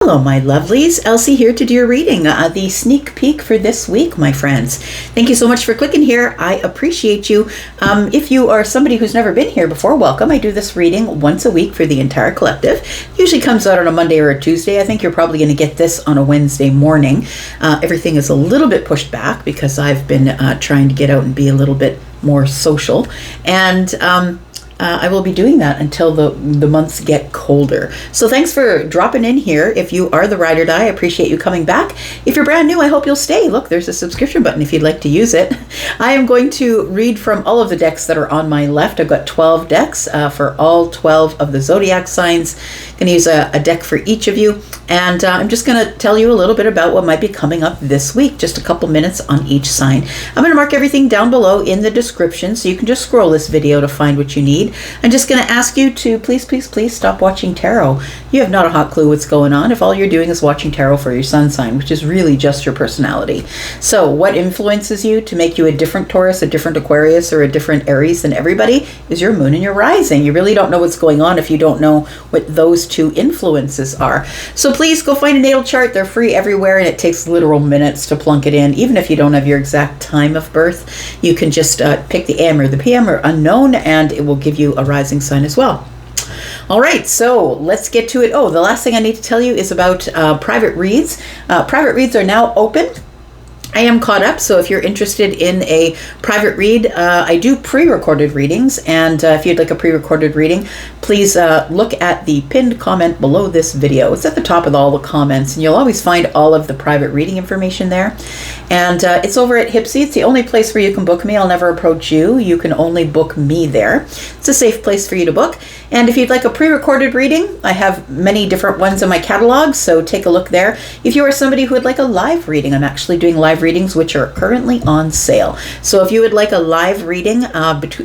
Hello, my lovelies. Elsie here to do your reading, the sneak peek for this week, my friends. Thank you so much for clicking here. I appreciate you. If you are somebody who's never been here before, welcome. I do this reading once a week for the entire collective. Usually comes out on a Monday or a Tuesday. I think you're probably going to get this on a Wednesday morning. Everything is a little bit pushed back because I've been trying to get out and be a little bit more social. And I will be doing that until the months get colder. So thanks for dropping in here. If you are the ride or die, I appreciate you coming back. If you're brand new, I hope you'll stay. Look, there's a subscription button if you'd like to use it. I am going to read from all of the decks that are on my left. I've got 12 decks for all 12 of the Zodiac signs. I'm going to use a deck for each of you. And I'm just going to tell you a little bit about what might be coming up this week, just a couple minutes on each sign. I'm going to mark everything down below in the description, so you can just scroll this video to find what you need. I'm just going to ask you to please stop watching tarot. You have not a hot clue what's going on if all you're doing is watching tarot for your sun sign, which is really just your personality. So what influences you to make you a different Taurus, a different Aquarius, or a different Aries than everybody is your moon and your rising. You really don't know what's going on if you don't know what those two influences are. So please go find a natal chart. They're free everywhere, and it takes literal minutes to plunk it in. Even if you don't have your exact time of birth, you can just pick the AM or the PM or unknown, and it will give you a rising sign as well. All right, so let's get to it. Oh, the last thing I need to tell you is about private reads. Private reads are now open. I am caught up, so if you're interested in a private read, I do pre-recorded readings, and if you'd like a pre-recorded reading, please look at the pinned comment below this video. It's at the top of all the comments, and you'll always find all of the private reading information there. And it's over at Hipsy. It's the only place where you can book me. I'll never approach you. You can only book me there. It's a safe place for you to book. And if you'd like a pre-recorded reading, I have many different ones in my catalog, so take a look there. If you are somebody who would like a live reading, I'm actually doing live readings which are currently on sale. So if you would like a live reading at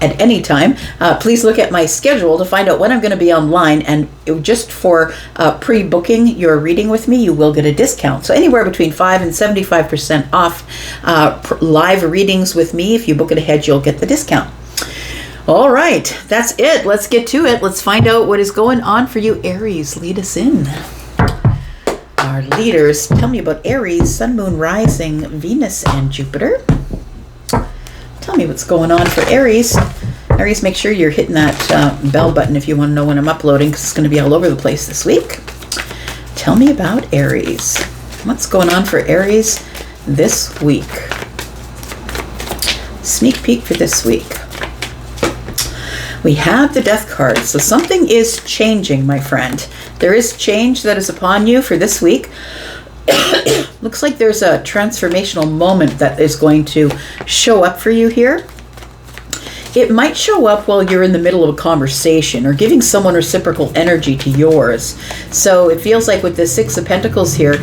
any time, please look at my schedule to find out when I'm going to be online. And just for pre-booking your reading with me, you will get a discount. So anywhere between 5 and 75% off live readings with me. If you book it ahead, you'll get the discount. All right, that's it. Let's get to it. Let's find out what is going on for you, Aries. Lead us in. Our leaders, tell me about Aries, Sun, Moon, Rising, Venus, and Jupiter. Tell me what's going on for Aries. Aries, make sure you're hitting that bell button if you want to know when I'm uploading, because it's going to be all over the place this week. Tell me about Aries. What's going on for Aries this week? Sneak peek for this week. We have the Death card, so something is changing, my friend. There is change that is upon you for this week. Looks like there's a transformational moment that is going to show up for you here. It might show up while you're in the middle of a conversation or giving someone reciprocal energy to yours. So it feels like with the Six of Pentacles here,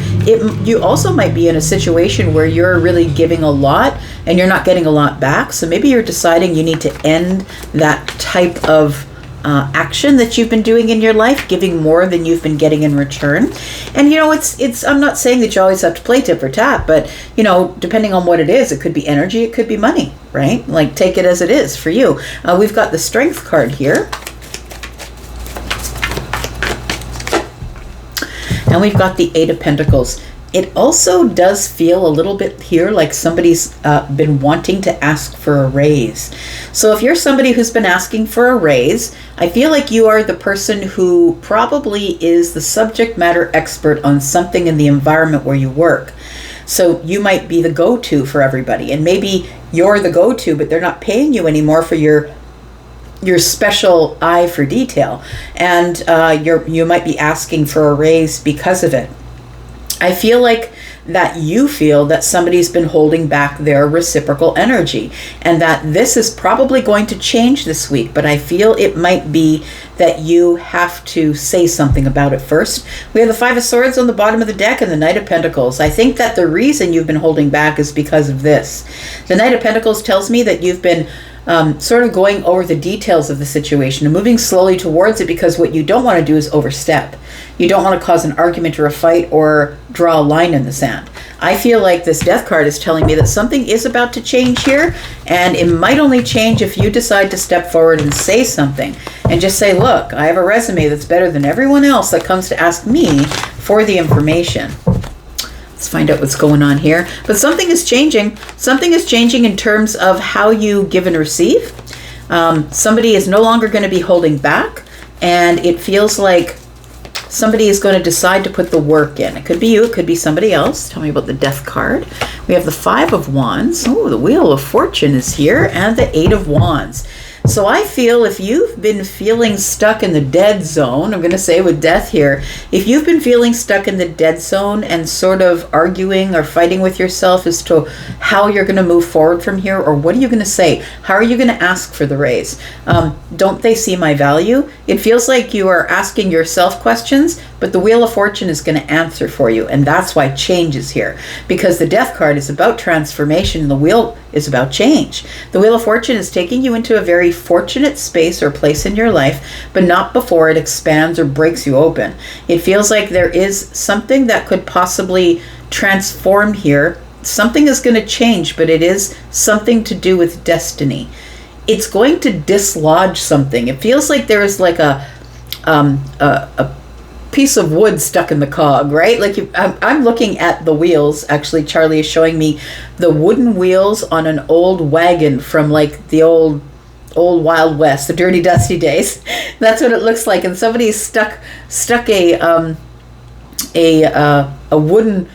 you also might be in a situation where you're really giving a lot and you're not getting a lot back. So maybe you're deciding you need to end that type of action that you've been doing in your life, giving more than you've been getting in return. And you know, it's I'm not saying that you always have to play tit for tat, but you know, depending on what it is, it could be energy, it could be money, right? Like, take it as it is for you. We've got the Strength card here, and we've got the Eight of Pentacles. It also does feel a little bit here like somebody's been wanting to ask for a raise. So if you're somebody who's been asking for a raise, I feel like you are the person who probably is the subject matter expert on something in the environment where you work. So you might be the go-to for everybody, and maybe you're the go-to, but they're not paying you anymore for your special eye for detail, and you might be asking for a raise because of it. I feel like that you feel that somebody's been holding back their reciprocal energy, and that this is probably going to change this week, but I feel it might be that you have to say something about it first. We have the Five of Swords on the bottom of the deck and the Knight of Pentacles. I think that the reason you've been holding back is because of this. The Knight of Pentacles tells me that you've been sort of going over the details of the situation and moving slowly towards it, because what you don't want to do is overstep. You don't want to cause an argument or a fight or draw a line in the sand. I feel like this Death card is telling me that something is about to change here, and it might only change if you decide to step forward and say something. and just say, look, I have a resume that's better than everyone else that comes to ask me for the information. Let's find out what's going on here. But something is changing. Something is changing in terms of how you give and receive. Somebody is no longer going to be holding back, and it feels like somebody is going to decide to put the work in. It could be you, it could be somebody else. Tell me about the Death card. We have the Five of Wands. Oh, the Wheel of Fortune is here, and the Eight of Wands. So I feel if you've been feeling stuck in the dead zone, I'm going to say with Death here, if you've been feeling stuck in the dead zone and sort of arguing or fighting with yourself as to how you're going to move forward from here, or what are you going to say? How are you going to ask for the raise? Don't they see my value? It feels like you are asking yourself questions, but the Wheel of Fortune is going to answer for you. And that's why change is here, because the Death card is about transformation and the Wheel is about change. The Wheel of Fortune is taking you into a very fortunate space or place in your life, but not before it expands or breaks you open. It feels like there is something that could possibly transform here. Something is going to change, but it is something to do with destiny. It's going to dislodge something. It feels like there is like a piece of wood stuck in the cog, right? Like I'm looking at the wheels. Actually, Charlie is showing me the wooden wheels on an old wagon from like the old Wild West, the dirty, dusty days. That's what it looks like. And somebody's stuck a wooden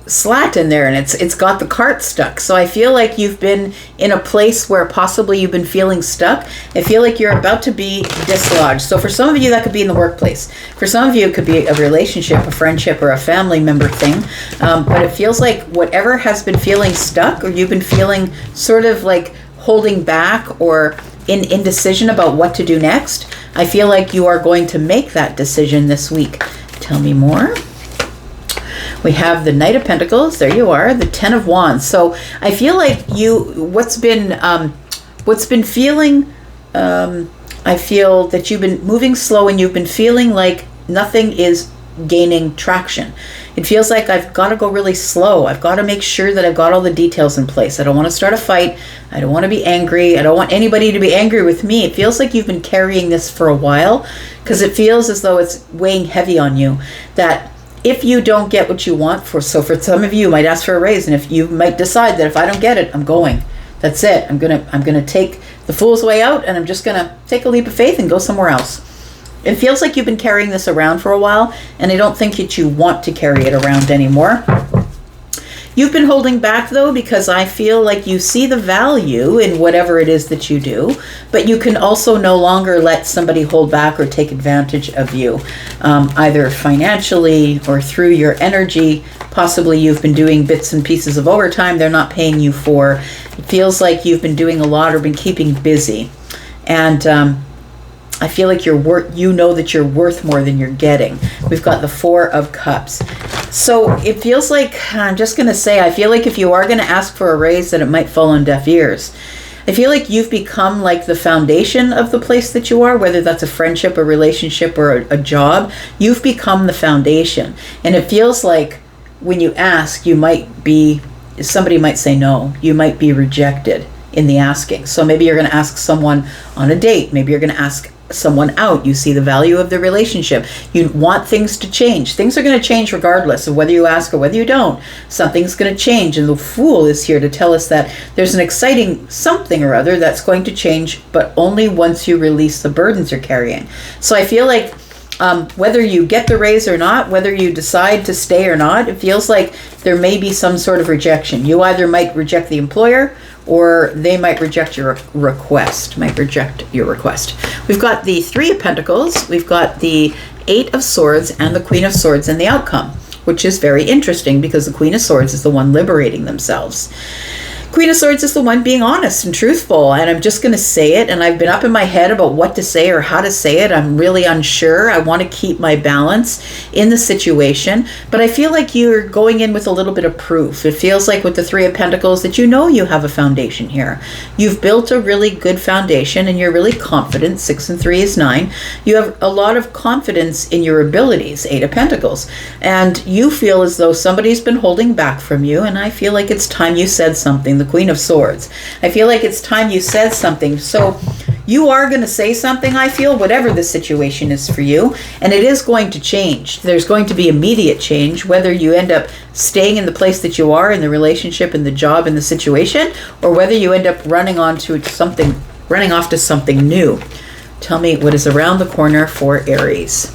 slat in there, and it's got the cart stuck. So I feel like you've been in a place where possibly you've been feeling stuck. I feel like you're about to be dislodged. So for some of you, that could be in the workplace. For some of you, it could be a relationship, a friendship, or a family member thing. But it feels like whatever has been feeling stuck, or you've been feeling sort of like holding back or in indecision about what to do next, I feel like you are going to make that decision this week. Tell me more. We have the Knight of Pentacles. There you are, the Ten of Wands. So I feel like what's been feeling, I feel that you've been moving slow and you've been feeling like nothing is gaining traction. It feels like I've got to go really slow. I've got to make sure that I've got all the details in place. I don't want to start a fight. I don't want to be angry. I don't want anybody to be angry with me. It feels like you've been carrying this for a while, because it feels as though it's weighing heavy on you, that if you don't get what you want for some of you might ask for a raise, and if you might decide that if I don't get it, I'm going. That's it. I'm gonna take the fool's way out, and I'm just gonna take a leap of faith and go somewhere else. It feels like you've been carrying this around for a while, and I don't think that you want to carry it around anymore. You've been holding back, though, because I feel like you see the value in whatever it is that you do, but you can also no longer let somebody hold back or take advantage of you, either financially or through your energy. Possibly you've been doing bits and pieces of overtime they're not paying you for. It feels like you've been doing a lot or been keeping busy. And I feel like you know that you're worth more than you're getting. We've got the Four of Cups. So it feels like, I'm just going to say, I feel like if you are going to ask for a raise, that it might fall on deaf ears. I feel like you've become like the foundation of the place that you are, whether that's a friendship, a relationship, or a job. You've become the foundation. And it feels like when you ask, somebody might say no. You might be rejected in the asking. So maybe you're going to ask someone on a date. Maybe you're going to ask someone out. You see the value of the relationship. You want things to change. Things are going to change regardless of whether you ask or whether you don't. Something's going to change, and the Fool is here to tell us that there's an exciting something or other that's going to change, but only once you release the burdens you're carrying. So I feel like whether you get the raise or not, whether you decide to stay or not, it feels like there may be some sort of rejection. You either might reject the employer, or they might reject your request. We've got the Three of Pentacles, we've got the Eight of Swords, and the Queen of Swords and the outcome, which is very interesting because the Queen of Swords is the one liberating themselves. Queen of Swords is the one being honest and truthful, and I'm just going to say it, and I've been up in my head about what to say or how to say it. I'm really unsure. I want to keep my balance in the situation, but I feel like you're going in with a little bit of proof. It feels like with the Three of Pentacles that you know you have a foundation here. You've built a really good foundation, and you're really confident. 6 and 3 is 9. You have a lot of confidence in your abilities, 8 of Pentacles, and you feel as though somebody's been holding back from you, and I feel like it's time you said something. The Queen of Swords. I feel like it's time you said something. So you are going to say something, I feel, whatever the situation is for you, and it is going to change. There's going to be immediate change, whether you end up staying in the place that you are, in the relationship, in the job, in the situation, or whether you end up running off to something new. Tell me what is around the corner for Aries.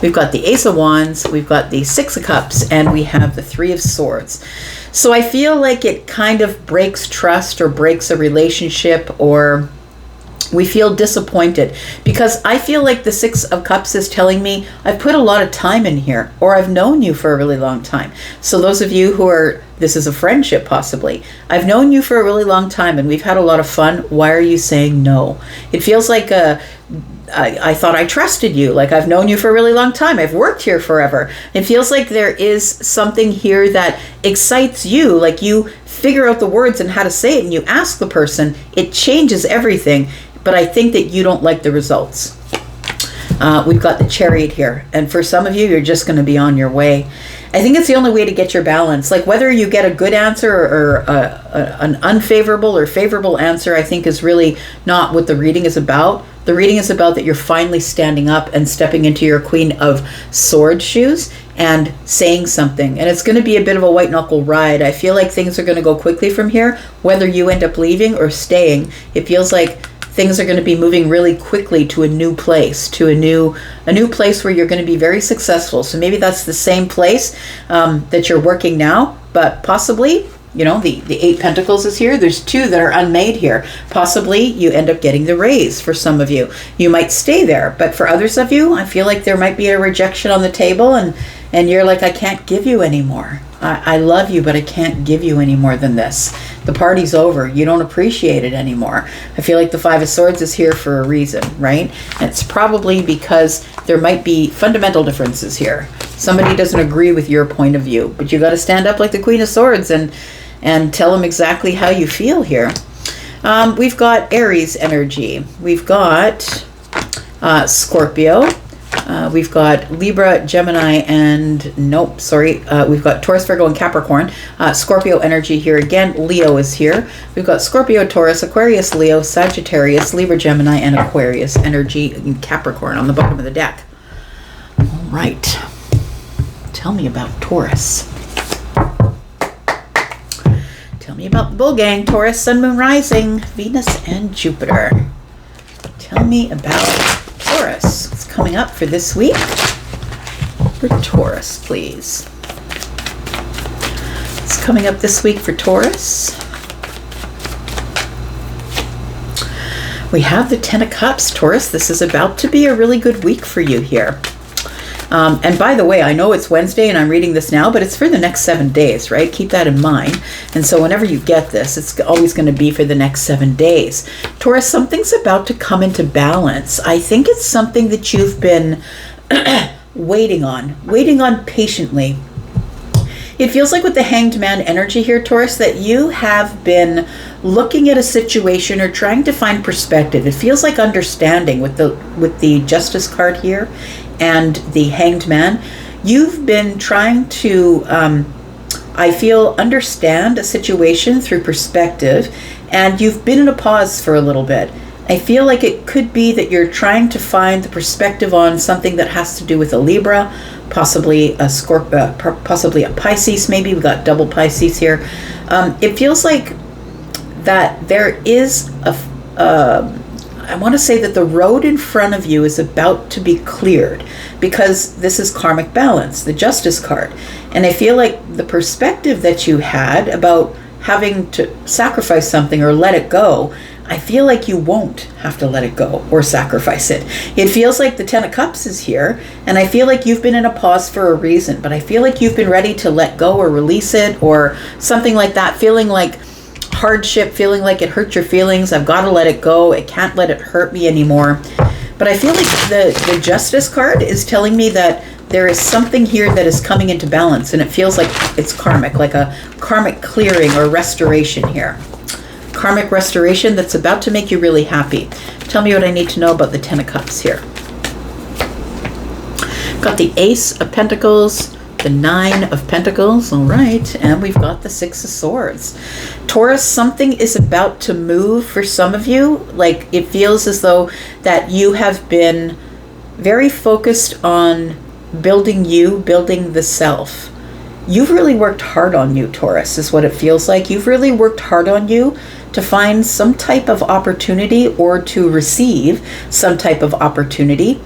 We've got the Ace of Wands, we've got the Six of Cups, and we have the Three of Swords. So I feel like it kind of breaks trust or breaks a relationship, or we feel disappointed, because I feel like the Six of Cups is telling me I've put a lot of time in here, or I've known you for a really long time. So those of you who are, this is a friendship possibly, I've known you for a really long time and we've had a lot of fun. Why are you saying no? It feels like I thought I trusted you. Like, I've known you for a really long time. I've worked here forever. It feels like there is something here that excites you. Like, you figure out the words and how to say it and you ask the person. It changes everything. But I think that you don't like the results. We've got the Chariot here. And for some of you, you're just going to be on your way. I think it's the only way to get your balance. Like, whether you get a good answer or an unfavorable or favorable answer, I think is really not what the reading is about. The reading is about that you're finally standing up and stepping into your Queen of Swords shoes and saying something. And it's going to be a bit of a white knuckle ride. I feel like things are going to go quickly from here, whether you end up leaving or staying. It feels like things are going to be moving really quickly to a new place, to a new place where you're going to be very successful. So maybe that's the same place that you're working now, but possibly, you know, the Eight Pentacles is here. There's two that are unmade here. Possibly you end up getting the raise for some of you. You might stay there, but for others of you, I feel like there might be a rejection on the table, and you're like, I can't give you anymore. I love you, but I can't give you any more than this. The party's over. You don't appreciate it anymore. I feel like the Five of Swords is here for a reason, right? And it's probably because there might be fundamental differences here. Somebody doesn't agree with your point of view, but you got to stand up like the Queen of Swords and tell them exactly how you feel here. We've got Aries energy. We've got Scorpio. We've got Libra, Gemini, and we've got Taurus, Virgo, and Capricorn. Scorpio energy here again. Leo is here. We've got Scorpio, Taurus, Aquarius, Leo, Sagittarius, Libra, Gemini, and Aquarius energy in Capricorn on the bottom of the deck. All right. Tell me about Taurus. Tell me about the bull gang. Taurus, Sun, Moon, Rising, Venus, and Jupiter. Tell me about Taurus. What's coming up for this week for Taurus, please? What's coming up this week for Taurus? We have the Ten of Cups. Taurus, this is about to be a really good week for you here. And by the way, I know it's Wednesday and I'm reading this now, but it's for the next 7 days, right? Keep that in mind. And so whenever you get this, it's always going to be for the next 7 days. Taurus, something's about to come into balance. I think it's something that you've been waiting on patiently. It feels like with the Hanged Man energy here, Taurus, that you have been looking at a situation or trying to find perspective. It feels like understanding with the Justice card here and the Hanged Man. You've been trying to, I feel, understand a situation through perspective, and you've been in a pause for a little bit. I feel like it could be that you're trying to find the perspective on something that has to do with a Libra, possibly a Scorpio, possibly a Pisces. Maybe we've got double Pisces here. It feels like that there is I want to say that the road in front of you is about to be cleared, because this is karmic balance, the Justice card. And I feel like the perspective that you had about having to sacrifice something or let it go, I feel like you won't have to let it go or sacrifice it. It feels like the Ten of Cups is here, and I feel like you've been in a pause for a reason, but I feel like you've been ready to let go or release it or something like that, feeling like hardship, feeling like it hurt your feelings. I've got to let it go. I can't let it hurt me anymore. But I feel like the Justice card is telling me that there is something here that is coming into balance, and it feels like it's karmic, like a karmic clearing or restoration here. Karmic restoration that's about to make you really happy. Tell me what I need to know about the Ten of Cups here. Got the Ace of Pentacles, the Nine of Pentacles, all right, and we've got the Six of Swords. Taurus, something is about to move for some of you. Like, it feels as though that you have been very focused on building you, building the self. You've really worked hard on you, Taurus, is what it feels like. You've really worked hard on you to find some type of opportunity or to receive some type of opportunity.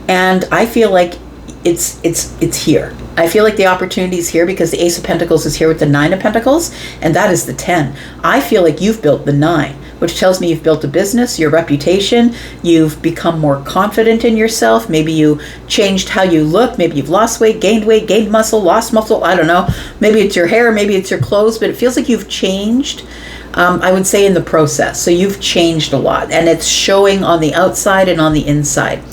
And I feel like it's here. I feel like the opportunity is here because the Ace of Pentacles is here with the Nine of Pentacles, and that is the 10. I feel like you've built the 9, which tells me you've built a business, your reputation, you've become more confident in yourself. Maybe you changed how you look. Maybe you've lost weight, gained muscle, lost muscle. I don't know. Maybe it's your hair, maybe it's your clothes, but it feels like you've changed, I would say, in the process. So you've changed a lot, and it's showing on the outside and on the inside.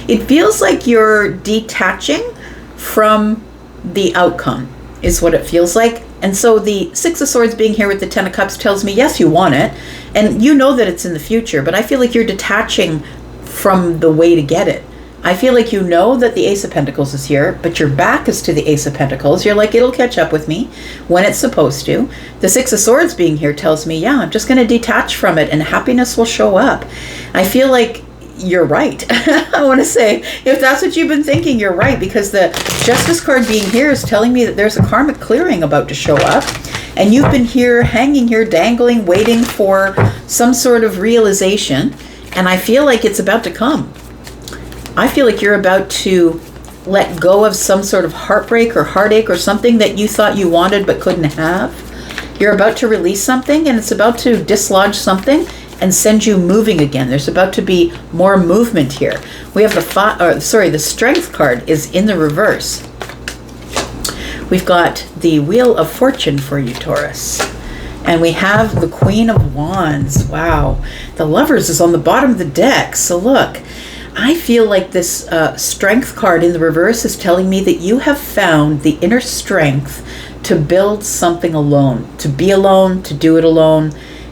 It feels like you're detaching from the outcome, is what it feels like. And so the Six of Swords being here with the Ten of Cups tells me, yes, you want it, and you know that it's in the future, but I feel like you're detaching from the way to get it. I feel like you know that the Ace of Pentacles is here, but your back is to the Ace of Pentacles. You're like, it'll catch up with me when it's supposed to. The Six of Swords being here tells me, yeah, I'm just going to detach from it and happiness will show up. I feel like you're right. I want to say, if that's what you've been thinking, you're right, because the Justice card being here is telling me that there's a karmic clearing about to show up, and you've been here, hanging here, dangling, waiting for some sort of realization, and I feel like it's about to come. I feel like you're about to let go of some sort of heartbreak or heartache or something that you thought you wanted but couldn't have. You're about to release something, and it's about to dislodge something and send you moving again. There's about to be more movement here. We have the Strength card is in the reverse. We've got the Wheel of Fortune for you, Taurus. And we have the Queen of Wands. Wow. The Lovers is on the bottom of the deck. So look, I feel like this Strength card in the reverse is telling me that you have found the inner strength to build something alone, to be alone, to do it alone.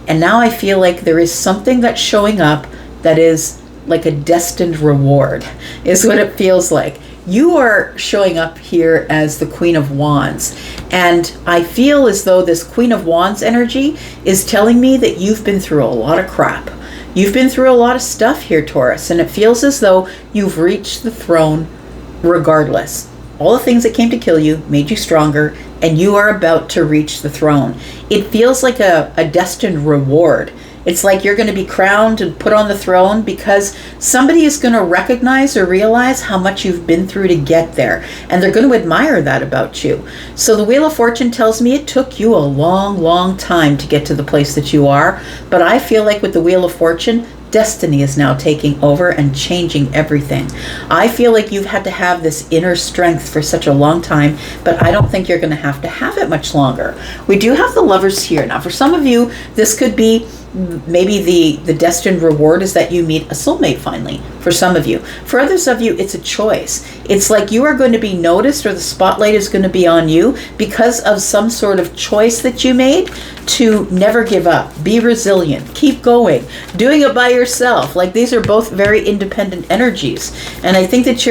And now I feel like there is something that's showing up that is like a destined reward, is what it feels like. You are showing up here as the Queen of Wands. And I feel as though this Queen of Wands energy is telling me that you've been through a lot of crap. You've been through a lot of stuff here, Taurus. And it feels as though you've reached the throne regardless. All the things that came to kill you made you stronger, and you are about to reach the throne. It feels like a destined reward. It's like you're going to be crowned and put on the throne because somebody is going to recognize or realize how much you've been through to get there. And they're going to admire that about you. So the Wheel of Fortune tells me it took you a long, long time to get to the place that you are. But I feel like with the Wheel of Fortune, destiny is now taking over and changing everything. I feel like you've had to have this inner strength for such a long time, but I don't think you're going to have it much longer. We do have the Lovers here. Now, for some of you, this could be maybe the destined reward is that you meet a soulmate finally, for some of you. For others of you, it's a choice. It's like you are going to be noticed, or the spotlight is going to be on you because of some sort of choice that you made to never give up, be resilient, keep going, doing it by yourself. Like, these are both very independent energies. And I think that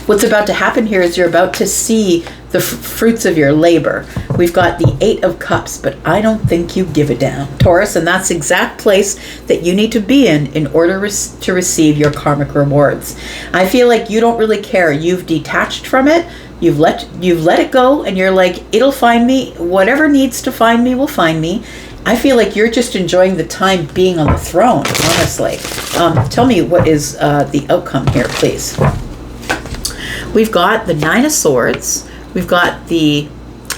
what's about to happen here is you're about to see the fruits of your labor. We've got the Eight of Cups, but I don't think you give a damn, Taurus, and that's the exact place that you need to be in order to receive your karmic rewards. I feel like you don't really care. You've detached from it. You've let it go, and you're like, it'll find me. Whatever needs to find me will find me. I feel like you're just enjoying the time being on the throne, honestly. Tell me, what is the outcome here, please? We've got the Nine of Swords. We've got the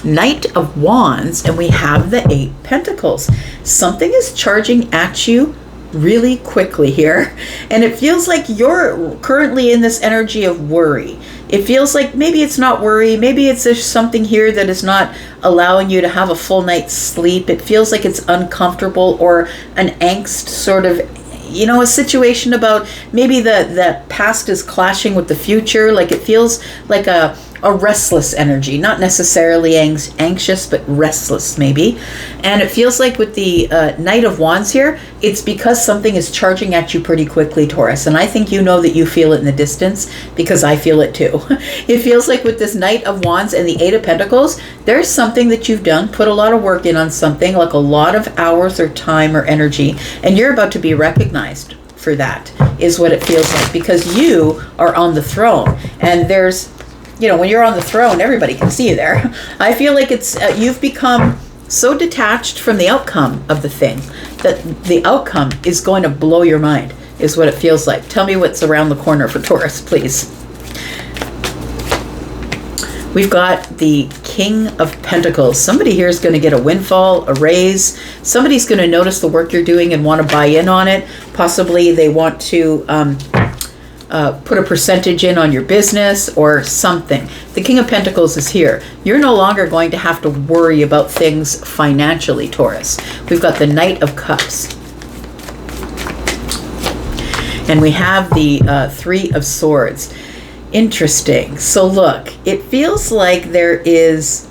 Knight of Wands, and we have the Eight Pentacles. Something is charging at you really quickly here, and it feels like you're currently in this energy of worry. It feels like maybe it's not worry, maybe it's just something here that is not allowing you to have a full night's sleep. It feels like it's uncomfortable, or an angst sort of, a situation about maybe the past is clashing with the future. Like, it feels like a a restless energy, not necessarily anxious, but restless maybe. And it feels like with the Knight of Wands here, it's because something is charging at you pretty quickly, Taurus. And I think you know that you feel it in the distance, because I feel it too. It feels like with this Knight of Wands and the Eight of Pentacles, there's something that you've done, put a lot of work in on something, like a lot of hours or time or energy, and you're about to be recognized for that, is what it feels like, because you are on the throne. And there's, you know, when you're on the throne, everybody can see you there. I feel like it's you've become so detached from the outcome of the thing that the outcome is going to blow your mind, is what it feels like. Tell me what's around the corner for Taurus, please. We've got the King of Pentacles. Somebody here is going to get a windfall, a raise. Somebody's going to notice the work you're doing and want to buy in on it. Possibly they want to put a percentage in on your business or something. The King of Pentacles is here. You're no longer going to have to worry about things financially, Taurus. We've got the Knight of Cups. And we have the Three of Swords. Interesting. So look, it feels like there is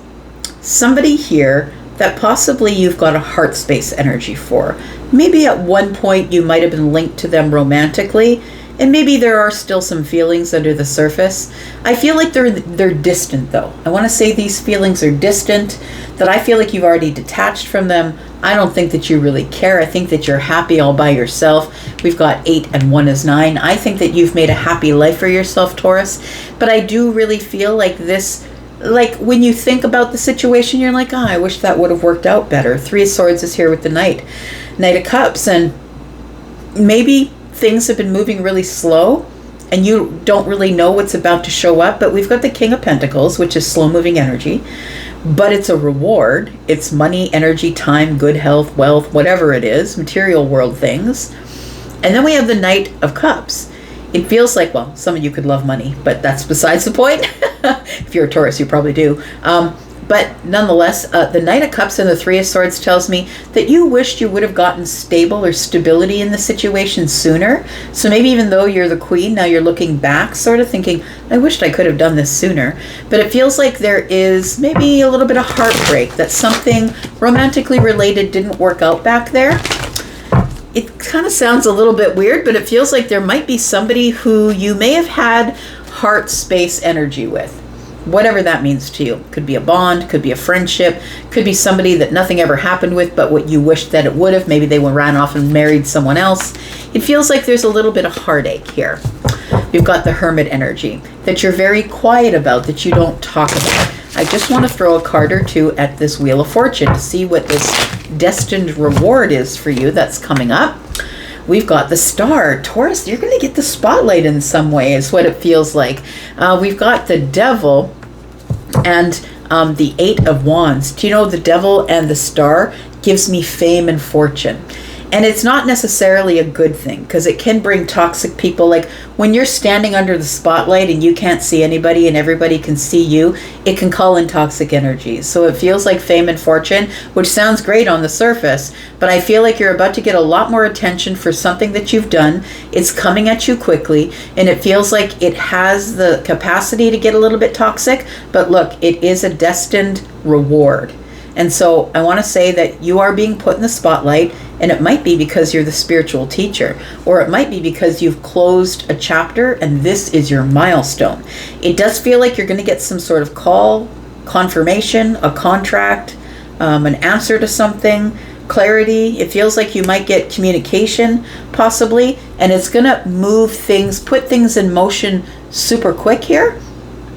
somebody here that possibly you've got a heart space energy for. Maybe at one point you might have been linked to them romantically, and maybe there are still some feelings under the surface. I feel like they're distant though. I want to say these feelings are distant, that I feel like you've already detached from them. I don't think that you really care. I think that you're happy all by yourself. We've got 8 and 1 is 9. I think that you've made a happy life for yourself, Taurus. But I do really feel like this, like when you think about the situation, you're like, I wish that would have worked out better. 3 of Swords is here with the Knight of Cups. And maybe things have been moving really slow and you don't really know what's about to show up. But we've got the King of Pentacles, which is slow moving energy. But it's a reward. It's money, energy, time, good health, wealth, whatever it is, material world things. And then we have the Knight of Cups. It feels like, well, some of you could love money, but that's besides the point. If you're a Taurus, you probably do. But nonetheless, the Knight of Cups and the Three of Swords tells me that you wished you would have gotten stable or stability in the situation sooner. So maybe even though you're the queen, now you're looking back, sort of thinking, I wished I could have done this sooner. But it feels like there is maybe a little bit of heartbreak, that something romantically related didn't work out back there. It kind of sounds a little bit weird, but it feels like there might be somebody who you may have had heart space energy with. Whatever that means to you. Could be a bond, could be a friendship, could be somebody that nothing ever happened with, but what you wished that it would have. Maybe they ran off and married someone else. It feels like there's a little bit of heartache here. We've got the Hermit energy that you're very quiet about, that you don't talk about. I just want to throw a card or two at this Wheel of Fortune to see what this destined reward is for you that's coming up. We've got the Star. Taurus, you're going to get the spotlight in some way, is what it feels like. We've got the Devil and the 8 of Wands. Do you know the Devil and the Star gives me fame and fortune? And it's not necessarily a good thing, because it can bring toxic people. Like when you're standing under the spotlight and you can't see anybody and everybody can see you, it can call in toxic energies. So it feels like fame and fortune, which sounds great on the surface, but I feel like you're about to get a lot more attention for something that you've done. It's coming at you quickly, and it feels like it has the capacity to get a little bit toxic, but look, it is a destined reward. And so I want to say that you are being put in the spotlight, and it might be because you're the spiritual teacher, or it might be because you've closed a chapter and this is your milestone. It does feel like you're going to get some sort of call, confirmation, a contract, an answer to something, clarity. It feels like you might get communication possibly, and it's going to move things, put things in motion super quick here,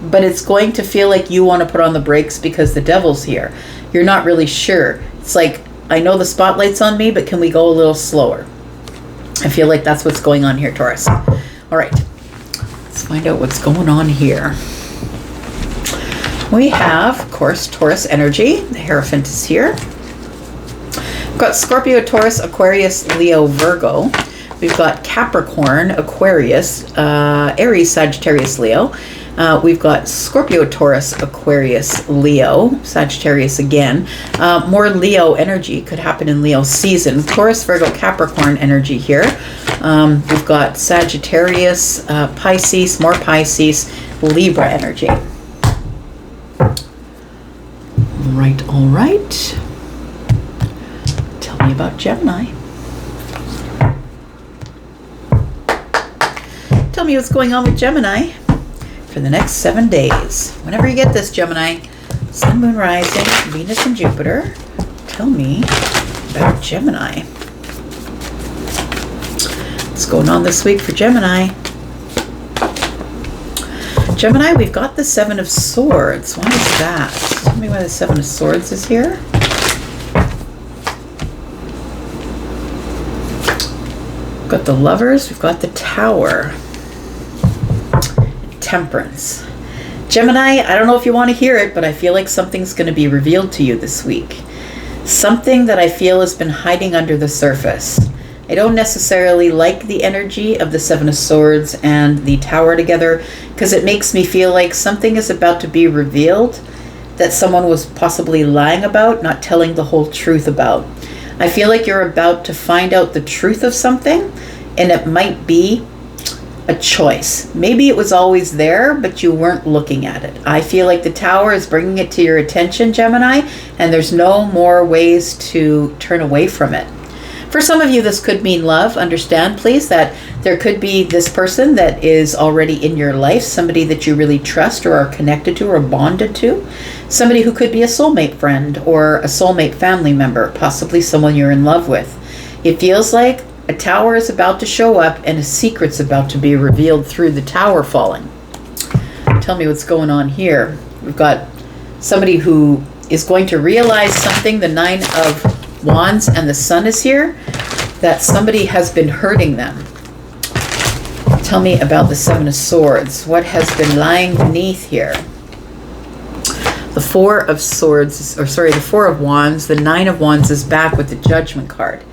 but it's going to feel like you want to put on the brakes because the Devil's here. You're not really sure. It's like, I know the spotlight's on me, but can we go a little slower? I feel like that's what's going on here, Taurus. All right, let's find out what's going on here. We have, of course, Taurus energy. The Hierophant is here. We've got Scorpio, Taurus, Aquarius, Leo, Virgo. We've got Capricorn, Aquarius, Aries, Sagittarius, Leo. We've got Scorpio, Taurus, Aquarius, Leo, Sagittarius again. More Leo energy could happen in Leo season. Taurus, Virgo, Capricorn energy here. We've got Sagittarius, Pisces, more Pisces, Libra energy. right, all right. Tell me about Gemini. Tell me what's going on with Gemini for the next 7 days. Whenever you get this, Gemini, Sun, Moon, Rising, Venus, and Jupiter, tell me about Gemini. What's going on this week for Gemini? Gemini, we've got the Seven of Swords. Why is that? Tell me why the Seven of Swords is here. We've got the Lovers. We've got the Tower. Temperance. Gemini, I don't know if you want to hear it, but I feel like something's going to be revealed to you this week. Something that I feel has been hiding under the surface. I don't necessarily like the energy of the Seven of Swords and the Tower together because it makes me feel like something is about to be revealed that someone was possibly lying about, not telling the whole truth about. I feel like you're about to find out the truth of something, and it might be a choice. Maybe it was always there, but you weren't looking at it. I feel like the Tower is bringing it to your attention, Gemini, and there's no more ways to turn away from it. For some of you, this could mean love. Understand, please, that there could be this person that is already in your life, somebody that you really trust or are connected to or bonded to, somebody who could be a soulmate friend or a soulmate family member, possibly someone you're in love with. It feels like a Tower is about to show up and a secret's about to be revealed through the Tower falling. Tell me what's going on here. We've got somebody who is going to realize something. The Nine of Wands and the Sun is here, that somebody has been hurting them. Tell me about the Seven of Swords. What has been lying beneath here? The Four of Swords, or sorry, the Four of Wands. The Nine of Wands is back with the Judgment card.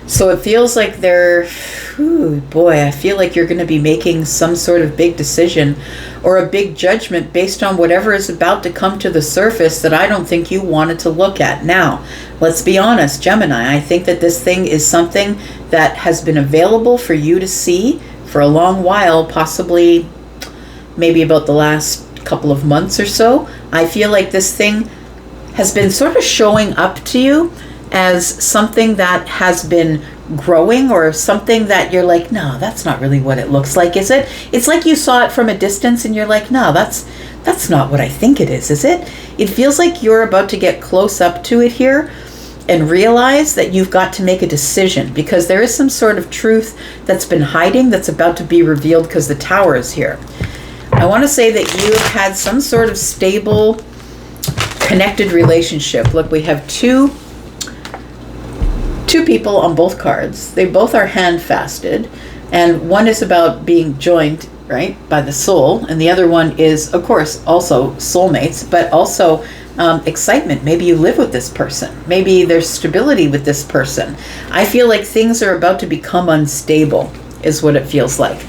So it feels like they're, boy, I feel like you're going to be making some sort of big decision or a big judgment based on whatever is about to come to the surface that I don't think you wanted to look at. Now, let's be honest, Gemini, I think that this thing is something that has been available for you to see for a long while, possibly maybe about the last couple of months or so. I feel like this thing has been sort of showing up to you as something that has been growing, or something that you're like, no, that's not really what it looks like, is it? It's like you saw it from a distance and you're like, no, that's not what I think it is it? It feels like you're about to get close up to it here and realize that you've got to make a decision, because there is some sort of truth that's been hiding that's about to be revealed because the Tower is here. I want to say that you have had some sort of stable, connected relationship. Look, we have two people on both cards. They both are hand-fasted, and one is about being joined, right, by the soul, and the other one is, of course, also soulmates, but also excitement. Maybe you live with this person. Maybe there's stability with this person. I feel like things are about to become unstable, is what it feels like.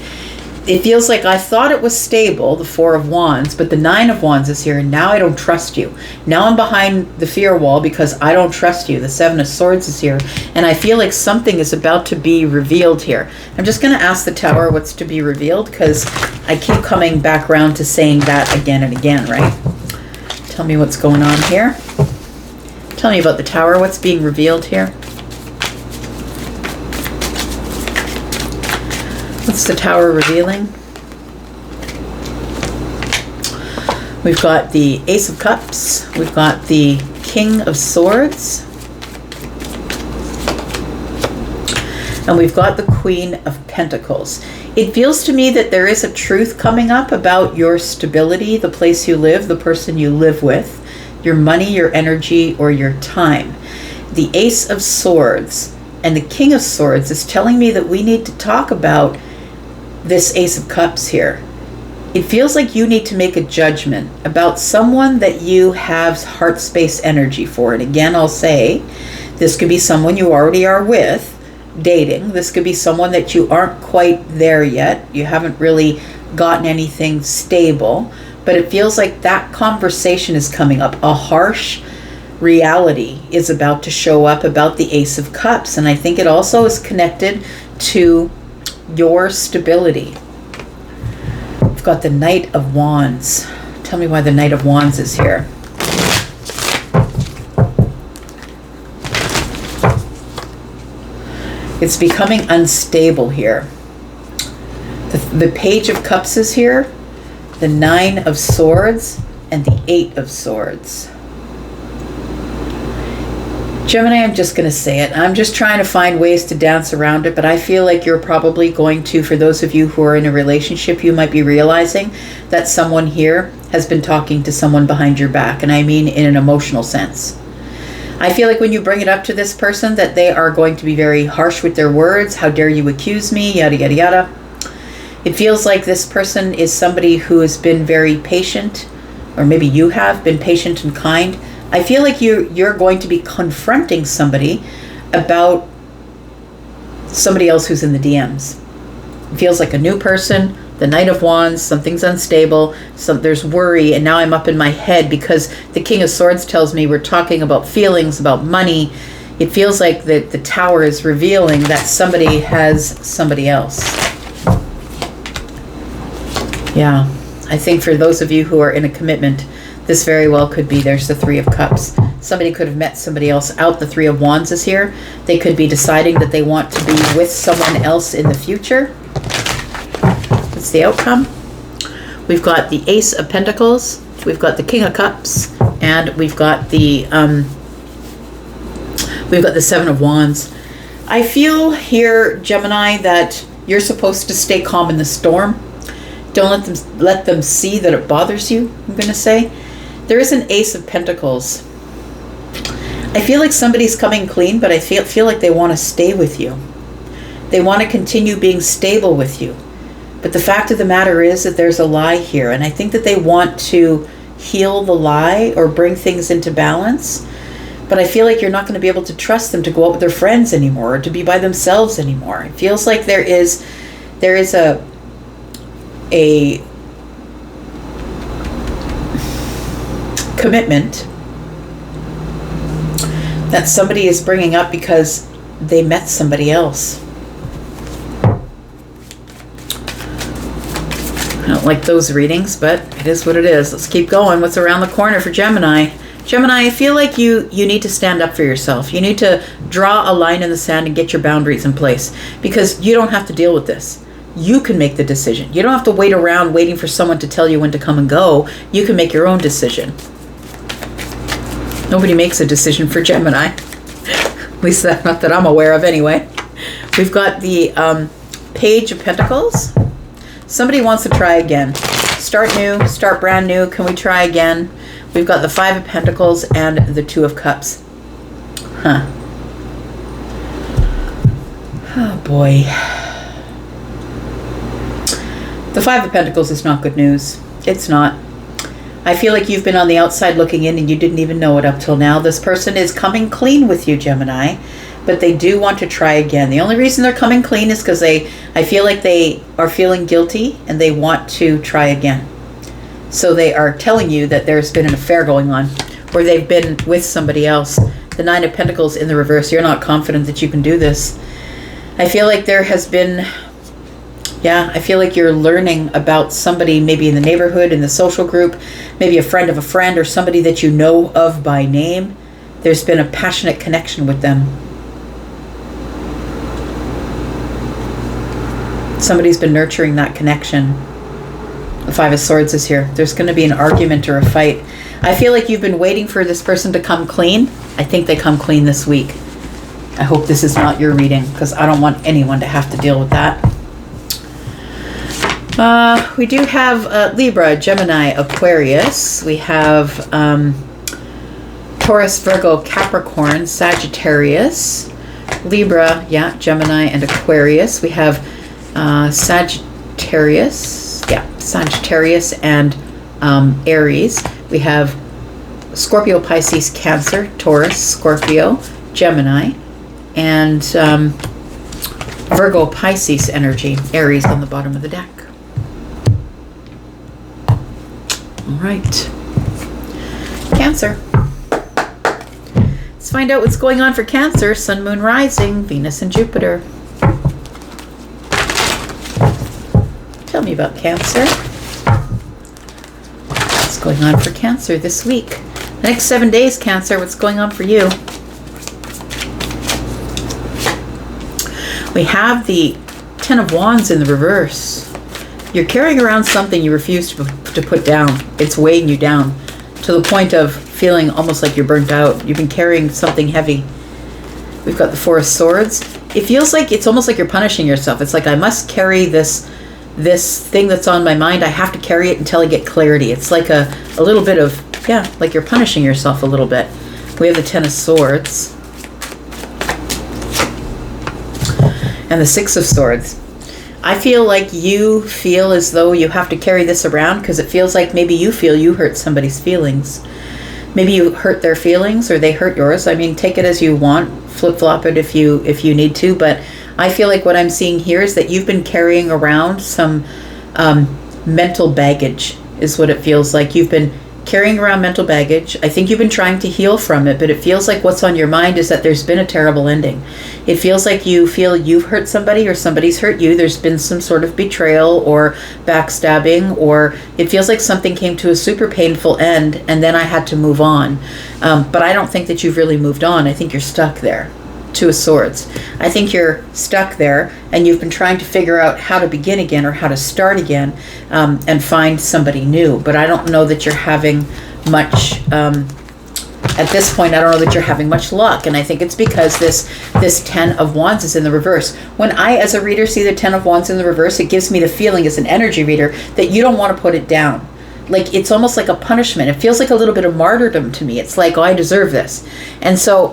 It feels like I thought it was stable, the Four of Wands, but the Nine of Wands is here, and now I don't trust you. Now I'm behind the fear wall because I don't trust you. The Seven of Swords is here, and I feel like something is about to be revealed here. I'm just going to ask the Tower what's to be revealed, because I keep coming back around to saying that again and again, right? Tell me what's going on here. Tell me about the Tower. What's being revealed here? What's the Tower revealing? We've got the Ace of Cups. We've got the King of Swords. And we've got the Queen of Pentacles. It feels to me that there is a truth coming up about your stability, the place you live, the person you live with, your money, your energy, or your time. The Ace of Swords and the King of Swords is telling me that we need to talk about this Ace of Cups here. It feels like you need to make a judgment about someone that you have heart space energy for. And again, I'll say, this could be someone you already are with, dating. This could be someone that you aren't quite there yet. You haven't really gotten anything stable. But it feels like that conversation is coming up. A harsh reality is about to show up about the Ace of Cups. And I think it also is connected to your stability. We've got the Knight of Wands. Tell me why the Knight of Wands is here. It's becoming unstable here. The Page of Cups is here, the Nine of Swords, and the Eight of Swords. Gemini, I'm just going to say it. I'm just trying to find ways to dance around it, but I feel like you're probably going to, for those of you who are in a relationship, you might be realizing that someone here has been talking to someone behind your back, and I mean in an emotional sense. I feel like when you bring it up to this person that they are going to be very harsh with their words. How dare you accuse me, yada, yada, yada. It feels like this person is somebody who has been very patient, or maybe you have been patient and kind. I feel like you're going to be confronting somebody about somebody else who's in the DMs. It feels like a new person, the Knight of Wands, something's unstable, there's worry, and now I'm up in my head because the King of Swords tells me we're talking about feelings, about money. It feels like the Tower is revealing that somebody has somebody else. Yeah, I think for those of you who are in a commitment, this very well could be, there's the Three of Cups. Somebody could have met somebody else out. The Three of Wands is here. They could be deciding that they want to be with someone else in the future. What's the outcome? We've got the Ace of Pentacles. We've got the King of Cups. And we've got the Seven of Wands. I feel here, Gemini, that you're supposed to stay calm in the storm. Don't let them see that it bothers you, I'm going to say. There is an Ace of Pentacles. I feel like somebody's coming clean, but I feel like they want to stay with you. They want to continue being stable with you. But the fact of the matter is that there's a lie here, and I think that they want to heal the lie or bring things into balance. But I feel like you're not going to be able to trust them to go out with their friends anymore, or to be by themselves anymore. It feels like there is a commitment that somebody is bringing up because they met somebody else. I don't like those readings, but it is what it is. Let's keep going. What's around the corner for Gemini? Gemini, I feel like you need to stand up for yourself. You need to draw a line in the sand and get your boundaries in place, because you don't have to deal with this. You can make the decision. You don't have to wait around waiting for someone to tell you when to come and go. You can make your own decision. Nobody makes a decision for Gemini. At least not that I'm aware of anyway. We've got the Page of Pentacles. Somebody wants to try again. Start new, start brand new. Can we try again? We've got the Five of Pentacles and the Two of Cups. Huh. Oh boy. The Five of Pentacles is not good news. It's not. I feel like you've been on the outside looking in and you didn't even know it up till now. This person is coming clean with you, Gemini, but they do want to try again. The only reason they're coming clean is because I feel like they are feeling guilty and they want to try again. So they are telling you that there's been an affair going on, or they've been with somebody else. The Nine of Pentacles in the reverse. You're not confident that you can do this. I feel like there has been... Yeah, I feel like you're learning about somebody maybe in the neighborhood, in the social group, maybe a friend of a friend, or somebody that you know of by name. There's been a passionate connection with them. Somebody's been nurturing that connection. The Five of Swords is here. There's going to be an argument or a fight. I feel like you've been waiting for this person to come clean. I think they come clean this week. I hope this is not your reading, because I don't want anyone to have to deal with that. We do have Libra, Gemini, Aquarius. We have Taurus, Virgo, Capricorn, Sagittarius, Libra, yeah, Gemini, and Aquarius. We have Sagittarius and Aries. We have Scorpio, Pisces, Cancer, Taurus, Scorpio, Gemini, and Virgo, Pisces energy, Aries on the bottom of the deck. All right. Cancer. Let's find out what's going on for Cancer. Sun, Moon, Rising, Venus, and Jupiter. Tell me about Cancer. What's going on for Cancer this week? The next 7 days, Cancer, what's going on for you? We have the Ten of Wands in the reverse. You're carrying around something you refuse to put down. It's weighing you down to the point of feeling almost like you're burnt out. You've been carrying something heavy. We've got the Four of Swords. It feels like it's almost like you're punishing yourself. It's like, I must carry this thing that's on my mind. I have to carry it until I get clarity. It's like a little bit of, yeah, like you're punishing yourself a little bit. We have the Ten of Swords. And the Six of Swords. I feel like you feel as though you have to carry this around because it feels like maybe you feel you hurt somebody's feelings. Maybe you hurt their feelings or they hurt yours. I mean, take it as you want. Flip-flop it if you need to. But I feel like what I'm seeing here is that you've been carrying around some mental baggage is what it feels like. You've been carrying around mental baggage. I think you've been trying to heal from it, but it feels like what's on your mind is that there's been a terrible ending. It feels like you feel you've hurt somebody or somebody's hurt you. There's been some sort of betrayal or backstabbing, or it feels like something came to a super painful end and then I had to move on. But I don't think that you've really moved on. I think you're stuck there. Two of Swords. I think you're stuck there and you've been trying to figure out how to begin again or how to start again and find somebody new. But I don't know that you're having much, at this point, I don't know that you're having much luck. And I think it's because this Ten of Wands is in the reverse. When I, as a reader, see the Ten of Wands in the reverse, it gives me the feeling as an energy reader that you don't want to put it down. Like, it's almost like a punishment. It feels like a little bit of martyrdom to me. It's like, oh, I deserve this. And so,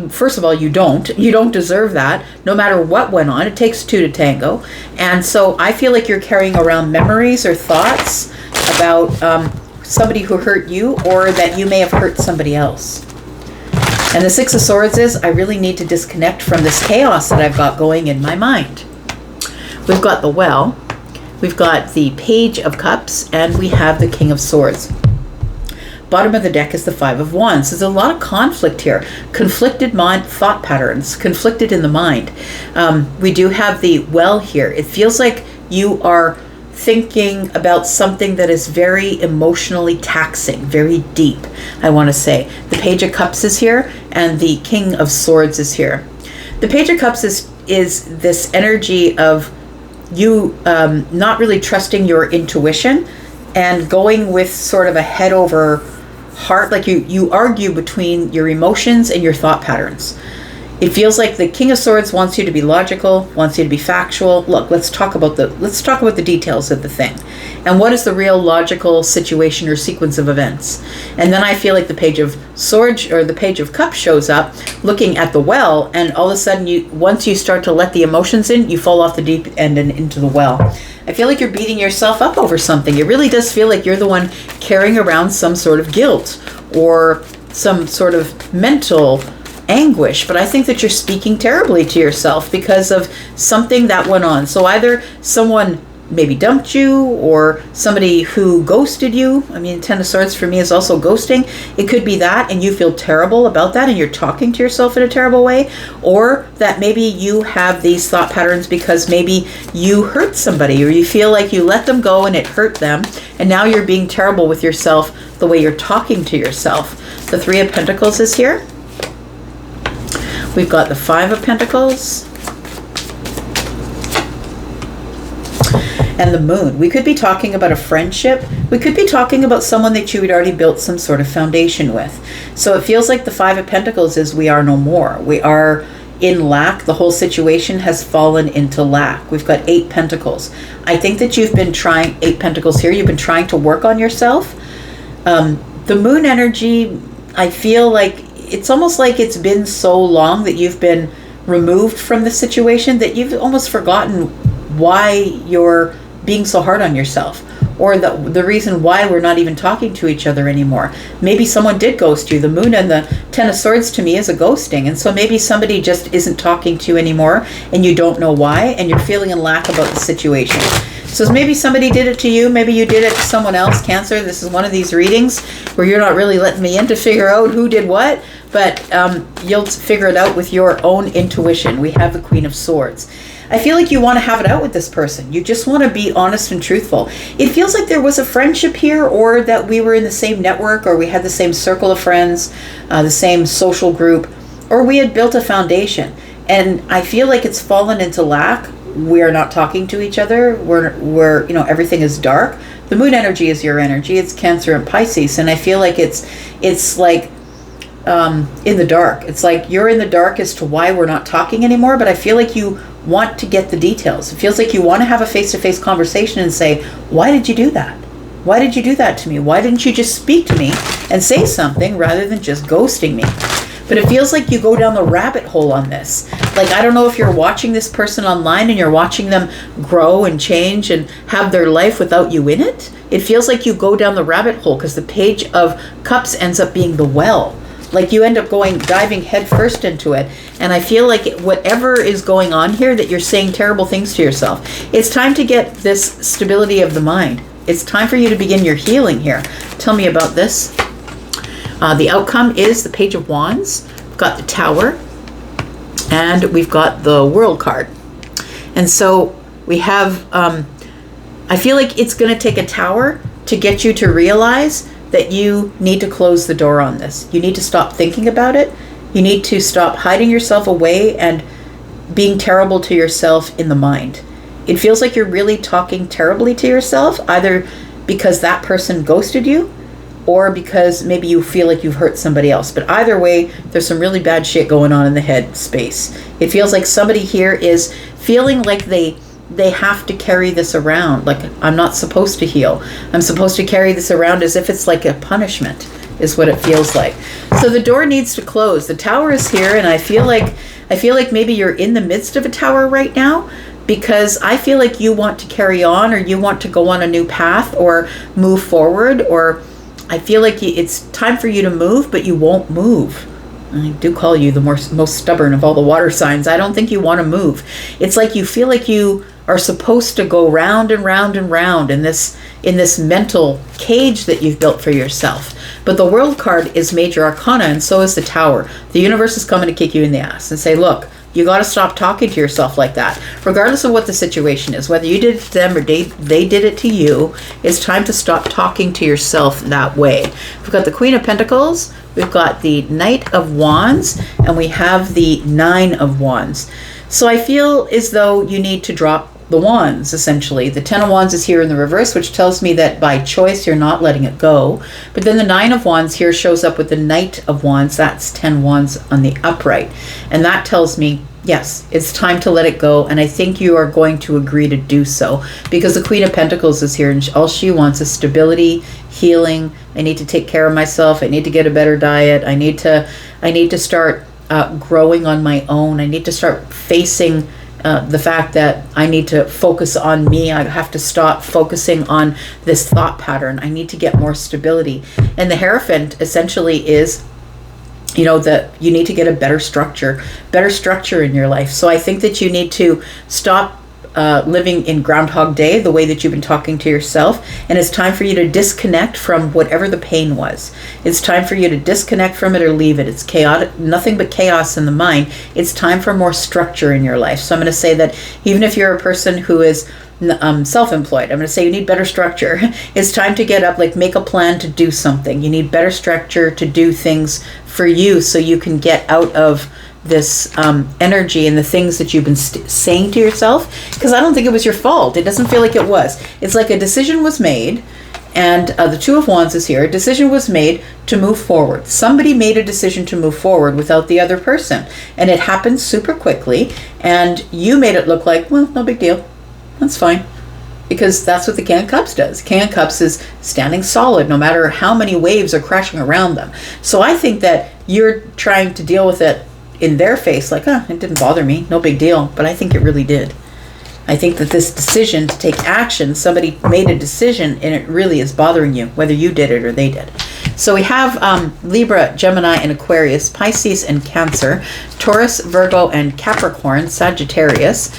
first of all, you don't deserve that, no matter what went on. It takes two to tango. And so I feel like you're carrying around memories or thoughts about somebody who hurt you or that you may have hurt somebody else. And the Six of Swords is, I really need to disconnect from this chaos that I've got going in my mind. We've got the Well. We've got the Page of Cups, and we have the King of Swords. Bottom of the deck is the Five of Wands. There's a lot of conflict here. Conflicted mind, thought patterns, conflicted in the mind. We do have the Well here. It feels like you are thinking about something that is very emotionally taxing, very deep, I want to say. The Page of Cups is here, and the King of Swords is here. The Page of Cups is this energy of you not really trusting your intuition and going with sort of a head over heart, like you argue between your emotions and your thought patterns. It feels like the King of Swords wants you to be logical, wants you to be factual. Look, let's talk about the details of the thing. And what is the real logical situation or sequence of events? And then I feel like the Page of Swords or the Page of Cups shows up looking at the well, and all of a sudden once you start to let the emotions in, you fall off the deep end and into the well. I feel like you're beating yourself up over something. It really does feel like you're the one carrying around some sort of guilt or some sort of mental anguish, but I think that you're speaking terribly to yourself because of something that went on. So either someone maybe dumped you or somebody who ghosted you. I mean, Ten of Swords for me is also ghosting. It could be that and you feel terrible about that and you're talking to yourself in a terrible way, or that maybe you have these thought patterns because maybe you hurt somebody or you feel like you let them go and it hurt them, and now you're being terrible with yourself the way you're talking to yourself. The Three of Pentacles is here. We've got the Five of Pentacles and the Moon. We could be talking about a friendship. We could be talking about someone that you had already built some sort of foundation with. So it feels like the Five of Pentacles is we are no more. We are in lack. The whole situation has fallen into lack. We've got Eight Pentacles. I think that you've been trying, Eight Pentacles here, you've been trying to work on yourself. The Moon energy, I feel like it's almost like it's been so long that you've been removed from the situation that you've almost forgotten why you're being so hard on yourself, or the reason why we're not even talking to each other anymore. Maybe someone did ghost you. The Moon and the Ten of Swords to me is a ghosting, and so maybe somebody just isn't talking to you anymore and you don't know why, and you're feeling in lack about the situation. So maybe somebody did it to you, maybe you did it to someone else. Cancer, this is one of these readings where you're not really letting me in to figure out who did what, but you'll figure it out with your own intuition. We have the Queen of Swords. I feel like you want to have it out with this person. You just want to be honest and truthful. It feels like there was a friendship here, or that we were in the same network, or we had the same circle of friends, the same social group, or we had built a foundation. And I feel like it's fallen into lack. We're not talking to each other. We're everything is dark. The moon energy is your energy. It's Cancer and Pisces, and I feel like it's like in the dark. It's like you're in the dark as to why we're not talking anymore, but I feel like you want to get the details. It feels like you want to have a face-to-face conversation and say, why did you do that? Why did you do that to me? Why didn't you just speak to me and say something rather than just ghosting me? But it feels like you go down the rabbit hole on this. Like, I don't know if you're watching this person online and you're watching them grow and change and have their life without you in it. It feels like you go down the rabbit hole because the Page of Cups ends up being the well. Like you end up diving head first into it. And I feel like whatever is going on here, that you're saying terrible things to yourself. It's time to get this stability of the mind. It's time for you to begin your healing here. Tell me about this. The outcome is the Page of Wands. We've got the Tower. And we've got the World card. And so we have, I feel like it's going to take a Tower to get you to realize that you need to close the door on this. You need to stop thinking about it. You need to stop hiding yourself away and being terrible to yourself in the mind. It feels like you're really talking terribly to yourself, either because that person ghosted you or because maybe you feel like you've hurt somebody else. But either way, there's some really bad shit going on in the head space. It feels like somebody here is feeling like they have to carry this around. Like, I'm not supposed to heal. I'm supposed to carry this around as if it's like a punishment, is what it feels like. So the door needs to close. The Tower is here, and I feel like maybe you're in the midst of a Tower right now, because I feel like you want to carry on, or you want to go on a new path or move forward, or I feel like it's time for you to move, but you won't move. I do call you the most stubborn of all the water signs. I don't think you want to move. It's like you feel like you are supposed to go round and round and round in this mental cage that you've built for yourself. But the World card is major arcana, and so is the Tower. The universe is coming to kick you in the ass and say, look, you got to stop talking to yourself like that. Regardless of what the situation is, whether you did it to them or they did it to you, it's time to stop talking to yourself that way. We've got the Queen of Pentacles, we've got the Knight of Wands, and we have the Nine of Wands. So I feel as though you need to drop the wands, essentially. The Ten of Wands is here in the reverse, which tells me that by choice you're not letting it go. But then the Nine of Wands here shows up with the Knight of Wands. That's 10 wands on the upright. And that tells me, yes, it's time to let it go. And I think you are going to agree to do so, because the Queen of Pentacles is here, and all she wants is stability, healing. I need to take care of myself. I need to get a better diet. I need to start growing on my own. I need to start facing the fact that I need to focus on me. I have to stop focusing on this thought pattern. I need to get more stability. And the Hierophant essentially is, that you need to get a better structure in your life. So I think that you need to stop living in Groundhog Day, the way that you've been talking to yourself, and it's time for you to disconnect from whatever the pain was. It's time for you to disconnect from it or leave it. It's chaotic, nothing but chaos in the mind. It's time for more structure in your life. So I'm going to say that even if you're a person who is self-employed, I'm going to say you need better structure. It's time to get up, make a plan to do something. You need better structure to do things for you, so you can get out of this energy and the things that you've been saying to yourself, because I don't think it was your fault. It doesn't feel like it was. It's like a decision was made, and the Two of Wands is here. A decision was made to move forward. Somebody made a decision to move forward without the other person, and it happened super quickly, and you made it look like, well, no big deal. That's fine. Because that's what the King of Cups does. King of Cups is standing solid no matter how many waves are crashing around them. So I think that you're trying to deal with it in their face, like, it didn't bother me, no big deal. But I think it really did. I think that this decision to take action, somebody made a decision and it really is bothering you, whether you did it or they did. So we have Libra, Gemini, and Aquarius, Pisces and Cancer, Taurus, Virgo, and Capricorn, Sagittarius.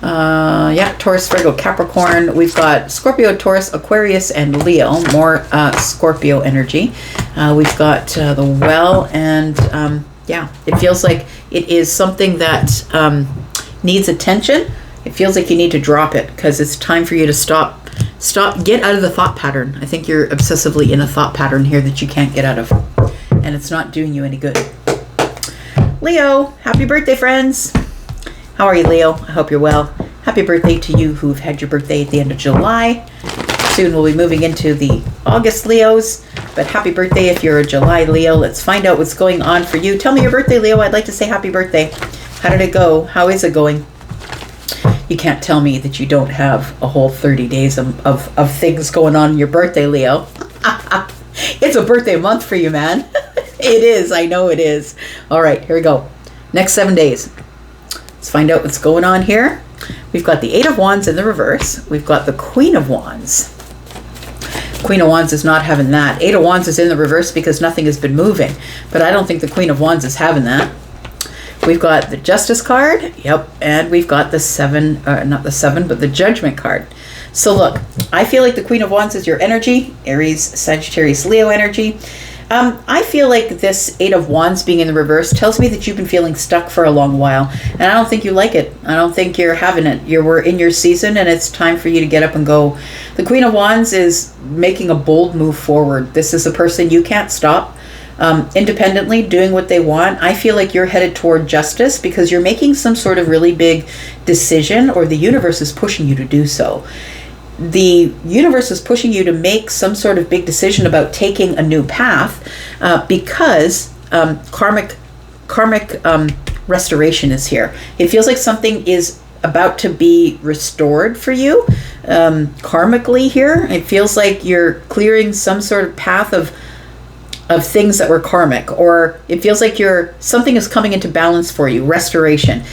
Taurus, Virgo, Capricorn. We've got Scorpio, Taurus, Aquarius, and Leo. More Scorpio energy. We've got the Well, and it feels like it is something that needs attention. It feels like you need to drop it, because it's time for you to stop, get out of the thought pattern. I think you're obsessively in a thought pattern here that you can't get out of, and it's not doing you any good. Leo, happy birthday, friends. How are you, Leo? I hope you're well. Happy birthday to you who've had your birthday at the end of July. Soon we'll be moving into the August Leos, but happy birthday if you're a July Leo. Let's find out what's going on for you. Tell me your birthday, Leo. I'd like to say happy birthday. How did it go? How is it going? You can't tell me that you don't have a whole 30 days of things going on in your birthday, Leo. It's a birthday month for you, man. It is. I know it is. All right, here we go. Next 7 days. Let's find out what's going on here. We've got the Eight of Wands in the reverse. We've got the Queen of Wands. Queen of Wands is not having that. Eight of Wands is in the reverse because nothing has been moving. But I don't think the Queen of Wands is having that. We've got the Justice card. Yep. And we've got the not the Seven, but the Judgment card. So look, I feel like the Queen of Wands is your energy. Aries, Sagittarius, Leo energy. I feel like this Eight of Wands being in the reverse tells me that you've been feeling stuck for a long while. And I don't think you like it. I don't think you're having it. We're in your season and it's time for you to get up and go. The Queen of Wands is making a bold move forward. This is a person you can't stop. Independently doing what they want. I feel like you're headed toward justice because you're making some sort of really big decision, or the universe is pushing you to do so. The universe is pushing you to make some sort of big decision about taking a new path because karmic restoration is here. It feels like something is about to be restored for you karmically here. It feels like you're clearing some sort of path of things that were karmic, or it feels like something is coming into balance for you, restoration.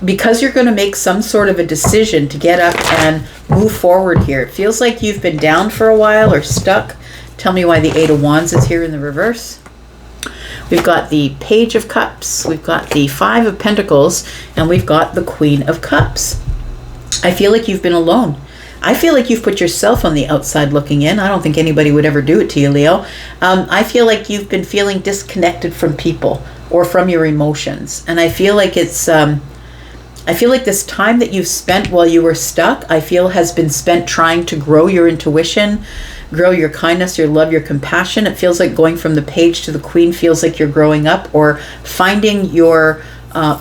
Because you're going to make some sort of a decision to get up and move forward here. It feels like you've been down for a while or stuck. Tell me why the Eight of Wands is here in the reverse. We've got the Page of Cups. We've got the Five of Pentacles. And we've got the Queen of Cups. I feel like you've been alone. I feel like you've put yourself on the outside looking in. I don't think anybody would ever do it to you, Leo. I feel like you've been feeling disconnected from people or from your emotions. And I feel like this time that you've spent while you were stuck, I feel has been spent trying to grow your intuition, grow your kindness, your love, your compassion. It feels like going from the Page to the Queen feels like you're growing up or finding your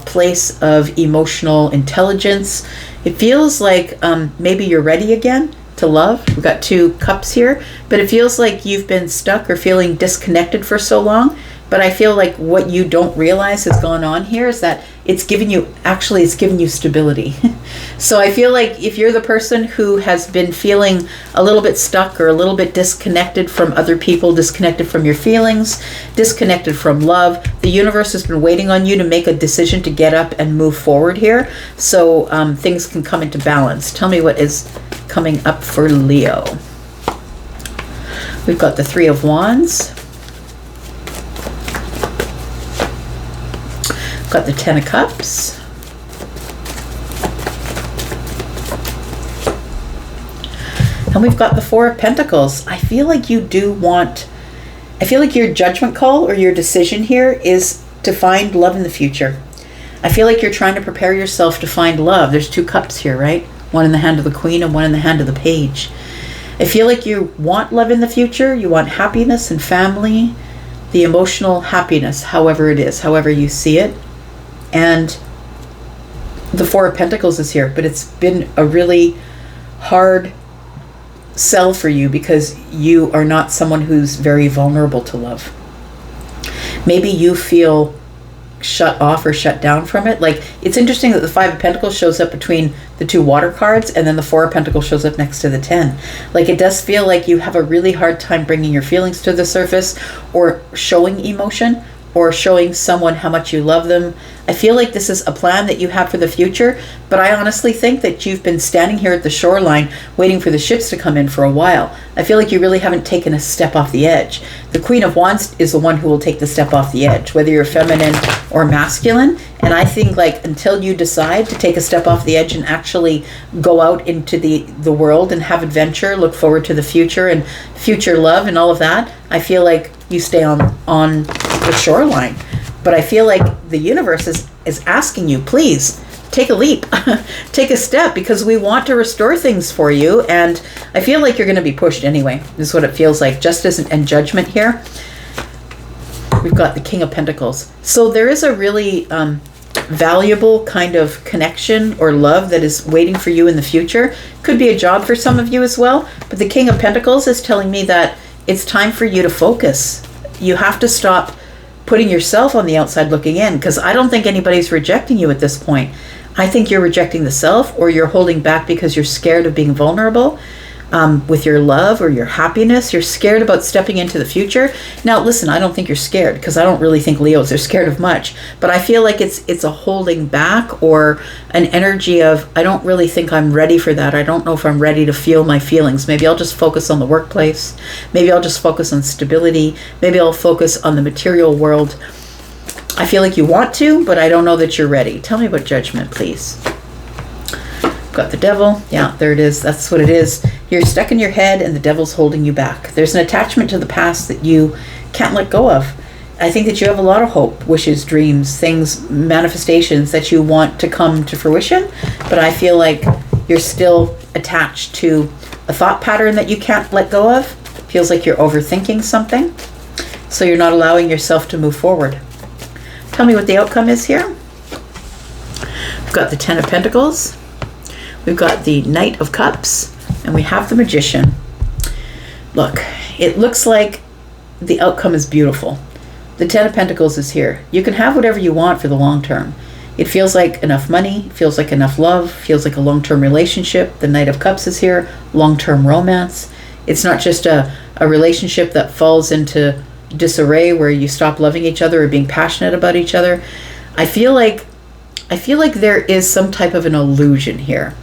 place of emotional intelligence. It feels like maybe you're ready again to love. We've got two cups here, but it feels like you've been stuck or feeling disconnected for so long. But I feel like what you don't realize has gone on here is that it's given you stability. So I feel like if you're the person who has been feeling a little bit stuck or a little bit disconnected from other people, disconnected from your feelings, disconnected from love, the universe has been waiting on you to make a decision to get up and move forward here so things can come into balance. Tell me what is coming up for Leo. We've got the Three of Wands. Got the Ten of Cups. And we've got the Four of Pentacles. I feel like your judgment call or your decision here is to find love in the future. I feel like you're trying to prepare yourself to find love. There's two cups here, right? One in the hand of the Queen and one in the hand of the Page. I feel like you want love in the future. You want happiness and family, the emotional happiness, however it is, however you see it. And the Four of Pentacles is here, but it's been a really hard sell for you because you are not someone who's very vulnerable to love. Maybe you feel shut off or shut down from it. Like, it's interesting that the Five of Pentacles shows up between the two water cards and then the Four of Pentacles shows up next to the 10. Like, it does feel like you have a really hard time bringing your feelings to the surface or showing emotion or showing someone how much you love them. I feel like this is a plan that you have for the future, but I honestly think that you've been standing here at the shoreline waiting for the ships to come in for a while. I feel like you really haven't taken a step off the edge. The Queen of Wands is the one who will take the step off the edge, whether you're feminine or masculine. And I think, like, until you decide to take a step off the edge and actually go out into the world and have adventure, look forward to the future and future love and all of that, I feel like you stay on the shoreline. But I feel like the universe is asking you, please take a leap, take a step, because we want to restore things for you. And I feel like you're going to be pushed anyway. This is what it feels like. Justice and judgment here. we've got the King of Pentacles. So there is a really valuable kind of connection or love that is waiting for you in the future. Could be a job for some of you as well. But the King of Pentacles is telling me that it's time for you to focus. You have to stop putting yourself on the outside looking in, because I don't think anybody's rejecting you at this point. I think you're rejecting the self, or you're holding back because you're scared of being vulnerable with your love or your happiness. You're scared about stepping into the future. Now, listen, I don't think you're scared, because I don't really think Leos are scared of much. But I feel like it's a holding back, or an energy of, I don't really think I'm ready for that. I don't know if I'm ready to feel my feelings. Maybe I'll just focus on the workplace. Maybe I'll just focus on stability. Maybe I'll focus on the material world. I feel like you want to, but I don't know that you're ready. Tell me about Judgment, please. Got the Devil. Yeah, there it is. That's what it is. You're stuck in your head and the devil's holding you back. There's an attachment to the past that you can't let go of. I think that you have a lot of hope, wishes, dreams, things, manifestations that you want to come to fruition. But I feel like you're still attached to a thought pattern that you can't let go of. It feels like you're overthinking something. So you're not allowing yourself to move forward. Tell me what the outcome is here. We've got the Ten of Pentacles. We've got the Knight of Cups. And we have the Magician. Look, it looks like the outcome is beautiful. The Ten of Pentacles is here. You can have whatever you want for the long term. It feels like enough money, feels like enough love, feels like a long-term relationship. The Knight of Cups is here. Long-term romance. It's not just a relationship that falls into disarray where you stop loving each other or being passionate about each other. I feel like there is some type of an illusion here.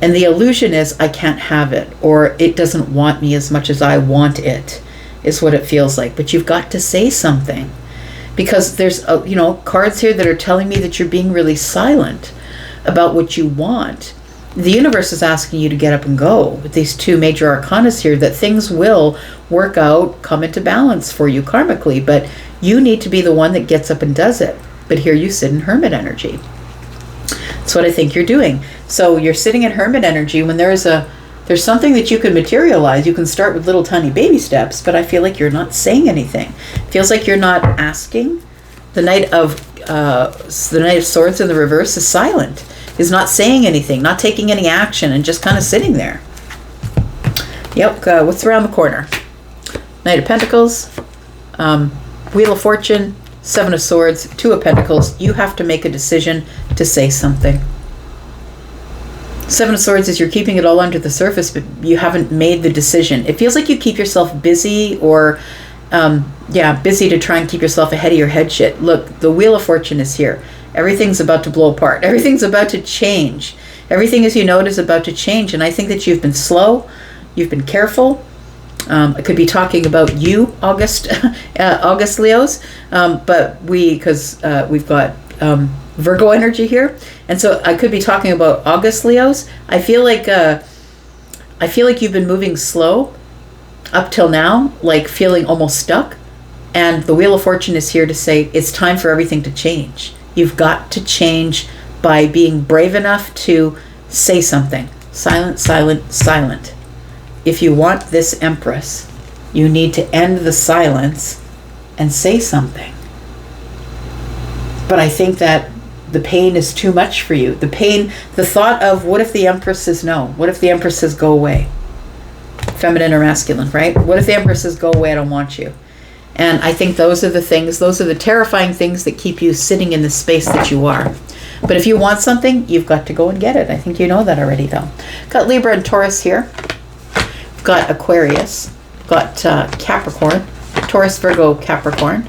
And the illusion is, I can't have it, or it doesn't want me as much as I want it, is what it feels like. But you've got to say something, because there's cards here that are telling me that you're being really silent about what you want. The universe is asking you to get up and go with these two major arcana here, that things will work out, come into balance for you karmically, but you need to be the one that gets up and does it. But here you sit in hermit energy. That's what I think you're doing. So you're sitting in hermit energy when there's something that you can materialize. You can start with little tiny baby steps, but I feel like you're not saying anything. It feels like you're not asking. The Knight of Swords in the reverse is silent. Is not saying anything, not taking any action, and just kind of sitting there. Yep, what's around the corner? Knight of Pentacles, Wheel of Fortune, Seven of Swords, Two of Pentacles. You have to make a decision to say something. Seven of Swords is you're keeping it all under the surface, but you haven't made the decision. It feels like you keep yourself busy, or busy to try and keep yourself ahead of your head shit. Look, the Wheel of Fortune is here. Everything's about to blow apart. Everything's about to change. Everything, as you know, is about to change. And I think that you've been slow. You've been careful. I could be talking about you, August Leos. But because we've got Virgo energy here. And so I could be talking about August Leos. I feel like you've been moving slow up till now, like feeling almost stuck. And the Wheel of Fortune is here to say it's time for everything to change. You've got to change by being brave enough to say something. Silent, silent, silent. If you want this Empress, you need to end the silence and say something. But I think that the pain is too much for you. The thought of, what if the Empress says no? What if the Empress says go away? Feminine or masculine, right? What if the Empress says go away, I don't want you? And I think those are the terrifying things that keep you sitting in the space that you are. But if you want something, you've got to go and get it. I think you know that already, though. Got Libra and Taurus here. We've got Aquarius. We've got Capricorn. Taurus, Virgo, Capricorn.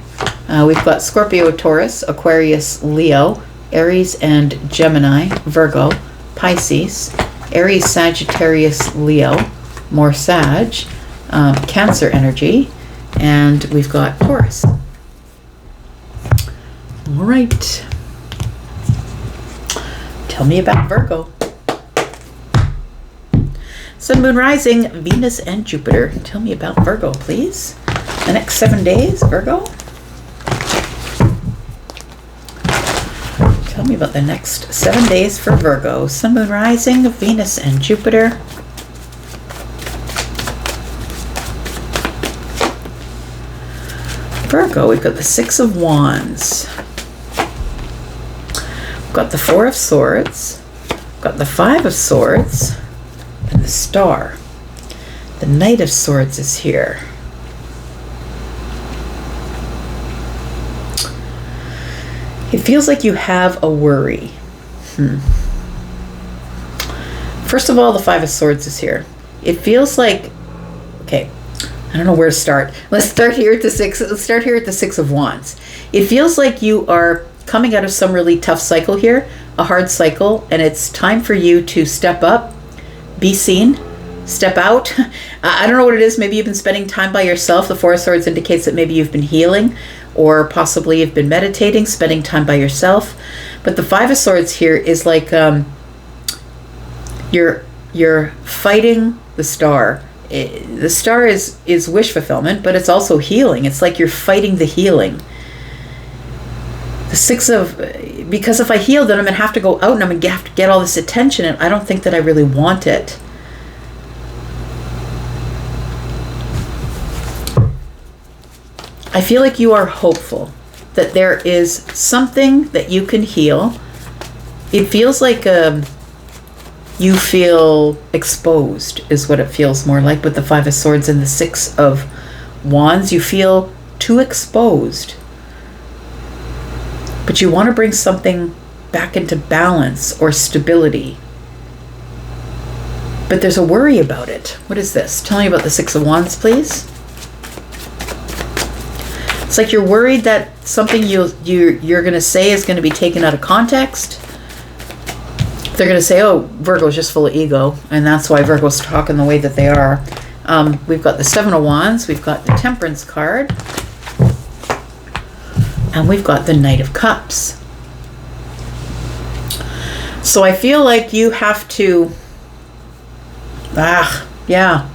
We've got Scorpio, Taurus, Aquarius, Leo, Aries and Gemini, Virgo, Pisces, Aries, Sagittarius, Leo, more Sag, Cancer energy. And we've got Taurus. All right. Tell me about Virgo. Sun, Moon, Rising, Venus, and Jupiter. Tell me about Virgo, please. The next 7 days, Virgo. Tell me about the next 7 days for Virgo. Sun, Moon, Rising, Venus, and Jupiter. Virgo, we've got the Six of Wands. We've got the Four of Swords. We've got the Five of Swords. And the Star. The Knight of Swords is here. It feels like you have a worry. First of all, the Five of Swords is here. It feels like, okay, I don't know where to start. Let's start here at the Six of Wands. It feels like you are coming out of some really tough cycle here, a hard cycle, and it's time for you to step up, be seen, step out. I don't know what it is. Maybe you've been spending time by yourself. The Four of Swords indicates that maybe you've been healing, or possibly you've been meditating, spending time by yourself. But the Five of Swords here is like you're fighting the Star. The Star is wish fulfillment, but it's also healing. It's like you're fighting the healing. Because if I heal, then I'm going to have to go out and I'm going to have to get all this attention, and I don't think that I really want it. I feel like you are hopeful that there is something that you can heal. It feels like you feel exposed is what it feels more like with the Five of Swords and the Six of Wands. You feel too exposed. But you want to bring something back into balance or stability. But there's a worry about it. What is this? Tell me about the Six of Wands, please. It's like you're worried that something you're going to say is going to be taken out of context. They're going to say, oh, Virgo's just full of ego, and that's why Virgo's talking the way that they are. We've got the Seven of Wands. We've got the Temperance card. And we've got the Knight of Cups. So I feel like you have to... Diana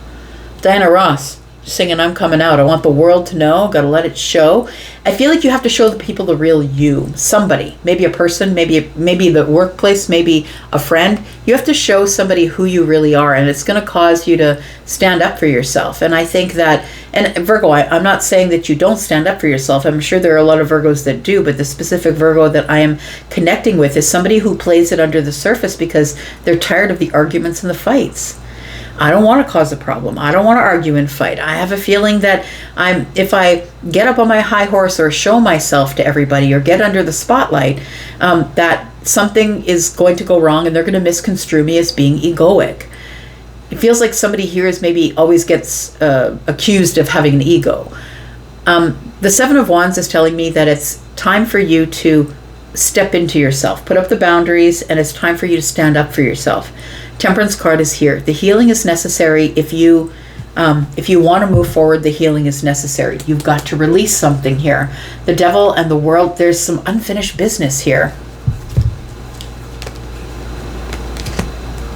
Ross singing I'm Coming Out. I want the world to know. Got to let it show. I feel like you have to show the people the real you. Somebody. Maybe a person. Maybe the workplace. Maybe a friend. You have to show somebody who you really are. And it's going to cause you to stand up for yourself. And I think that... And Virgo, I'm not saying that you don't stand up for yourself. I'm sure there are a lot of Virgos that do. But the specific Virgo that I am connecting with is somebody who plays it under the surface because they're tired of the arguments and the fights. I don't want to cause a problem. I don't want to argue and fight. I have a feeling that if I get up on my high horse or show myself to everybody or get under the spotlight, that something is going to go wrong and they're going to misconstrue me as being egoic. It feels like somebody here is maybe always gets accused of having an ego. The Seven of Wands is telling me that it's time for you to step into yourself, put up the boundaries, and it's time for you to stand up for yourself. Temperance card is here. The healing is necessary. If you want to move forward, the healing is necessary. You've got to release something here. The Devil and the World, there's some unfinished business here.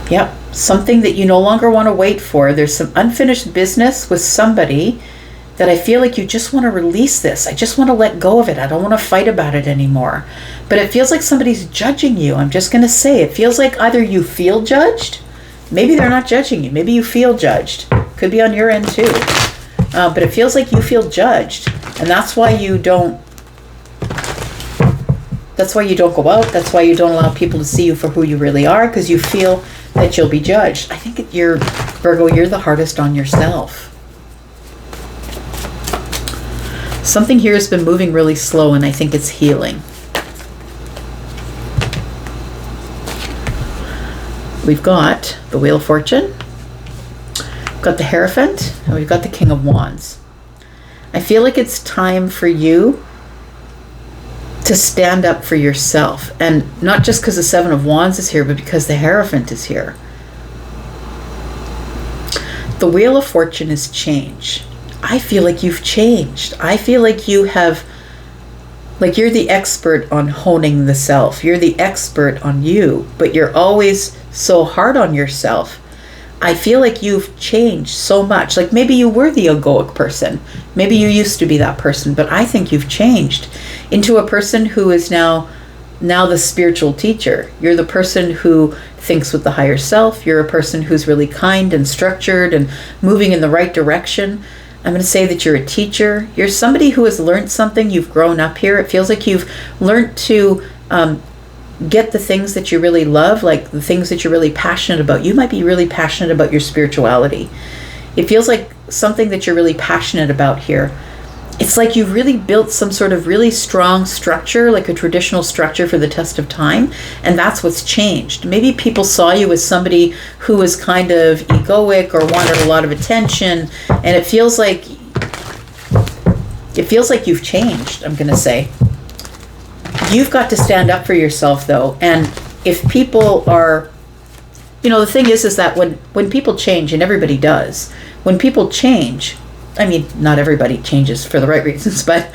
Yep, something that you no longer want to wait for. There's some unfinished business with somebody that I feel like you just want to release this. I just want to let go of it. I don't want to fight about it anymore. But it feels like somebody's judging you. I'm just going to say, it feels like either you feel judged, maybe they're not judging you, maybe you feel judged. Could be on your end too. But it feels like you feel judged. And that's why you don't go out. That's why you don't allow people to see you for who you really are, because you feel that you'll be judged. I think Virgo, you're the hardest on yourself. Something here has been moving really slow, and I think it's healing. We've got the Wheel of Fortune, we've got the Hierophant, and we've got the King of Wands. I feel like it's time for you to stand up for yourself. And not just because the Seven of Wands is here, but because the Hierophant is here. The Wheel of Fortune is change. I feel like you've changed. I feel like you have, like you're the expert on honing the self. You're the expert on you, but you're always so hard on yourself. I feel like you've changed so much. Like maybe you were the egoic person. Maybe you used to be that person, but I think you've changed into a person who is now the spiritual teacher. You're the person who thinks with the higher self. You're a person who's really kind and structured and moving in the right direction. I'm going to say that you're a teacher. You're somebody who has learned something. You've grown up here. It feels like you've learned to get the things that you really love, like the things that you're really passionate about. You might be really passionate about your spirituality. It feels like something that you're really passionate about here. It's like you've really built some sort of really strong structure, like a traditional structure for the test of time, and that's what's changed. Maybe people saw you as somebody who was kind of egoic or wanted a lot of attention, and it feels like you've changed, I'm going to say. You've got to stand up for yourself, though, and if people are, the thing is that when people change, and everybody does, when people change, I mean, not everybody changes for the right reasons, but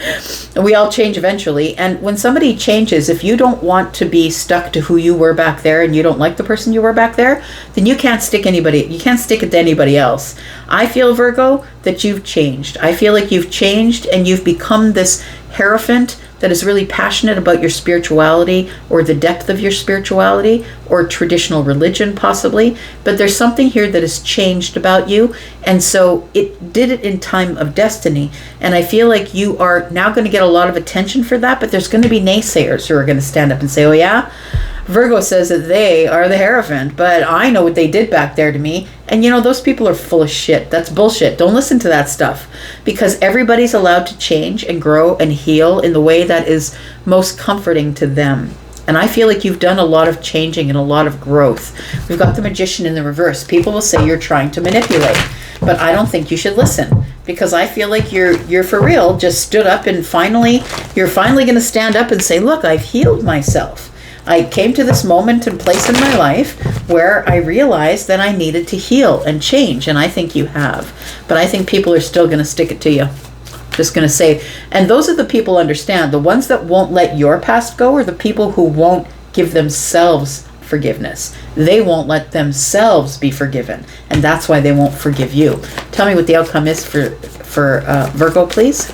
we all change eventually. And when somebody changes, if you don't want to be stuck to who you were back there and you don't like the person you were back there, then you can't stick it to anybody else. I feel, Virgo, that you've changed. I feel like you've changed and you've become this Hierophant that is really passionate about your spirituality or the depth of your spirituality or traditional religion possibly, but there's something here that has changed about you, and so it did it in time of destiny, and I feel like you are now going to get a lot of attention for that, but there's going to be naysayers who are going to stand up and say, oh yeah, Virgo says that they are the Hierophant, but I know what they did back there to me. And those people are full of shit. That's bullshit. Don't listen to that stuff, because everybody's allowed to change and grow and heal in the way that is most comforting to them. And I feel like you've done a lot of changing and a lot of growth. We've got the Magician in the reverse. People will say you're trying to manipulate, but I don't think you should listen, because I feel like you're for real just stood up and you're finally going to stand up and say, look, I've healed myself. I came to this moment and place in my life where I realized that I needed to heal and change, and I think you have. But I think people are still going to stick it to you. Just going to say, and those are the people understand. The ones that won't let your past go are the people who won't give themselves forgiveness. They won't let themselves be forgiven, and that's why they won't forgive you. Tell me what the outcome is for Virgo, please.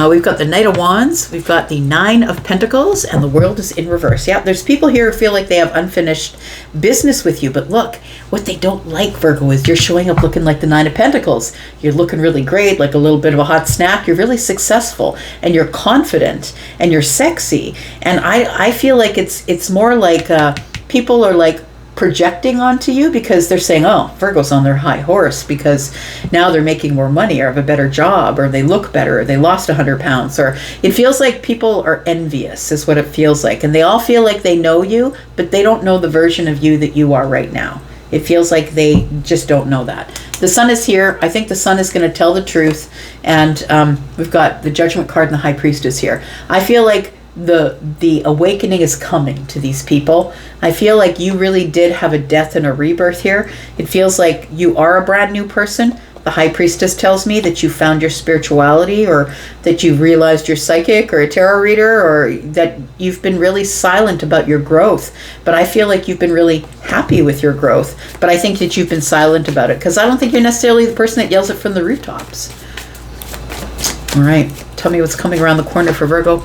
We've got the Knight of Wands, we've got the Nine of Pentacles, and the World is in reverse. Yeah, there's people here who feel like they have unfinished business with you, but look, what they don't like, Virgo, is you're showing up looking like the Nine of Pentacles. You're looking really great, like a little bit of a hot snack. You're really successful, and you're confident, and you're sexy, and I feel like it's more like people are like projecting onto you because they're saying, oh, Virgo's on their high horse because now they're making more money or have a better job or they look better or they lost 100 pounds, or it feels like people are envious is what it feels like, and they all feel like they know you, but they don't know the version of you that you are right now. It feels like they just don't know that. The Sun is here. I think the Sun is going to tell the truth, and we've got the Judgment card and the High Priestess here. I feel like the awakening is coming to these people. I feel like you really did have a death and a rebirth here. It feels like you are a brand new person. The High Priestess tells me that you found your spirituality, or that you've realized you're psychic or a tarot reader, or that you've been really silent about your growth. But I feel like you've been really happy with your growth. But I think that you've been silent about it, because I don't think you're necessarily the person that yells it from the rooftops. All right, tell me what's coming around the corner for Virgo.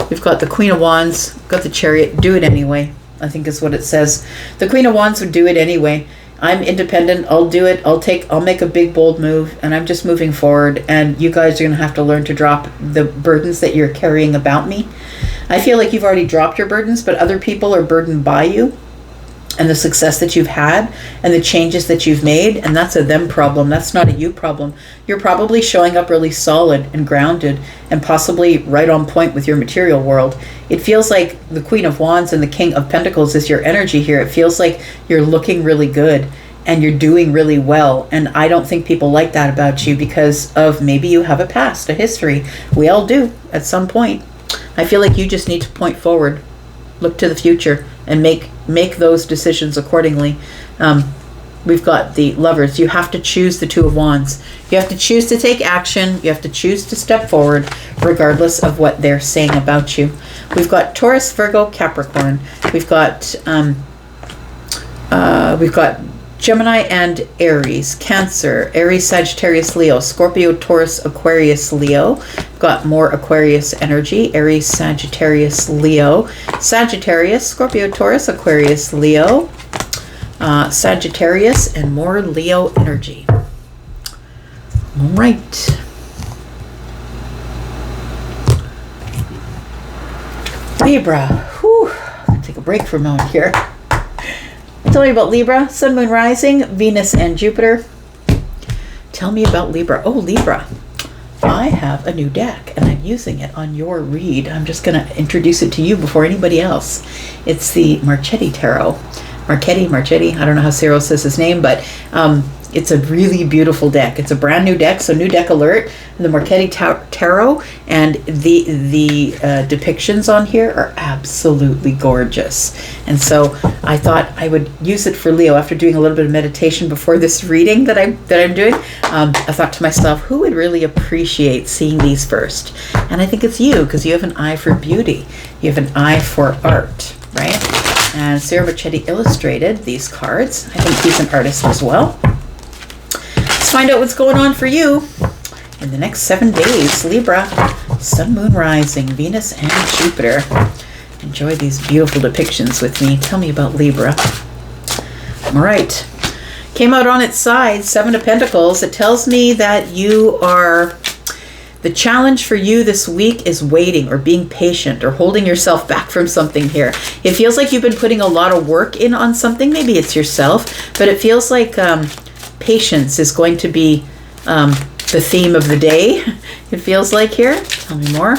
We've got the Queen of Wands, got the Chariot. Do it anyway, I think is what it says. The Queen of Wands would do it anyway. I'm independent. I'll do it. I'll make a big, bold move, and I'm just moving forward. And you guys are going to have to learn to drop the burdens that you're carrying about me. I feel like you've already dropped your burdens, but other people are burdened by you and the success that you've had and the changes that you've made, and that's a them problem. That's not a you problem. You're probably showing up really solid and grounded and possibly right on point with your material world. It feels like the Queen of Wands and the King of Pentacles is your energy here. It feels like you're looking really good and you're doing really well, and I don't think people like that about you because of maybe you have a past, a history. We all do at some point. I feel like you just need to point forward, look to the future, and make those decisions accordingly. We've got the Lovers. You have to choose the Two of Wands. You have to choose to take action. You have to choose to step forward regardless of what they're saying about you. We've got Taurus, Virgo, Capricorn. We've got Gemini and Aries, Cancer, Aries, Sagittarius, Leo, Scorpio, Taurus, Aquarius, Leo. Got more Aquarius energy. Aries, Sagittarius, Leo, Sagittarius, Scorpio, Taurus, Aquarius, Leo, Sagittarius, and more Leo energy. Right. Libra. Whew. Take a break for a moment here. Tell me about Libra. Sun, Moon, Rising, Venus, and Jupiter. Tell me about Libra. Oh, Libra. I have a new deck, and I'm using it on your read. I'm just going to introduce it to you before anybody else. It's the Marchetti Tarot. Marchetti. I don't know how Cyril says his name, but it's a really beautiful deck. It's a brand new deck, so new deck alert. The Marchetti Tarot, and the depictions on here are absolutely gorgeous. And so I thought I would use it for Leo after doing a little bit of meditation before this reading that I'm doing. I thought to myself, who would really appreciate seeing these first? And I think it's you, because you have an eye for beauty. You have an eye for art, right? And Sarah Marchetti illustrated these cards. I think he's an artist as well. Let's find out what's going on for you in the next 7 days. Libra, Sun, Moon, Rising, Venus, and Jupiter. Enjoy these beautiful depictions with me. Tell me about Libra. All right. Came out on its side, 7 of Pentacles. It tells me that you are... The challenge for you this week is waiting or being patient or holding yourself back from something here. It feels like you've been putting a lot of work in on something. Maybe it's yourself, but it feels like patience is going to be the theme of the day. It feels like here. Tell me more.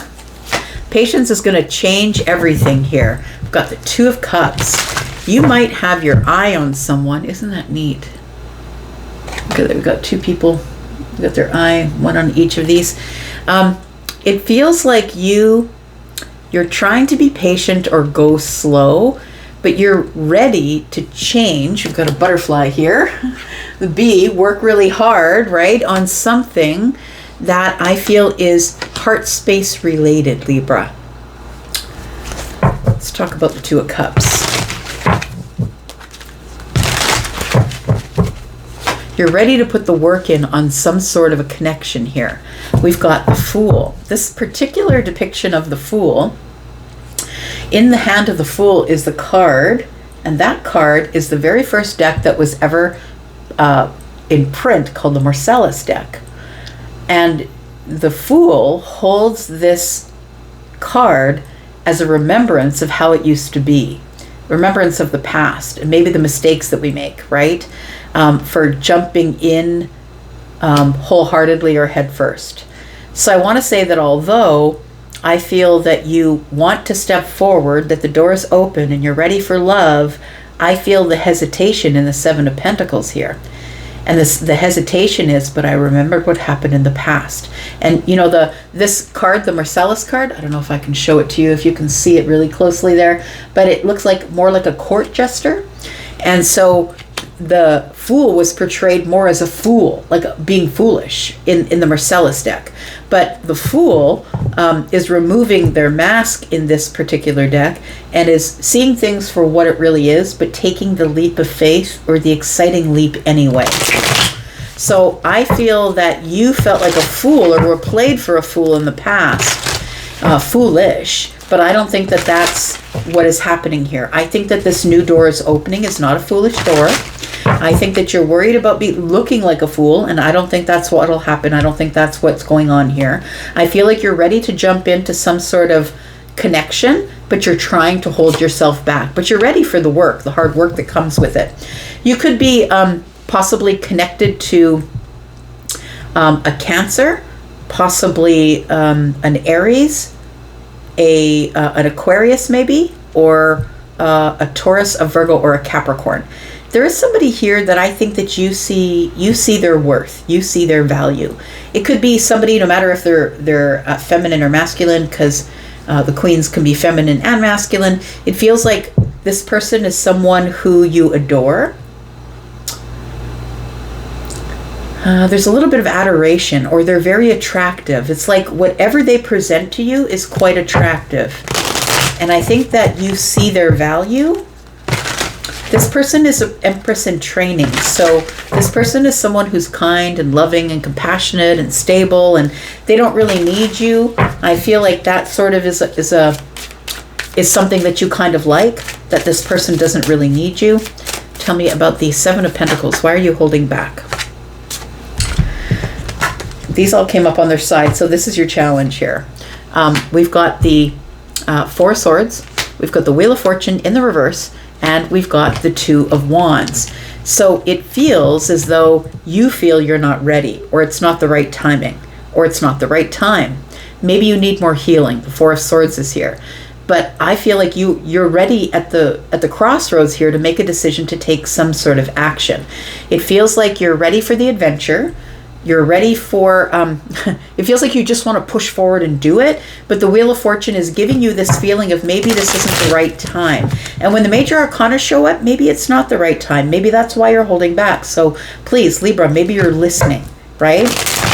Patience is going to change everything here. We've got the 2 of Cups. You might have your eye on someone. Isn't that neat? Okay, we've got 2 people. We've got their eye, 1 on each of these. It feels like you're trying to be patient or go slow, but you're ready to change. We've got a butterfly here. The bee, work really hard, right, on something that I feel is heart space related, Libra. Let's talk about the 2 of Cups. You're ready to put the work in on some sort of a connection here. We've got the Fool. This particular depiction of the Fool, in the hand of the Fool is the card, and that card is the very first deck that was ever in print, called the Marcellus deck. And the Fool holds this card as a remembrance of how it used to be. Remembrance of the past, and maybe the mistakes that we make, right? For jumping in wholeheartedly or head first. So I want to say that although I feel that you want to step forward, that the door is open and you're ready for love, I feel the hesitation in the 7 of Pentacles here. And the hesitation is, but I remembered what happened in the past. And you know, this card, the Marcellus card, I don't know if I can show it to you, if you can see it really closely there, but it looks like more like a court jester. And so the Fool was portrayed more as a fool, like being foolish in the Marcellus deck. But the Fool is removing their mask in this particular deck and is seeing things for what it really is, but taking the leap of faith or the exciting leap anyway. So I feel that you felt like a fool or were played for a fool in the past, foolish, but I don't think that that's what is happening here. I think that this new door is opening. It's not a foolish door. I think that you're worried about looking like a fool, and I don't think that's what'll happen. I don't think that's what's going on here. I feel like you're ready to jump into some sort of connection, but you're trying to hold yourself back. But you're ready for the work, the hard work that comes with it. You could be possibly connected to a Cancer, possibly an Aries, an Aquarius maybe, or a Taurus, a Virgo, or a Capricorn. There is somebody here that I think that you see their worth, you see their value. It could be somebody, no matter if they're feminine or masculine, because the queens can be feminine and masculine. It feels like this person is someone who you adore. There's a little bit of adoration, or they're very attractive. It's like whatever they present to you is quite attractive. And I think that you see their value. This person is an Empress in training. So this person is someone who's kind and loving and compassionate and stable, and they don't really need you. I feel like that sort of is something that you kind of like, that this person doesn't really need you. Tell me about the 7 of Pentacles. Why are you holding back? these all came up on their side, so this is your challenge here. We've got the Four of Swords, we've got the Wheel of Fortune in the reverse, and we've got the Two of Wands. So it feels as though you feel you're not ready, or it's not the right timing, or it's not the right time. Maybe you need more healing. The Four of Swords is here. But I feel like you're ready at the crossroads here to make a decision to take some sort of action. It feels like you're ready for the adventure. You're ready for, it feels like you just want to push forward and do it, but the Wheel of Fortune is giving you this feeling of maybe this isn't the right time. And when the major arcana show up, maybe it's not the right time. Maybe that's why you're holding back. So please, Libra, maybe you're listening, right?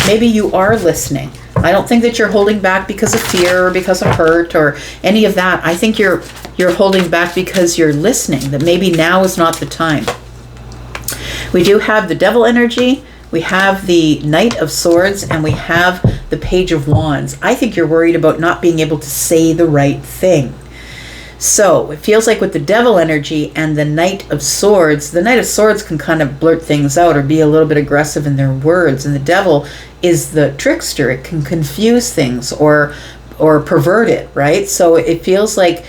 Maybe you are listening. I don't think that you're holding back because of fear or because of hurt or any of that. I think you're holding back because you're listening, that maybe now is not the time. We do have the Devil energy. We have the Knight of Swords, and we have the Page of Wands. I think you're worried about not being able to say the right thing. So it feels like with the Devil energy and the Knight of Swords can kind of blurt things out or be a little bit aggressive in their words. And the Devil is the trickster. It can confuse things or pervert it, right? So it feels like,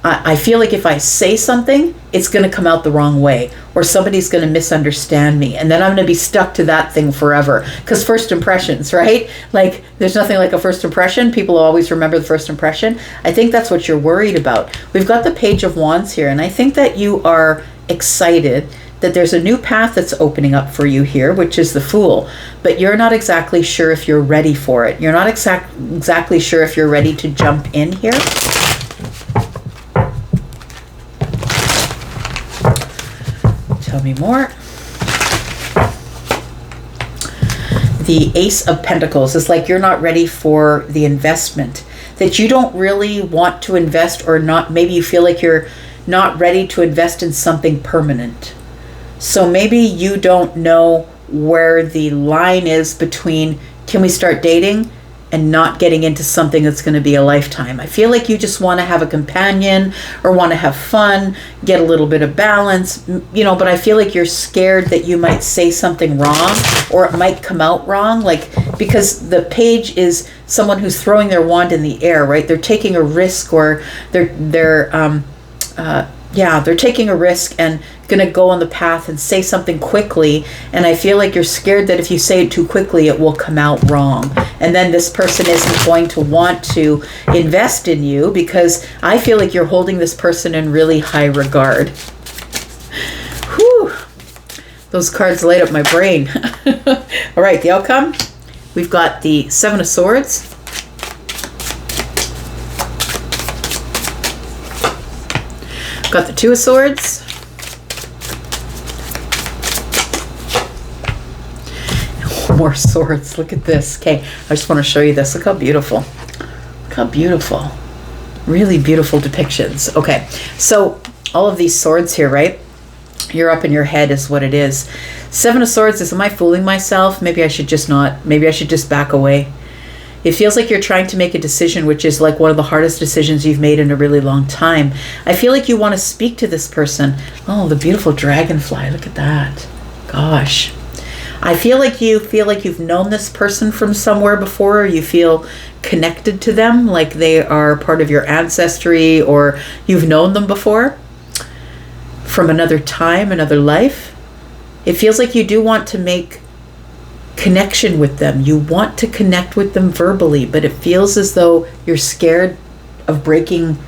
I feel like if I say something, it's going to come out the wrong way, or somebody's going to misunderstand me, and then I'm going to be stuck to that thing forever. Because first impressions, right? Like, there's nothing like a first impression. People always remember the first impression. I think that's what you're worried about. We've got the Page of Wands here, and I think that you are excited that there's a new path that's opening up for you here, which is the Fool. But you're not exactly sure if you're ready for it. You're not exactly sure if you're ready to jump in here. Tell me more. The Ace of Pentacles is like you're not ready for the investment, that you don't really want to invest, or not. Maybe you feel like you're not ready to invest in something permanent. So maybe you don't know where the line is between can we start dating and not getting into something that's going to be a lifetime. I feel like you just want to have a companion or want to have fun, get a little bit of balance, you know, but I feel like you're scared that you might say something wrong or it might come out wrong, like, because the Page is someone who's throwing their wand in the air, right? They're taking a risk, or they're taking a risk and going to go on the path and say something quickly. And I feel like you're scared that if you say it too quickly, it will come out wrong. And then this person isn't going to want to invest in you, because I feel like you're holding this person in really high regard. Whew. Those cards light up my brain. All right, the outcome. We've got the Seven of Swords. Got the Two of Swords. More swords. Look at this. Okay, I just want to show you this. Look how beautiful. Look how beautiful. Really beautiful depictions. Okay, so all of these swords here, right? You're up in your head is what it is. Seven of Swords is, am I fooling myself? Maybe I should just not. Maybe I should just back away. It feels like you're trying to make a decision, which is like one of the hardest decisions you've made in a really long time. I feel like you want to speak to this person. Oh, the beautiful dragonfly. Look at that. Gosh. I feel like you've known this person from somewhere before, or you feel connected to them, like they are part of your ancestry, or you've known them before from another time, another life. It feels like you do want to make connection with them. You want to connect with them verbally, but it feels as though you're scared of breaking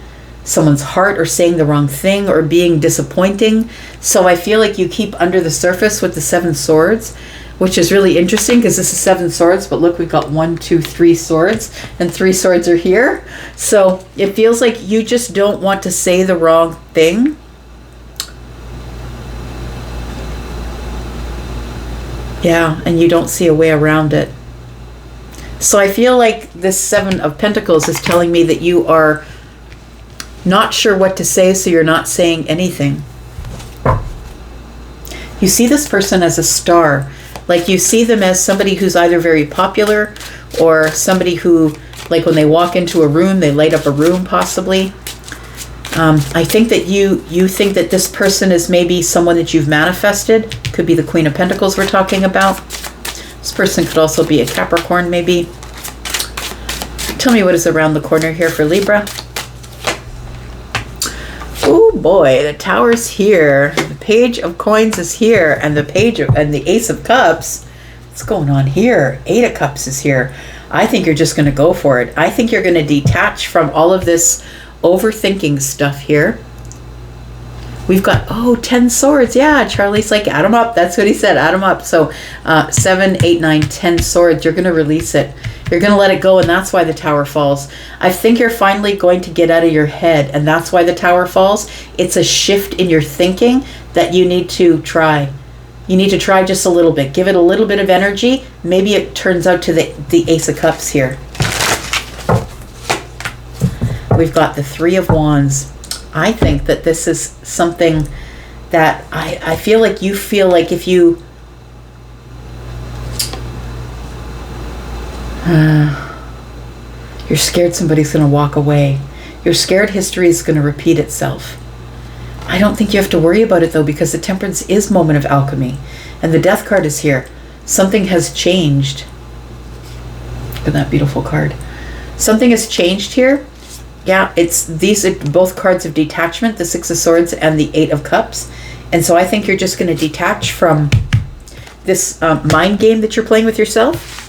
someone's heart or saying the wrong thing or being disappointing. So I feel like you keep under the surface with the Seven Swords, which is really interesting because this is Seven Swords, but look, we've got 1, 2, 3 swords, and 3 swords are here. So it feels like you just don't want to say the wrong thing. Yeah, and you don't see a way around it. So I feel like this Seven of Pentacles is telling me that you are not sure what to say, so you're not saying anything. You see this person as a star. Like you see them as somebody who's either very popular or somebody who, like when they walk into a room, they light up a room possibly. I think that you think that this person is maybe someone that you've manifested. Could be the Queen of Pentacles we're talking about. This person could also be a Capricorn, maybe. Tell me what is around the corner here for Libra. Oh boy, the Tower's here. The Page of Coins is here, and the Ace of Cups. What's going on here? 8 of Cups is here. I think you're just going to go for it. I think you're going to detach from all of this overthinking stuff here. We've got, 10 swords. Yeah, Charlie's like, add them up. That's what he said, add them up. So 7, 8, 9, 10 swords. You're going to release it. You're going to let it go, and that's why the Tower falls. I think you're finally going to get out of your head, and that's why the Tower falls. It's a shift in your thinking that you need to try. You need to try just a little bit. Give it a little bit of energy. Maybe it turns out to the Ace of Cups here. We've got the 3 of Wands. I think that this is something that I feel like if you you're scared somebody's going to walk away. You're scared history is going to repeat itself. I don't think you have to worry about it though, because the Temperance is moment of alchemy, and the Death card is here. Something has changed. Look at that beautiful card. Something has changed here. Yeah, these are both cards of detachment, the 6 of Swords and the 8 of Cups. And so I think you're just going to detach from this mind game that you're playing with yourself.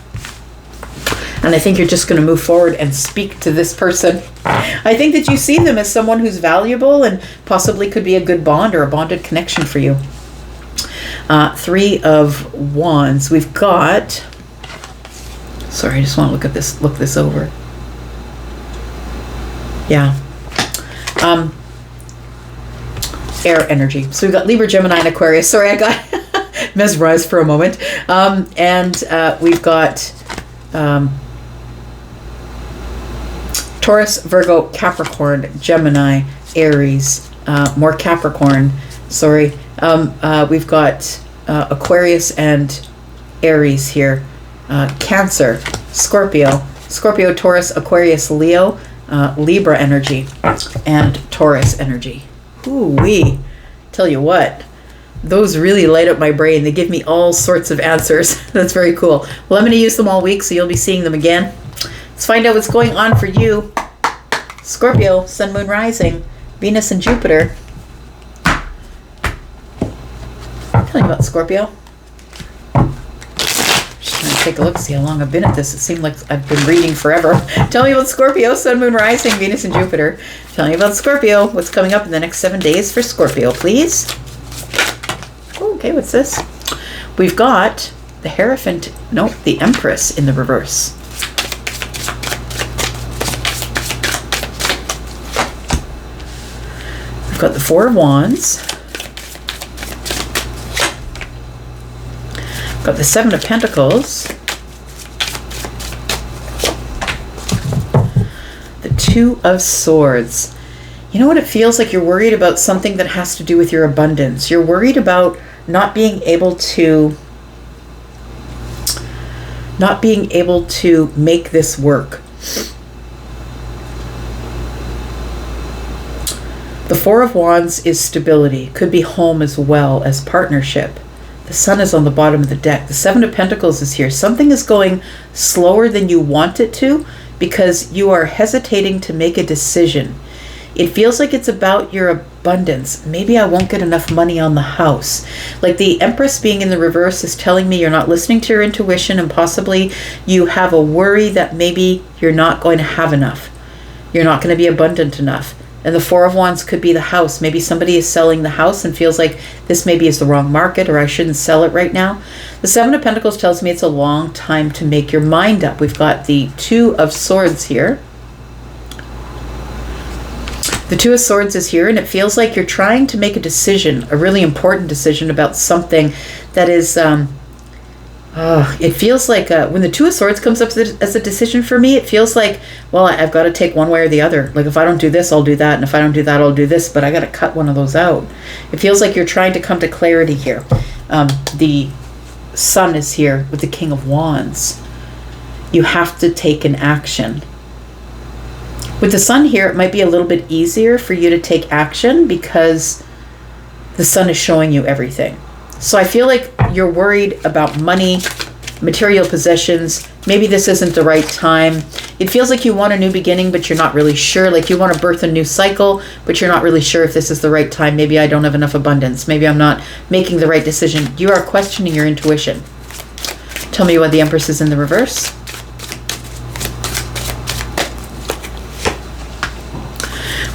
And I think you're just going to move forward and speak to this person. I think that you see them as someone who's valuable and possibly could be a good bond or a bonded connection for you. 3 of Wands. We've got... Sorry, I just want to look this over. Yeah. Air energy. So we've got Libra, Gemini, and Aquarius. Sorry, I got mesmerized for a moment. We've got Taurus, Virgo, Capricorn, Gemini, Aries, more Capricorn. Sorry. We've got Aquarius and Aries here. Cancer, Scorpio, Taurus, Aquarius, Leo, Libra energy, and Taurus energy. Ooh-wee. Tell you what, those really light up my brain. They give me all sorts of answers. That's very cool. Well, I'm going to use them all week, so you'll be seeing them again. Let's find out what's going on for you. Scorpio, Sun, Moon, Rising, Venus, and Jupiter. Tell me about Scorpio. Just trying to take a look, see how long I've been at this. It seemed like I've been reading forever. Tell me about Scorpio, Sun, Moon, Rising, Venus, and Jupiter. Tell me about Scorpio. What's coming up in the next 7 days for Scorpio, please? Okay, what's this? We've got the Hierophant, the Empress in the reverse. We've got the 4 of Wands. We've got the 7 of Pentacles. The 2 of Swords. You know what it feels like? You're worried about something that has to do with your abundance. You're worried about not being able to make this work. The 4 of Wands is stability. Could be home as well as partnership. The Sun is on the bottom of the deck. The 7 of Pentacles is here. Something is going slower than you want it to because you are hesitating to make a decision. It feels like it's about your abundance. Maybe I won't get enough money on the house. Like the Empress being in the reverse is telling me you're not listening to your intuition, and possibly you have a worry that maybe you're not going to have enough. You're not going to be abundant enough. And the 4 of Wands could be the house. Maybe somebody is selling the house and feels like this maybe is the wrong market, or I shouldn't sell it right now. The 7 of Pentacles tells me it's a long time to make your mind up. We've got the 2 of Swords here. The 2 of Swords is here, and it feels like you're trying to make a decision, a really important decision about something that is, it feels like when the 2 of Swords comes up as a decision for me, it feels like, well, I've got to take one way or the other. Like if I don't do this, I'll do that. And if I don't do that, I'll do this, but I got to cut one of those out. It feels like you're trying to come to clarity here. The Sun is here with the King of Wands. You have to take an action. With the Sun here, it might be a little bit easier for you to take action because the Sun is showing you everything. So I feel like you're worried about money. material possessions. Maybe this isn't the right time. It feels like you want a new beginning, but you're not really sure. Like you want to birth a new cycle, but you're not really sure if this is the right time. Maybe I don't have enough abundance. Maybe I'm not making the right decision. You are questioning your intuition. Tell me why the Empress is in the reverse.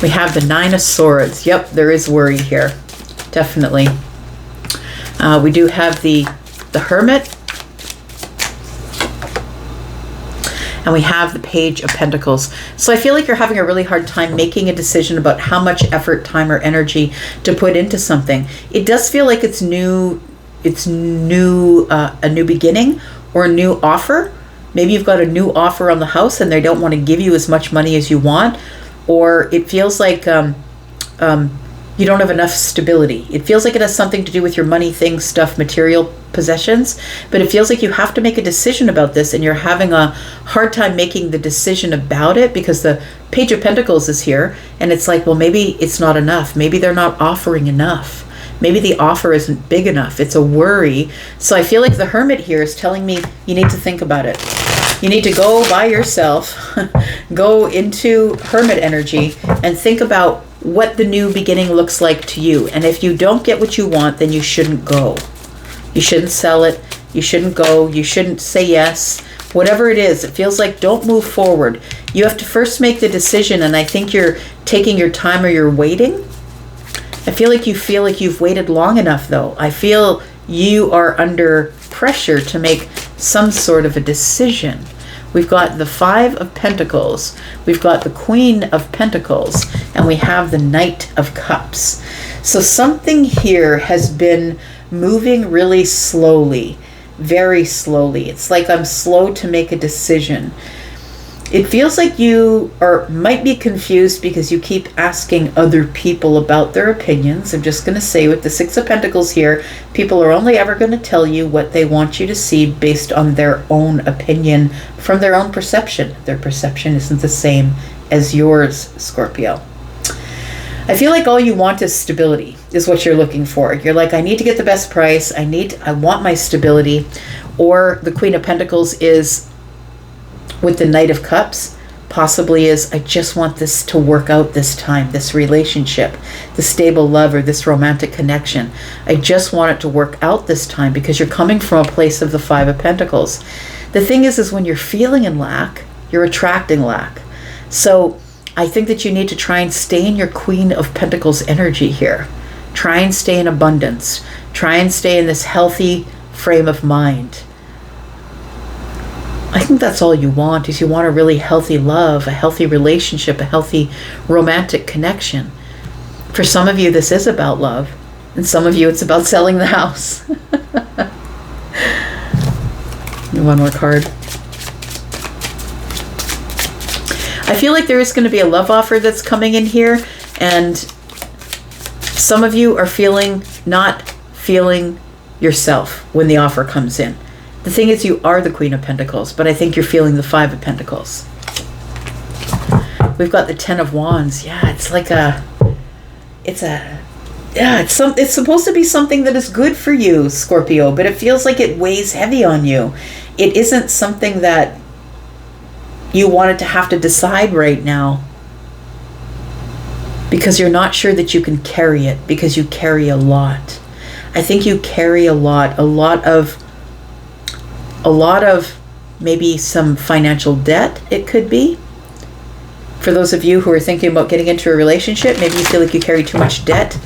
We have the Nine of Swords. Yep, there is worry here. Definitely. We do have the Hermit. And we have the Page of Pentacles. So I feel like you're having a really hard time making a decision about how much effort, time, or energy to put into something. It does feel like it's new, a new beginning or a new offer. Maybe you've got a new offer on the house and they don't want to give you as much money as you want. Or it feels like you don't have enough stability. It feels like it has something to do with your money, things, stuff, material possessions, but it feels like you have to make a decision about this and you're having a hard time making the decision about it because the Page of Pentacles is here and it's like, well, maybe it's not enough. Maybe they're not offering enough. Maybe the offer isn't big enough. It's a worry. So I feel like the Hermit here is telling me you need to think about it. You need to go by yourself, go into Hermit energy and think about what the new beginning looks like to you. And if you don't get what you want, then you shouldn't go. You shouldn't sell it. You shouldn't go. You shouldn't say yes. Whatever it is, it feels like don't move forward. You have to first make the decision, and I think you're taking your time or you're waiting. I feel like you've waited long enough, though. I feel you are under pressure to make some sort of a decision. We've got the Five of Pentacles, we've got the Queen of Pentacles, and we have the Knight of Cups. So something here has been moving really slowly, very slowly. It's like I'm slow to make a decision. It feels like you might be confused because you keep asking other people about their opinions. I'm just going to say with the Six of Pentacles here, people are only ever going to tell you what they want you to see based on their own opinion, from their own perception. Their perception isn't the same as yours, Scorpio. I feel like all you want is stability, is what you're looking for. You're like, I need to get the best price. I want my stability. Or the Queen of Pentacles is with the Knight of Cups, possibly is, I just want this to work out this time, this relationship, the stable love or this romantic connection. I just want it to work out this time because you're coming from a place of the Five of Pentacles. The thing is when you're feeling in lack, you're attracting lack. So I think that you need to try and stay in your Queen of Pentacles energy here. Try and stay in abundance. Try and stay in this healthy frame of mind. I think that's all you want, is you want a really healthy love, a healthy relationship, a healthy romantic connection. For some of you, this is about love. And some of you, it's about selling the house. One more card. I feel like there is going to be a love offer that's coming in here. And some of you are not feeling yourself when the offer comes in. The thing is, you are the Queen of Pentacles, but I think you're feeling the Five of Pentacles. We've got the Ten of Wands. Yeah, it's supposed to be something that is good for you, Scorpio, but it feels like it weighs heavy on you. It isn't something that you wanted to have to decide right now because you're not sure that you can carry it, because you carry a lot. I think you carry a lot of maybe some financial debt, it could be. For those of you who are thinking about getting into a relationship, maybe you feel like you carry too much debt,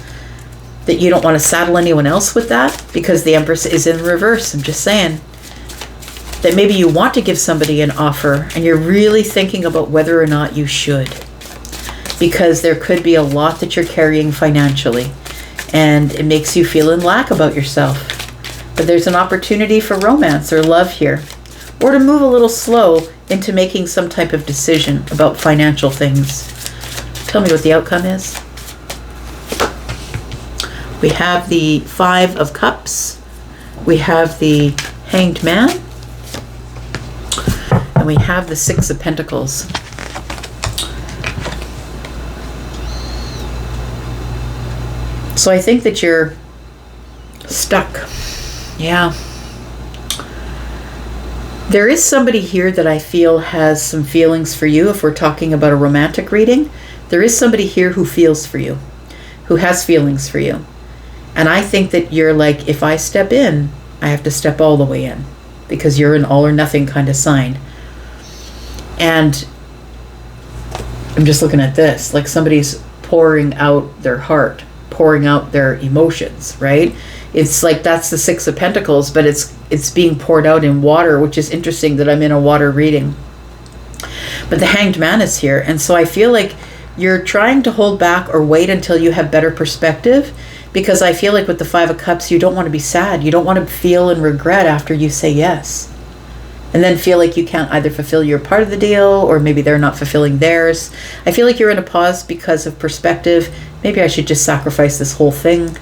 that you don't want to saddle anyone else with that because the Empress is in reverse. I'm just saying that maybe you want to give somebody an offer and you're really thinking about whether or not you should, because there could be a lot that you're carrying financially and it makes you feel in lack about yourself. But there's an opportunity for romance or love here, or to move a little slow into making some type of decision about financial things. Tell me what the outcome is. We have the Five of Cups. We have the Hanged Man. And we have the Six of Pentacles. So I think that you're stuck. Yeah. There is somebody here that I feel has some feelings for you. If we're talking about a romantic reading, there is somebody here who feels for you, who has feelings for you. And I think that you're like, if I step in, I have to step all the way in, because you're an all or nothing kind of sign. And I'm just looking at this, like somebody's pouring out their heart, pouring out their emotions, right? It's like that's the Six of Pentacles, but it's being poured out in water, which is interesting that I'm in a water reading. But the Hanged Man is here, and so I feel like you're trying to hold back or wait until you have better perspective, because I feel like with the Five of Cups, you don't want to be sad. You don't want to feel and regret after you say yes. And then feel like you can't either fulfill your part of the deal, or maybe they're not fulfilling theirs. I feel like you're in a pause because of perspective. Maybe I should just sacrifice this whole thing.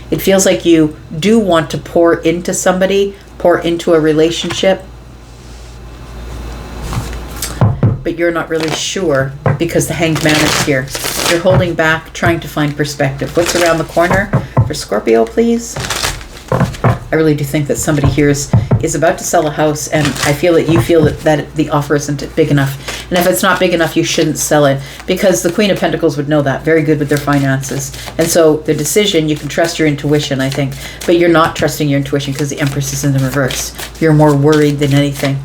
It feels like you do want to pour into somebody, pour into a relationship, but you're not really sure because the Hanged Man is here. You're holding back, trying to find perspective. What's around the corner for Scorpio, please? I really do think that somebody here is about to sell a house, and I feel that you feel that the offer isn't big enough. And if it's not big enough, you shouldn't sell it, because the Queen of Pentacles would know that. Very good with their finances. And so the decision, you can trust your intuition, I think, but you're not trusting your intuition because the Empress is in the reverse. You're more worried than anything.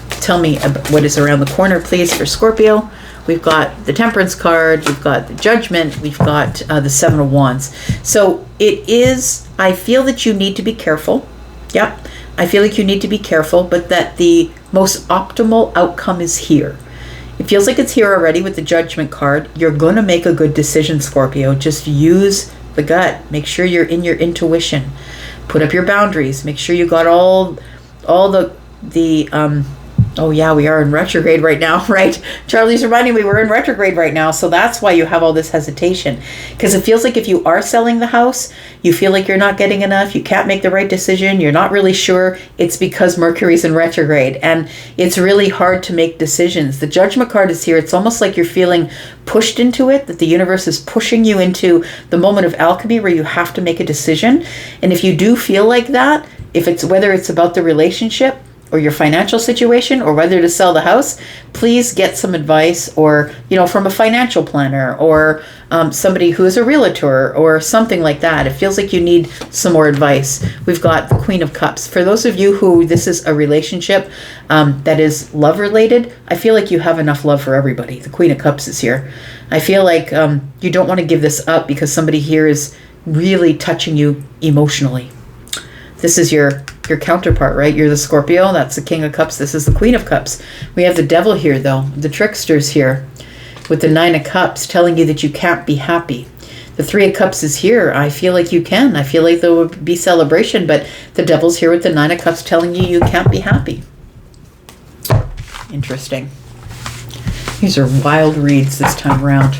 Tell me about what is around the corner, please, for Scorpio. We've got the Temperance card, we've got the Judgment, we've got the Seven of Wands. So it is, I feel that you need to be careful. Yep, I feel like you need to be careful, but that the most optimal outcome is here. It feels like it's here already with the Judgment card. You're going to make a good decision, Scorpio. Just use the gut. Make sure you're in your intuition. Put up your boundaries. Make sure you got all the oh yeah, we are in retrograde right now, right? Charlie's reminding me we're in retrograde right now, so that's why you have all this hesitation. Because it feels like if you are selling the house, you feel like you're not getting enough, you can't make the right decision, you're not really sure. It's because Mercury's in retrograde, and it's really hard to make decisions. The Judgment card is here. It's almost like you're feeling pushed into it, that the universe is pushing you into the moment of alchemy where you have to make a decision. And if you do feel like that, whether it's about the relationship, or your financial situation, or whether to sell the house, please get some advice, or from a financial planner, or somebody who is a realtor, or something like that. It feels like you need some more advice. We've got the Queen of Cups. For those of you who this is a relationship that is love related, I feel like you have enough love for everybody. The Queen of Cups is here. I feel like you don't want to give this up because somebody here is really touching you emotionally. This is your counterpart, right? You're the Scorpio. That's the King of Cups. This is the Queen of Cups. We have the Devil here, though. The Trickster's here with the Nine of Cups, telling you that you can't be happy. The Three of Cups is here. I feel like you can. I feel like there will be celebration, but the Devil's here with the Nine of Cups, telling you can't be happy. Interesting. These are wild reads this time around.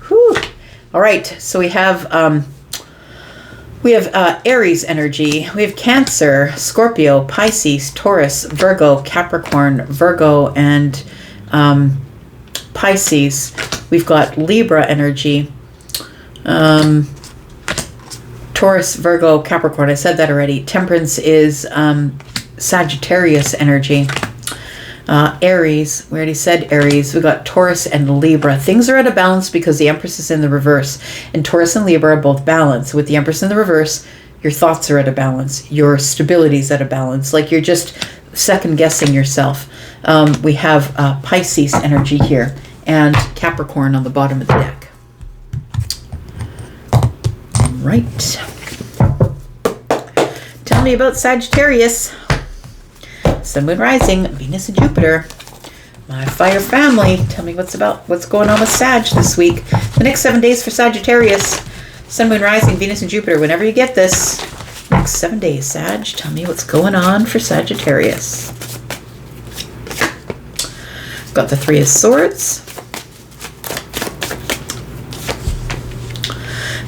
Whew. All right, so we have Aries energy. We have Cancer, Scorpio, Pisces, Taurus, Virgo, Capricorn, Virgo, and Pisces. We've got Libra energy. Taurus, Virgo, Capricorn. I said that already. Temperance is Sagittarius energy. Aries, we already said Aries. We got Taurus and Libra. Things are out of balance because the Empress is in the reverse, and Taurus and Libra are both balanced. With the Empress in the reverse, your thoughts are out of balance, your stability is out of balance, like you're just second guessing yourself. We have Pisces energy here and Capricorn on the bottom of the deck. All right, tell me about Sagittarius. Sun, Moon, Rising, Venus and Jupiter. My fire family. Tell me what's going on with Sag this week. The next 7 days for Sagittarius. Sun, Moon, Rising, Venus and Jupiter. Whenever you get this. Next 7 days, Sag. Tell me what's going on for Sagittarius. Got the Three of Swords.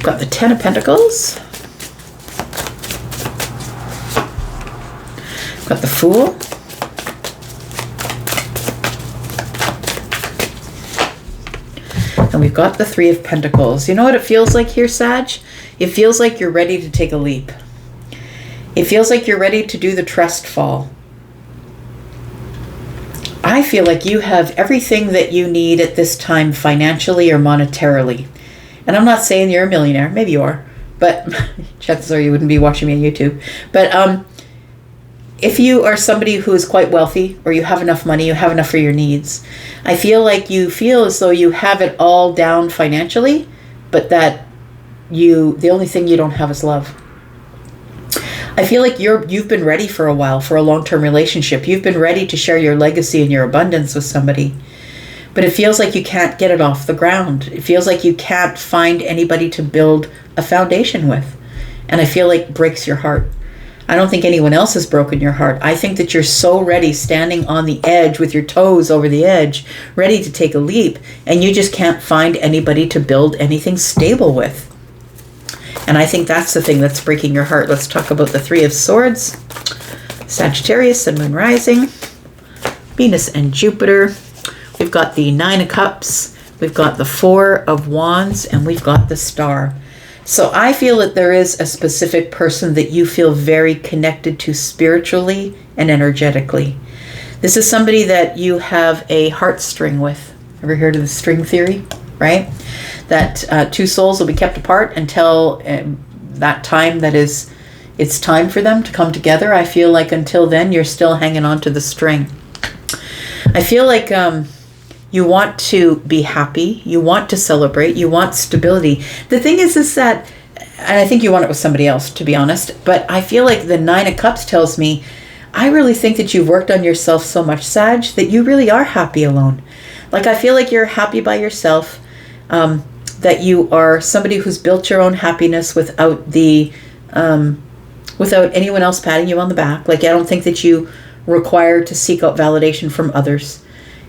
Got the Ten of Pentacles. Got the Fool. And we've got the Three of Pentacles. You know what it feels like here, Sag? It feels like you're ready to take a leap. It feels like you're ready to do the trust fall. I feel like you have everything that you need at this time financially or monetarily. And I'm not saying you're a millionaire. Maybe you are. But chances are you wouldn't be watching me on YouTube. But if you are somebody who is quite wealthy, or you have enough money, you have enough for your needs, I feel like you feel as though you have it all down financially, but that the only thing you don't have is love. I feel like you've been ready for a while for a long-term relationship. You've been ready to share your legacy and your abundance with somebody. But it feels like you can't get it off the ground. It feels like you can't find anybody to build a foundation with. And I feel like it breaks your heart. I don't think anyone else has broken your heart. I think that you're so ready, standing on the edge with your toes over the edge, ready to take a leap, and you just can't find anybody to build anything stable with. And I think that's the thing that's breaking your heart. Let's talk about the Three of Swords, Sagittarius and Moon rising, Venus and Jupiter. We've got the Nine of Cups, we've got the Four of Wands, and we've got the Star. So I feel that there is a specific person that you feel very connected to spiritually and energetically. This is somebody that you have a heartstring with. Ever heard of the string theory, right? That two souls will be kept apart until that time that is, it's time for them to come together. I feel like until then, you're still hanging on to the string. I feel like you want to be happy. You want to celebrate. You want stability. The thing is that, and I think you want it with somebody else, to be honest, but I feel like the Nine of Cups tells me, I really think that you've worked on yourself so much, Sag, that you really are happy alone. Like, I feel like you're happy by yourself, that you are somebody who's built your own happiness without without anyone else patting you on the back. Like, I don't think that you require to seek out validation from others.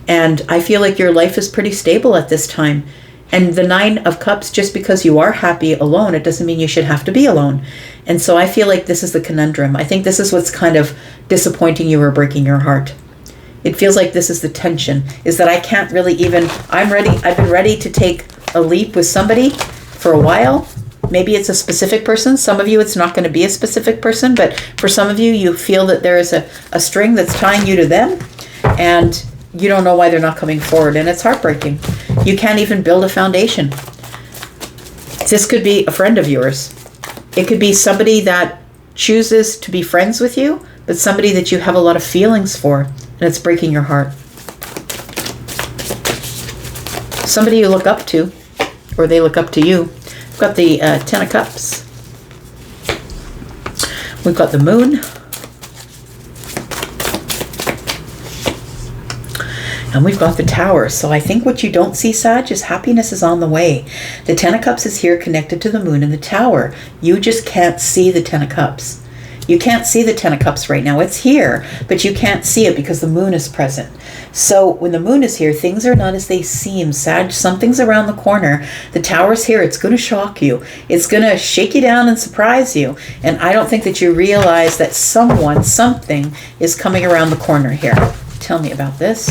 And I feel like your life is pretty stable at this time. And the Nine of Cups, just because you are happy alone, it doesn't mean you should have to be alone. And so I feel like this is the conundrum. I think this is what's kind of disappointing you or breaking your heart. It feels like this is the tension, is that I can't really even, I've been ready to take a leap with somebody for a while. Maybe it's a specific person. Some of you, it's not going to be a specific person, but for some of you, you feel that there is a string that's tying you to them, and you don't know why they're not coming forward, and it's heartbreaking. You can't even build a foundation. This could be a friend of yours. It could be somebody that chooses to be friends with you, but somebody that you have a lot of feelings for, and it's breaking your heart. Somebody you look up to, or they look up to you. We've got the Ten of Cups. We've got the Moon. And we've got the Tower. So I think what you don't see, Sag, is happiness is on the way. The Ten of Cups is here connected to the Moon and the Tower. You just can't see the Ten of Cups. You can't see the Ten of Cups right now. It's here, but you can't see it because the Moon is present. So when the Moon is here, things are not as they seem, Sag. Something's around the corner. The Tower's here. It's going to shock you. It's going to shake you down and surprise you. And I don't think that you realize that something is coming around the corner here. Tell me about this.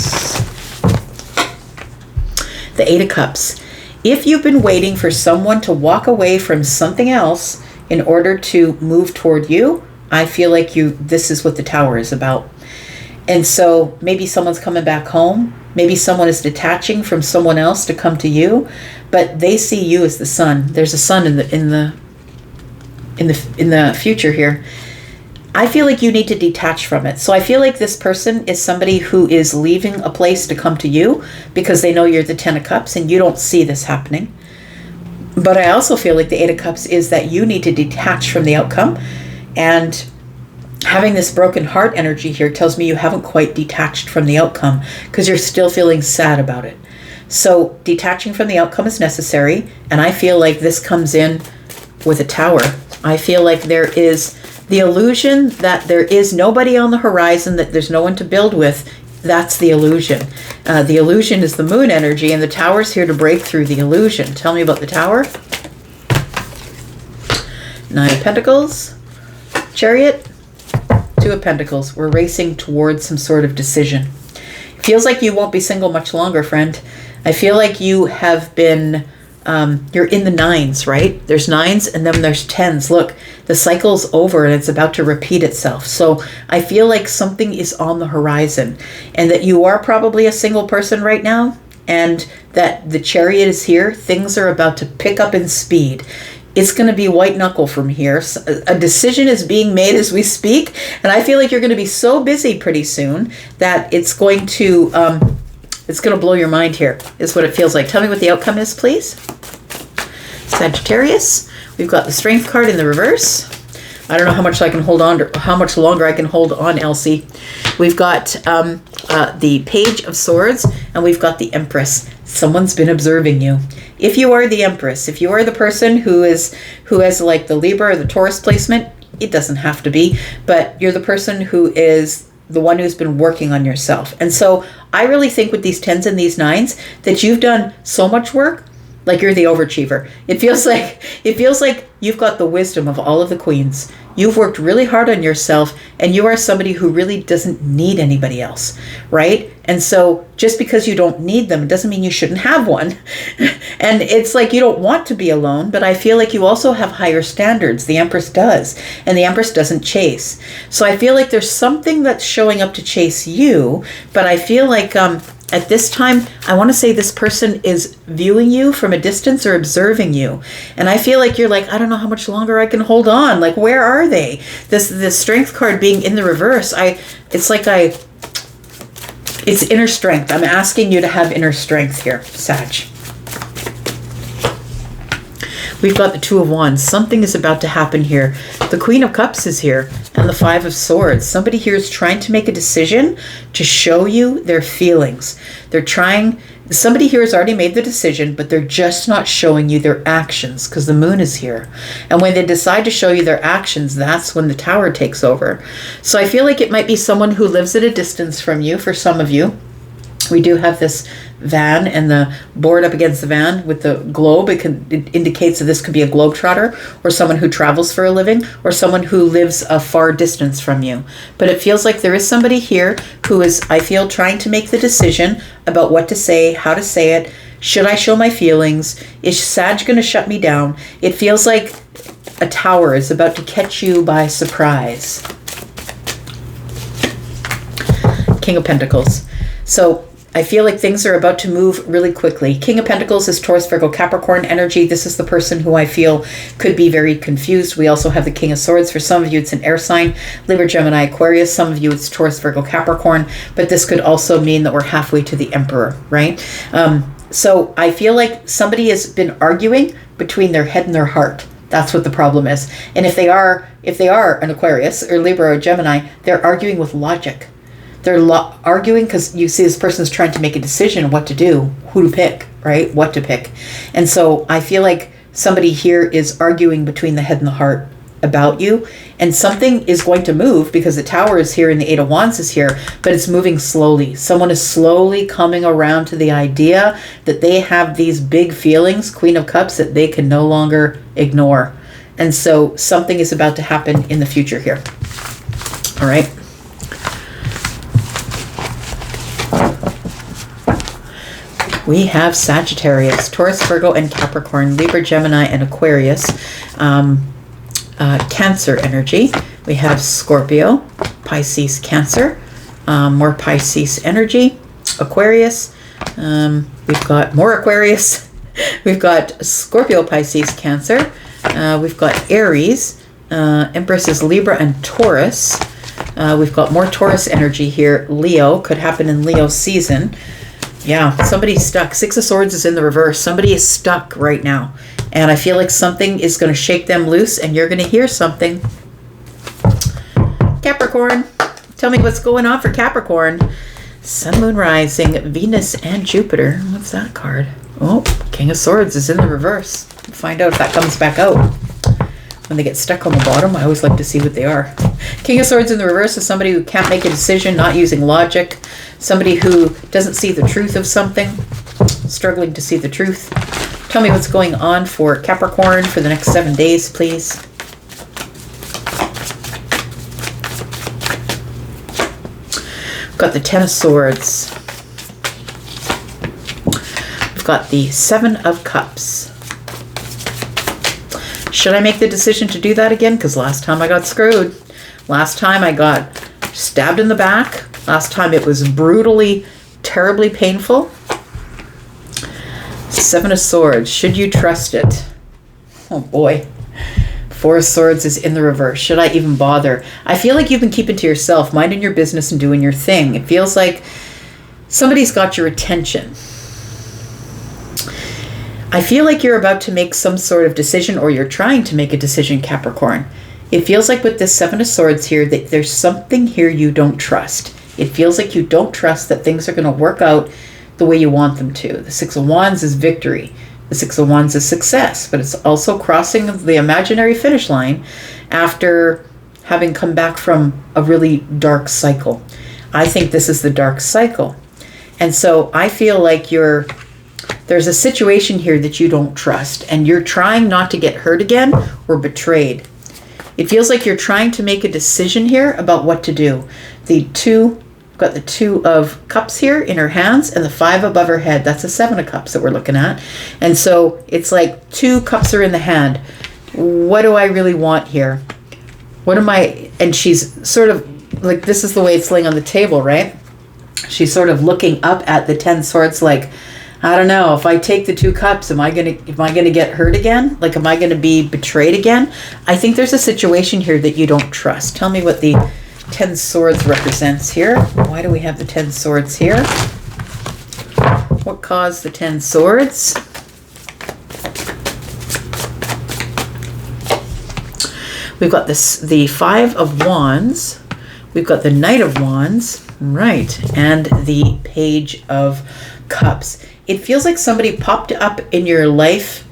The Eight of Cups. If you've been waiting for someone to walk away from something else in order to move toward you, I feel like this is what the Tower is about. And so maybe someone's coming back home. Maybe someone is detaching from someone else to come to you, but they see you as the sun. There's a sun in the future here. I feel like you need to detach from it. So I feel like this person is somebody who is leaving a place to come to you because they know you're the Ten of Cups and you don't see this happening. But I also feel like the Eight of Cups is that you need to detach from the outcome. And having this broken heart energy here tells me you haven't quite detached from the outcome because you're still feeling sad about it. So detaching from the outcome is necessary. And I feel like this comes in with a Tower. I feel like there is the illusion that there is nobody on the horizon, that there's no one to build with. That's the illusion. The illusion is the Moon energy, and the Tower's here to break through the illusion. Tell me about the Tower. Nine of Pentacles. Chariot. Two of Pentacles. We're racing towards some sort of decision. It feels like you won't be single much longer, friend. I feel like you have been you're in the nines, right? There's nines and then there's tens. Look, the cycle's over and it's about to repeat itself. So I feel like something is on the horizon, and that you are probably a single person right now, and that the Chariot is here. Things are about to pick up in speed. It's going to be white knuckle from here. A decision is being made as we speak, and I feel like you're going to be so busy pretty soon that it's going to blow your mind here, is what it feels like. Tell me what the outcome is, please. Sagittarius. We've got the Strength card in the reverse. I don't know how much I can hold on, how much longer I can hold on, Elsie. We've got the Page of Swords, and we've got the Empress. Someone's been observing you. If you are the Empress, if you are the person who has like the Libra or the Taurus placement, it doesn't have to be, but you're the person who is the one who's been working on yourself. And so I really think with these 10s and these 9s that you've done so much work, like you're the overachiever. It feels like you've got the wisdom of all of the queens. You've worked really hard on yourself, and you are somebody who really doesn't need anybody else, right? And so just because you don't need them, it doesn't mean you shouldn't have one. And it's like you don't want to be alone, but I feel like you also have higher standards. The Empress does, and the Empress doesn't chase. So I feel like there's something that's showing up to chase you, but I feel like at this time, I want to say this person is viewing you from a distance or observing you. And I feel like you're like, I don't know how much longer I can hold on. Like, where are they? This Strength card being in the reverse, it's inner strength. I'm asking you to have inner strength here, Sag. We've got the Two of Wands. Something is about to happen here. The Queen of Cups is here, and the Five of Swords. Somebody here is trying to make a decision to show you their feelings. Somebody here has already made the decision, but they're just not showing you their actions because the Moon is here. And when they decide to show you their actions, that's when the Tower takes over. So I feel like it might be someone who lives at a distance from you for some of you. We do have this van and the board up against the van with the globe. It indicates that this could be a globetrotter, or someone who travels for a living, or someone who lives a far distance from you. But it feels like there is somebody here who is, I feel, trying to make the decision about what to say, how to say it. Should I show my feelings? Is Sag going to shut me down? It feels like a tower is about to catch you by surprise. King of Pentacles. So I feel like things are about to move really quickly. King of Pentacles is Taurus, Virgo, Capricorn energy. This is the person who I feel could be very confused. We also have the King of Swords. For some of you, it's an air sign. Libra, Gemini, Aquarius. Some of you, it's Taurus, Virgo, Capricorn. But this could also mean that we're halfway to the Emperor, right? So I feel like somebody has been arguing between their head and their heart. That's what the problem is. And if they are an Aquarius or Libra or Gemini, they're arguing with logic. They're arguing because you see this person's trying to make a decision what to do, who to pick, right? What to pick. And so I feel like somebody here is arguing between the head and the heart about you, and something is going to move because the Tower is here and the Eight of Wands is here, but it's moving slowly. Someone is slowly coming around to the idea that they have these big feelings, Queen of Cups, that they can no longer ignore. And so something is about to happen in the future here. All right. We have Sagittarius, Taurus, Virgo, and Capricorn, Libra, Gemini, and Aquarius. Cancer energy. We have Scorpio, Pisces, Cancer. More Pisces energy. Aquarius. We've got more Aquarius. We've got Scorpio, Pisces, Cancer. We've got Aries. Empress is Libra and Taurus. We've got more Taurus energy here. Leo, could happen in Leo season. Yeah, somebody's stuck. Six of Swords is in the reverse. Somebody is stuck right now. And I feel like something is going to shake them loose, and you're going to hear something. Capricorn. Tell me what's going on for Capricorn. Sun, Moon, Rising, Venus, and Jupiter. What's that card? Oh, King of Swords is in the reverse. We'll find out if that comes back out. When they get stuck on the bottom, I always like to see what they are. King of Swords in the reverse is somebody who can't make a decision, not using logic. Somebody who doesn't see the truth of something, struggling to see the truth. Tell me what's going on for Capricorn for the next 7 days, please. We've got the Ten of Swords. We've got the Seven of Cups. Should I make the decision to do that again? Because last time I got screwed. Last time I got stabbed in the back. Last time it was brutally, terribly painful. Seven of Swords. Should you trust it? Oh boy. Four of Swords is in the reverse. Should I even bother? I feel like you've been keeping to yourself, minding your business and doing your thing. It feels like somebody's got your attention. I feel like you're about to make some sort of decision, or you're trying to make a decision, Capricorn. It feels like with this Seven of Swords here, that there's something here you don't trust. It feels like you don't trust that things are going to work out the way you want them to. The Six of Wands is victory. The Six of Wands is success, but it's also crossing the imaginary finish line after having come back from a really dark cycle. I think this is the dark cycle. And so I feel like there's a situation here that you don't trust, and you're trying not to get hurt again or betrayed. It feels like you're trying to make a decision here about what to do. Got the Two of Cups here in her hands and the Five above her head. That's a Seven of Cups that we're looking at. And so it's like two cups are in the hand. What do I really want here? What am I? And she's sort of like, this is the way it's laying on the table, right? She's sort of looking up at the 10 swords like, I don't know, if I take the two cups, am I gonna get hurt again? Like, am I gonna be betrayed again? I think there's a situation here that you don't trust. Tell me what the 10 swords represents here. Why do we have the 10 swords here? What caused the 10 swords? We've got the Five of Wands. We've got the Knight of Wands, right, and the Page of Cups. It feels like somebody popped up in your life,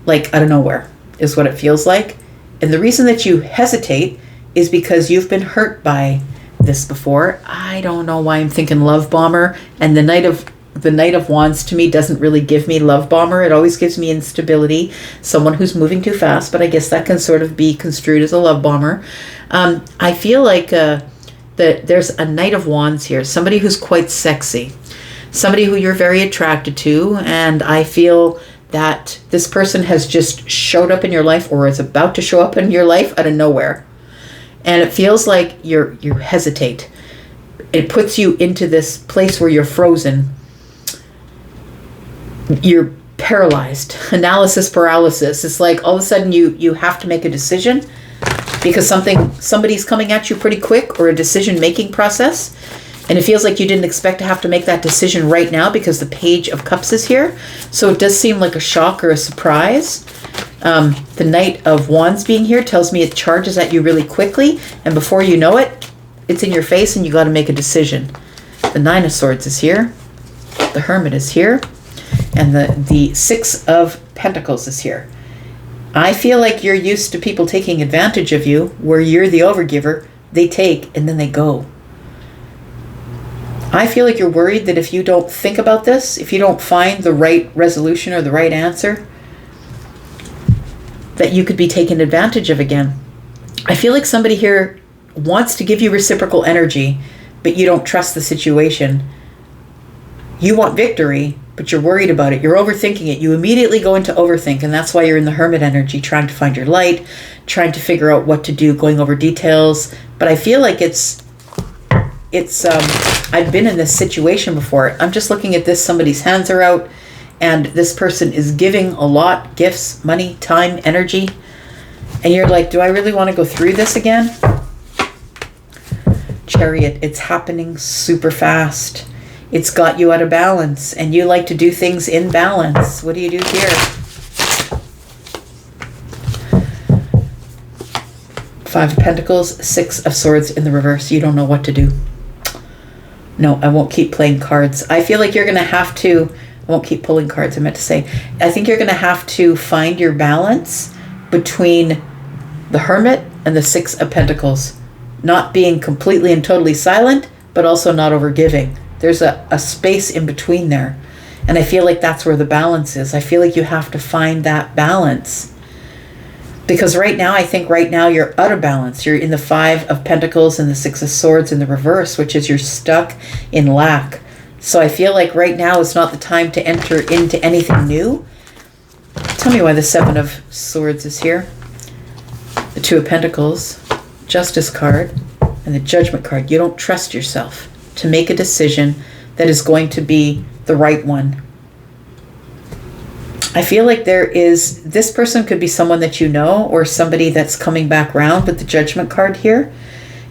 like out of nowhere, is what it feels like. And the reason that you hesitate is because you've been hurt by this before. I don't know why I'm thinking love bomber, and the Knight of Wands to me doesn't really give me love bomber. It always gives me instability, someone who's moving too fast, but I guess that can sort of be construed as a love bomber. I feel like that there's a Knight of Wands here, somebody who's quite sexy, somebody who you're very attracted to, and I feel that this person has just showed up in your life or is about to show up in your life out of nowhere. And it feels like you hesitate. It puts you into this place where you're frozen. You're paralyzed. Analysis paralysis. It's like all of a sudden you have to make a decision because somebody's coming at you pretty quick, or a decision-making process. And it feels like you didn't expect to have to make that decision right now because the Page of Cups is here. So it does seem like a shock or a surprise. The Knight of Wands being here tells me it charges at you really quickly. And before you know it, it's in your face and you got to make a decision. The Nine of Swords is here. The Hermit is here. And the Six of Pentacles is here. I feel like you're used to people taking advantage of you, where you're the overgiver, they take, and then they go. I feel like you're worried that if you don't think about this, if you don't find the right resolution or the right answer, that you could be taken advantage of again. I feel like somebody here wants to give you reciprocal energy, but you don't trust the situation. You want victory, but you're worried about it. You're overthinking it. You immediately go into overthink, and that's why you're in the Hermit energy, trying to find your light, trying to figure out what to do, going over details. But I feel like I've been in this situation before. I'm just looking at this. Somebody's hands are out, and this person is giving a lot, gifts, money, time, energy. And you're like, do I really want to go through this again? Chariot, it's happening super fast. It's got you out of balance, and you like to do things in balance. What do you do here? Five of Pentacles, Six of Swords in the reverse. You don't know what to do. No, I won't keep playing cards. I feel like you're going to have to, I won't keep pulling cards, I meant to say. I think you're going to have to find your balance between the Hermit and the Six of Pentacles. Not being completely and totally silent, but also not overgiving. There's a space in between there. And I feel like that's where the balance is. I feel like you have to find that balance. Because right now, I think right now you're out of balance. You're in the Five of Pentacles and the Six of Swords in the reverse, which is you're stuck in lack, So I feel like right now is not the time to enter into anything new. Tell me why the Seven of Swords is here. The Two of Pentacles, Justice card, and the Judgment card. You don't trust yourself to make a decision that is going to be the right one. I feel like this person could be someone that you know, or somebody that's coming back around with the Judgment card here.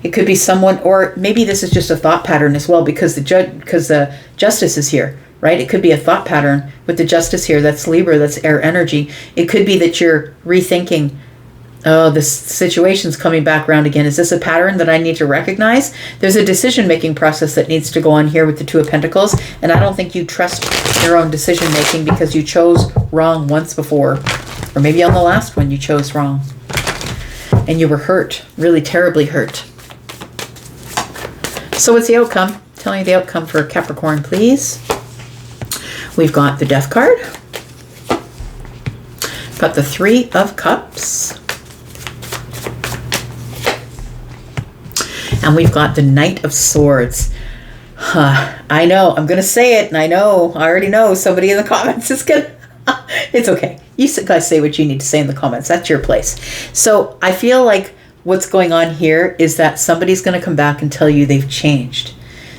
It could be someone, or maybe this is just a thought pattern as well, because the Justice is here, right? It could be a thought pattern with the Justice here. That's Libra, that's air energy. It could be that you're rethinking, oh, this situation's coming back around again. Is this a pattern that I need to recognize? There's a decision-making process that needs to go on here with the Two of Pentacles, and I don't think you trust your own decision-making because you chose wrong once before, or maybe on the last one you chose wrong, and you were hurt, really terribly hurt. So what's the outcome? Tell me the outcome for Capricorn, please. We've got the Death card. Got the Three of Cups. And we've got the Knight of Swords. I know, I'm going to say it, and I already know somebody in the comments is going to... It's okay. You guys say what you need to say in the comments. That's your place. So I feel like what's going on here is that somebody's going to come back and tell you they've changed.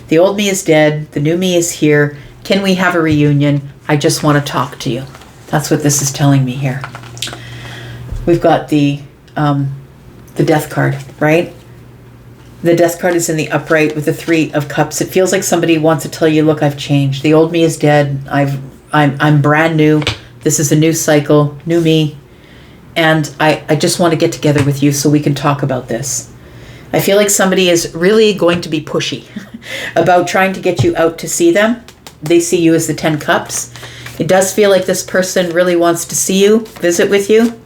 The old me is dead. The new me is here. Can we have a reunion? I just want to talk to you. That's what this is telling me here. We've got the Death card, right? The Death card is in the upright with the Three of Cups. It feels like somebody wants to tell you, look, I've changed. The old me is dead. I'm brand new. This is a new cycle, new me. And I just want to get together with you so we can talk about this. I feel like somebody is really going to be pushy about trying to get you out to see them. They see you as the 10 Cups. It does feel like this person really wants to see you, visit with you,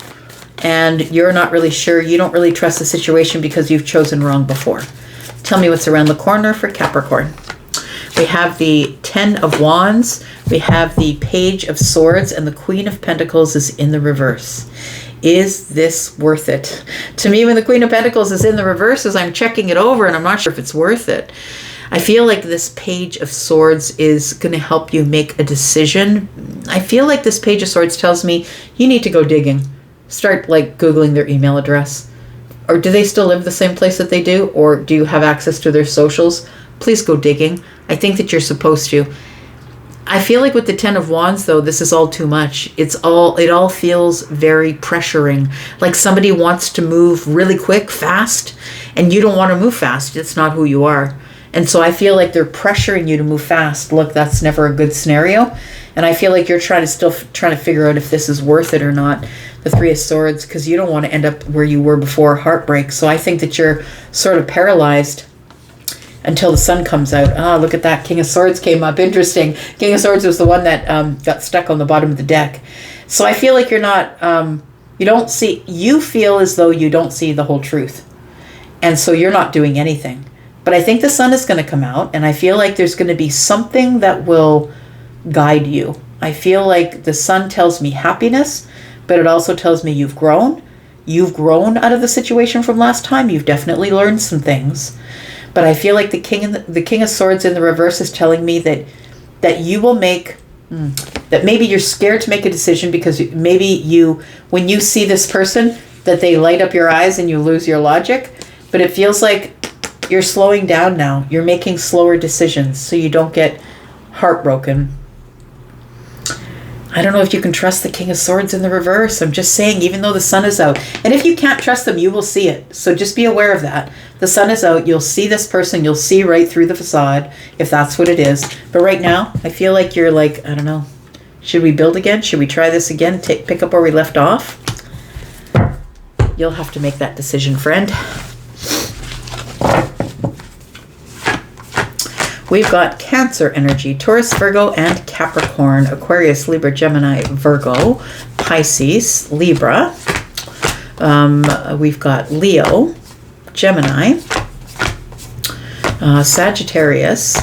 and you're not really sure. You don't really trust the situation because you've chosen wrong before. Tell me what's around the corner for Capricorn. We have the 10 of Wands. We have the Page of Swords, and the Queen of Pentacles is in the reverse. Is this worth it? To me, when the Queen of Pentacles is in the reverse, as I'm checking it over and I'm not sure if it's worth it, I feel like this Page of Swords is going to help you make a decision. I feel like this Page of Swords tells me you need to go digging. Start like Googling their email address. Or do they still live the same place that they do? Or do you have access to their socials? Please go digging. I think that you're supposed to. I feel like with the 10 of Wands, though, this is all too much. It all feels very pressuring. Like somebody wants to move really quick, fast, and you don't want to move fast. It's not who you are. And so I feel like they're pressuring you to move fast. Look, that's never a good scenario. And I feel like you're trying to figure out if this is worth it or not. The Three of Swords, because you don't want to end up where you were before, heartbreak. So I think that you're sort of paralyzed until the sun comes out. Ah, look at that. King of Swords came up. Interesting. King of Swords was the one that got stuck on the bottom of the deck. So I feel like you're not, you feel as though you don't see the whole truth. And so you're not doing anything. But I think the sun is going to come out, and I feel like there's going to be something that will guide you. I feel like the sun tells me happiness, but it also tells me you've grown. You've grown out of the situation from last time. You've definitely learned some things. But I feel like the King of Swords in the reverse is telling me that you will make, that maybe you're scared to make a decision because maybe when you see this person, that they light up your eyes and you lose your logic. But it feels like you're slowing down now. You're making slower decisions so you don't get heartbroken. I don't know if you can trust the King of Swords in the reverse. I'm just saying, even though the sun is out. And if you can't trust them, you will see it. So just be aware of that. The sun is out. You'll see this person. You'll see right through the facade, if that's what it is. But right now, I feel like you're like, I don't know. Should we build again? Should we try this again? Pick up where we left off? You'll have to make that decision, friend. We've got Cancer energy, Taurus, Virgo, and Capricorn, Aquarius, Libra, Gemini, Virgo, Pisces, Libra. We've got Leo, Gemini, Sagittarius,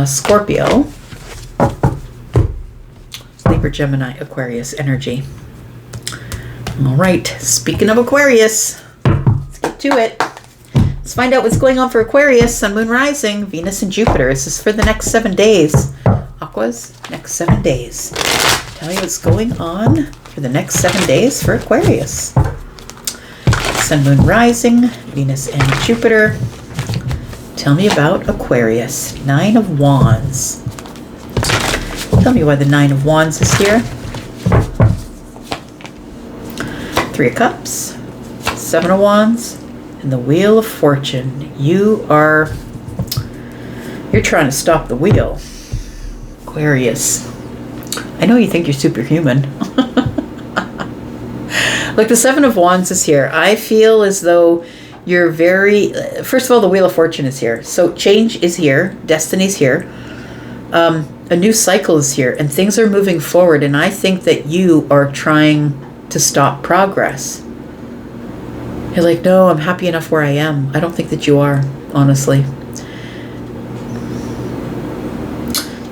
Scorpio, Libra, Gemini, Aquarius energy. All right, speaking of Aquarius, let's get to it. Let's find out what's going on for Aquarius, Sun, Moon, Rising, Venus, and Jupiter. This is for the next 7 days. Aquas, next 7 days. Tell me what's going on for the next 7 days for Aquarius. Sun, Moon, Rising, Venus and Jupiter. Tell me about Aquarius. 9 of Wands. Tell me why the 9 of Wands is here. 3 of Cups, 7 of Wands, and the Wheel of Fortune. You're trying to stop the wheel, Aquarius. I know you think you're superhuman. Like the 7 of Wands is here. I feel as though you're very, first of all, the Wheel of Fortune is here. So change is here. Destiny's here. A new cycle is here and things are moving forward. And I think that you are trying to stop progress. You're like, no, I'm happy enough where I am. I don't think that you are, honestly.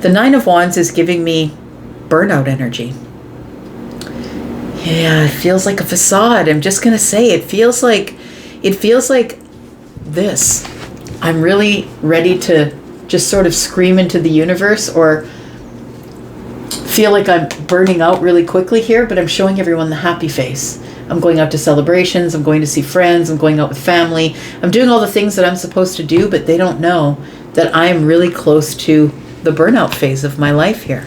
The 9 of Wands is giving me burnout energy. Yeah, it feels like a facade. I'm just going to say it feels like this. I'm really ready to just sort of scream into the universe or feel like I'm burning out really quickly here, but I'm showing everyone the happy face. I'm going out to celebrations. I'm going to see friends. I'm going out with family. I'm doing all the things that I'm supposed to do, but they don't know that I am really close to the burnout phase of my life here.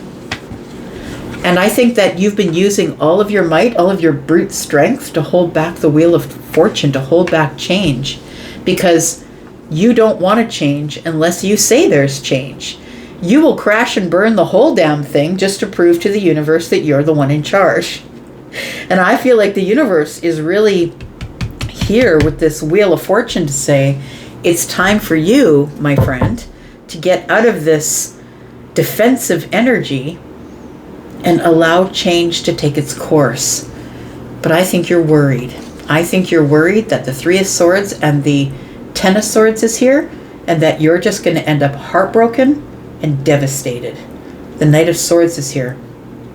And I think that you've been using all of your might, all of your brute strength to hold back the Wheel of Fortune, to hold back change, because you don't want to change unless you say there's change. You will crash and burn the whole damn thing just to prove to the universe that you're the one in charge. And I feel like the universe is really here with this Wheel of Fortune to say, it's time for you, my friend, to get out of this defensive energy and allow change to take its course. But I think you're worried. I think you're worried that the 3 of Swords and the 10 of Swords is here, and that you're just going to end up heartbroken and devastated. The Knight of Swords is here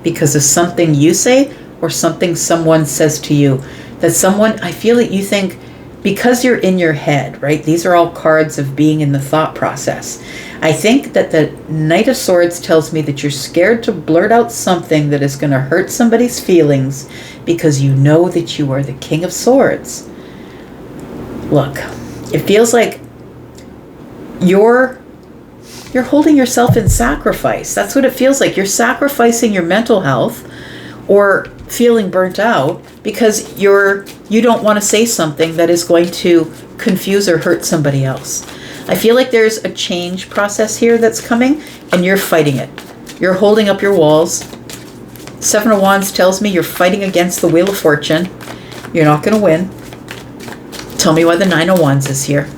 because of something you say or something someone says to you. That someone, I feel that you think, because you're in your head, right? These are all cards of being in the thought process. I think that the Knight of Swords tells me that you're scared to blurt out something that is going to hurt somebody's feelings because you know that you are the King of Swords. Look, it feels like you're holding yourself in sacrifice. That's what it feels like. You're sacrificing your mental health or feeling burnt out because you don't want to say something that is going to confuse or hurt somebody else. I feel like there's a change process here that's coming and you're fighting it. You're holding up your walls. 7 of Wands tells me you're fighting against the Wheel of Fortune. You're not going to win. Tell me why the 9 of Wands is here.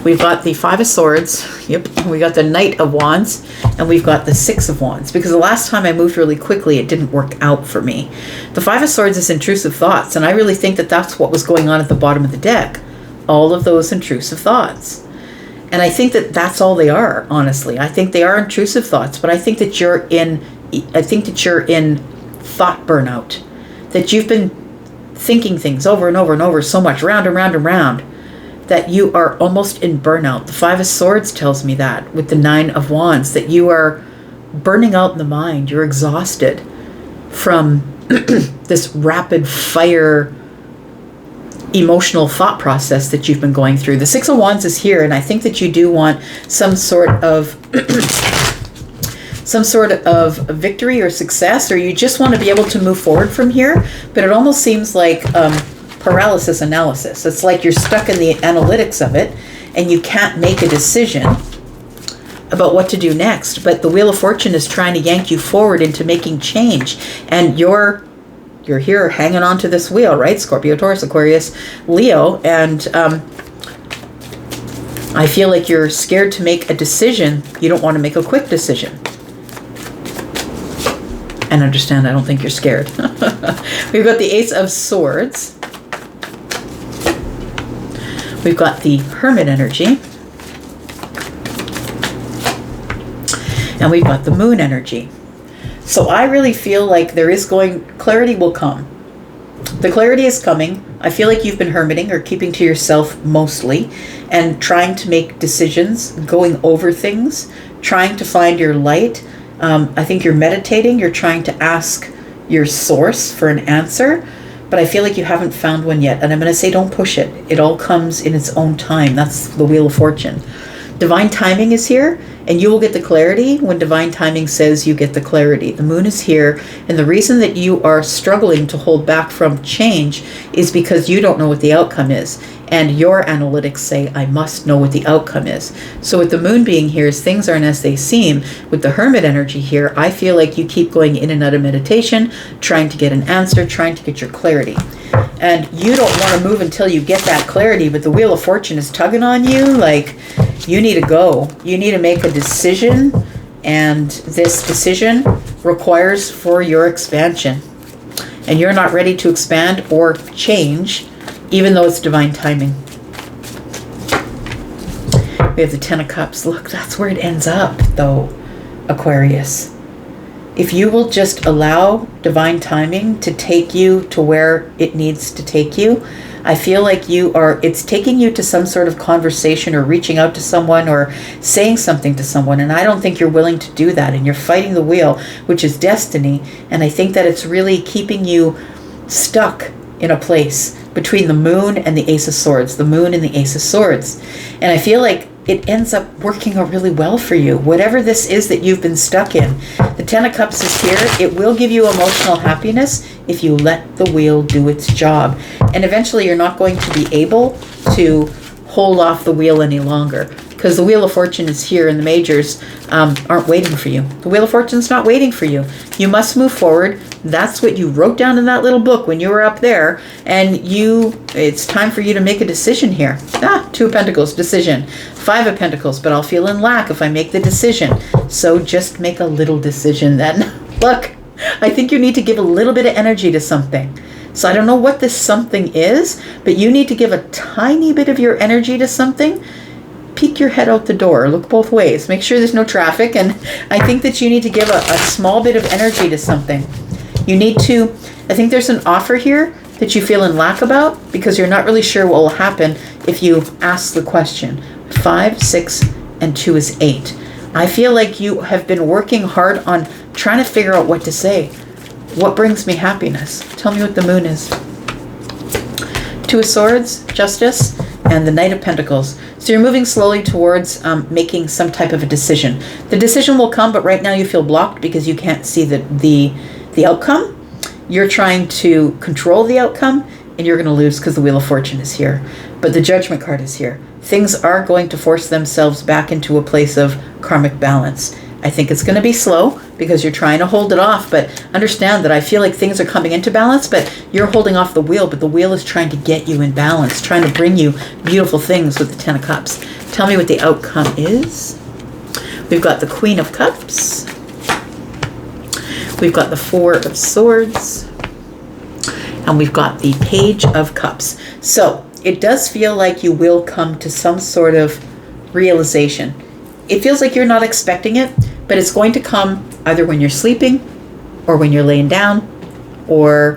We've got the 5 of Swords. Yep. We got the Knight of Wands. And we've got the 6 of Wands. Because the last time I moved really quickly, it didn't work out for me. The 5 of Swords is intrusive thoughts. And I really think that that's what was going on at the bottom of the deck. All of those intrusive thoughts. And I think that that's all they are, honestly. I think they are intrusive thoughts. But I think that you're in thought burnout. That you've been thinking things over and over and over so much, round and round and round, that you are almost in burnout. The 5 of Swords tells me that with the 9 of Wands, that you are burning out in the mind. You're exhausted from this rapid fire emotional thought process that you've been going through. The 6 of Wands is here, and I think that you do want some sort of victory or success, or you just want to be able to move forward from here. But it almost seems like paralysis analysis. It's like you're stuck in the analytics of it and you can't make a decision about what to do next. But the Wheel of Fortune is trying to yank you forward into making change. And you're here hanging on to this wheel, right? Scorpio, Taurus, Aquarius, Leo. And I feel like you're scared to make a decision. You don't want to make a quick decision. And understand, I don't think you're scared. We've got the Ace of Swords. We've got the Hermit energy. And we've got the Moon energy. So I really feel like clarity will come. The clarity is coming. I feel like you've been hermiting or keeping to yourself mostly and trying to make decisions, going over things, trying to find your light. I think you're meditating. You're trying to ask your source for an answer, but I feel like you haven't found one yet. And I'm going to say don't push it. It all comes in its own time. That's the Wheel of Fortune. Divine timing is here, and you will get the clarity when divine timing says you get the clarity. The moon is here, and the reason that you are struggling to hold back from change is because you don't know what the outcome is. And your analytics say, I must know what the outcome is. So with the moon being here, things aren't as they seem. With the hermit energy here, I feel like you keep going in and out of meditation, trying to get an answer, trying to get your clarity. And you don't want to move until you get that clarity, but the Wheel of Fortune is tugging on you like you need to go. You need to make a decision, and this decision requires for your expansion. And you're not ready to expand or change, even though it's divine timing. We have the Ten of Cups. Look, that's where it ends up, though, Aquarius. If you will just allow divine timing to take you to where it needs to take you, I feel like it's taking you to some sort of conversation or reaching out to someone or saying something to someone. And I don't think you're willing to do that. And you're fighting the wheel, which is destiny. And I think that it's really keeping you stuck in a place between the moon and the Ace of Swords, the moon and the Ace of Swords. And I feel like it ends up working out really well for you. Whatever this is that you've been stuck in, the Ten of Cups is here. It will give you emotional happiness if you let the wheel do its job. And eventually you're not going to be able to hold off the wheel any longer, because the Wheel of Fortune is here and the majors aren't waiting for you. The Wheel of Fortune's not waiting for you. You must move forward. That's what you wrote down in that little book when you were up there, and it's time for you to make a decision here. Two of Pentacles, decision. Five of Pentacles, but I'll feel in lack if I make the decision. So just make a little decision then. Look, I think you need to give a little bit of energy to something. So I don't know what this something is, but you need to give a tiny bit of your energy to something. Peek your head out the door, look both ways, make sure there's no traffic, and I think that you need to give a small bit of energy to something. You need to, I think there's an offer here that you feel in lack about because you're not really sure what will happen if you ask the question. 5, 6, and 2 is 8. I feel like you have been working hard on trying to figure out what to say. What brings me happiness? Tell me what the moon is. 2 of Swords, Justice, and the Knight of Pentacles. So you're moving slowly towards making some type of a decision. The decision will come, but right now you feel blocked because you can't see the outcome. You're trying to control the outcome, and you're going to lose because the Wheel of Fortune is here. But the Judgment card is here. Things are going to force themselves back into a place of karmic balance. I think it's going to be slow because you're trying to hold it off, but understand that I feel like things are coming into balance, but you're holding off the wheel, but the wheel is trying to get you in balance, trying to bring you beautiful things with the Ten of Cups. Tell me what the outcome is. We've got the Queen of Cups. We've got the 4 of Swords. And we've got the Page of Cups. So it does feel like you will come to some sort of realization. It feels like you're not expecting it, but it's going to come either when you're sleeping or when you're laying down or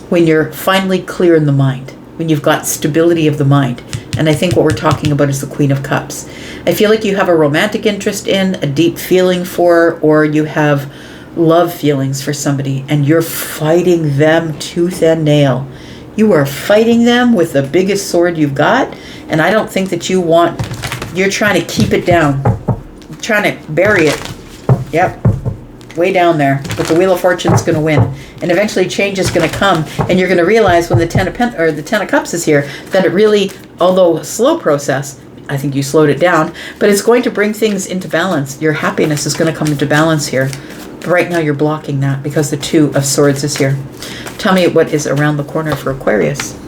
when you're finally clear in the mind, when you've got stability of the mind. And I think what we're talking about is the Queen of Cups. I feel like you have a romantic interest in, a deep feeling for, or you have love feelings for somebody, and you're fighting them tooth and nail. You are fighting them with the biggest sword you've got, and I don't think that you're trying to keep it down, trying to bury it. Yep, way down there. But the Wheel of Fortune's going to win, and eventually change is going to come, and you're going to realize when the Ten of Cups is here that it really, although a slow process, I think you slowed it down, but it's going to bring things into balance. Your happiness is going to come into balance here. But right now you're blocking that because the 2 of Swords is here. Tell me what is around the corner for Aquarius.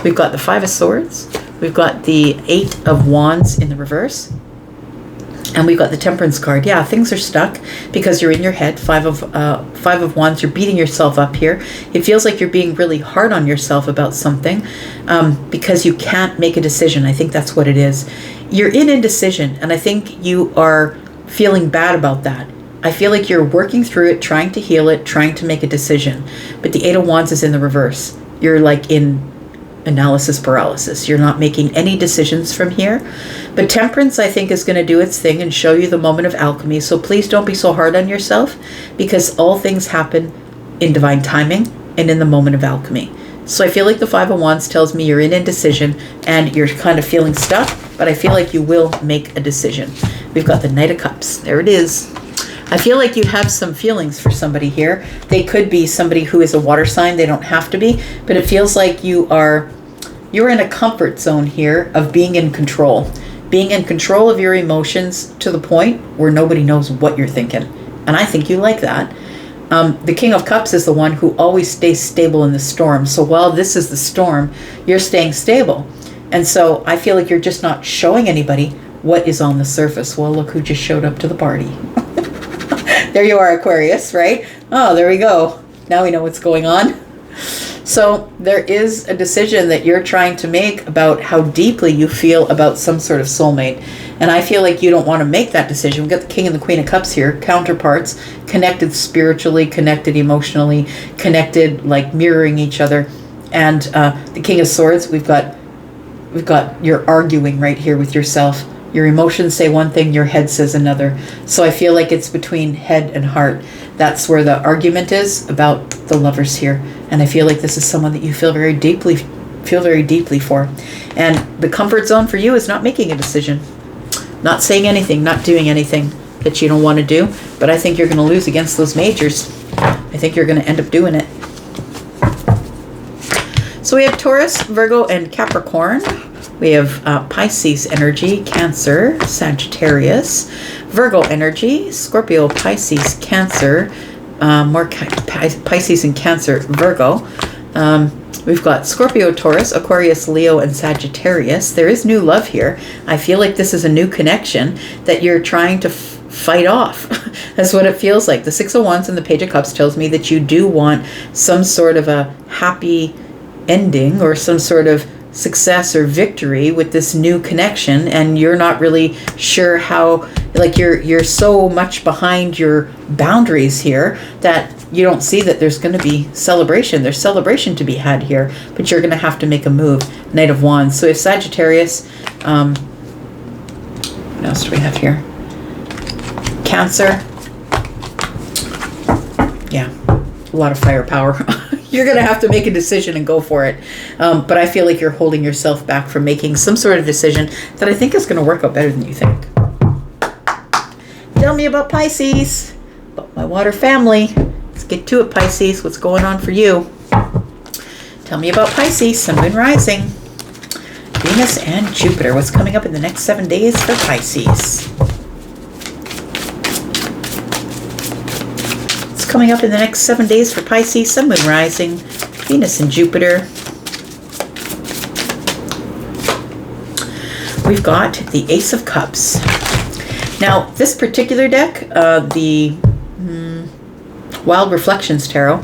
We've got the 5 of Swords. We've got the 8 of Wands in the reverse. And we've got the Temperance card. Yeah, things are stuck because you're in your head. 5 of Wands. You're beating yourself up here. It feels like you're being really hard on yourself about something because you can't make a decision. I think that's what it is. You're in indecision, and I think you are feeling bad about that. I feel like you're working through it, trying to heal it, trying to make a decision. But the 8 of Wands is in the reverse. You're like in analysis paralysis. You're not making any decisions from here. But Temperance, I think, is going to do its thing and show you the moment of alchemy. So please don't be so hard on yourself, because all things happen in divine timing and in the moment of alchemy. So I feel like the Five of Wands tells me you're in indecision and you're kind of feeling stuck, but I feel like you will make a decision. We've got the Knight of Cups. There it is. I feel like you have some feelings for somebody here. They could be somebody who is a water sign. They don't have to be, but it feels like you're in a comfort zone here of being in control. Being in control of your emotions to the point where nobody knows what you're thinking. And I think you like that. The King of Cups is the one who always stays stable in the storm. So while this is the storm, you're staying stable. And so I feel like you're just not showing anybody what is on the surface. Well, look who just showed up to the party. There you are, Aquarius, right? Oh, there we go. Now we know what's going on. So there is a decision that you're trying to make about how deeply you feel about some sort of soulmate. And I feel like you don't want to make that decision. We've got the King and the Queen of Cups here, counterparts, connected spiritually, connected emotionally, connected, like mirroring each other. And the King of Swords, we've got you're arguing right here with yourself. Your emotions say one thing, your head says another. So I feel like it's between head and heart. That's where the argument is about the lovers here. And I feel like this is someone that you feel very deeply for. And the comfort zone for you is not making a decision, not saying anything, not doing anything that you don't want to do. But I think you're going to lose against those majors. I think you're going to end up doing it. So we have Taurus, Virgo, and Capricorn. We have Pisces energy, Cancer, Sagittarius, Virgo energy, Scorpio, Pisces, Cancer, more Pisces and Cancer, Virgo. We've got Scorpio, Taurus, Aquarius, Leo, and Sagittarius. There is new love here. I feel like this is a new connection that you're trying to fight off. That's what it feels like. The Six of Wands and the Page of Cups tells me that you do want some sort of a happy ending or some sort of success or victory with this new connection, and you're not really sure how, like you're so much behind your boundaries here that you don't see that there's going to be celebration. There's celebration to be had here, but you're going to have to make a move. Knight of Wands. So if Sagittarius, what else do we have here? Cancer. Yeah, a lot of firepower. You're going to have to make a decision and go for it. But I feel like you're holding yourself back from making some sort of decision that I think is going to work out better than you think. Tell me about Pisces, about my water family. Let's get to it, Pisces. What's going on for you? Tell me about Pisces, Sun, Moon, Rising, Venus, and Jupiter. What's coming up in the next 7 days for Pisces? Coming up in the next 7 days for Pisces, Sun, Moon, Rising, Venus, and Jupiter. We've got the Ace of Cups. Now, this particular deck, the Wild Reflections Tarot,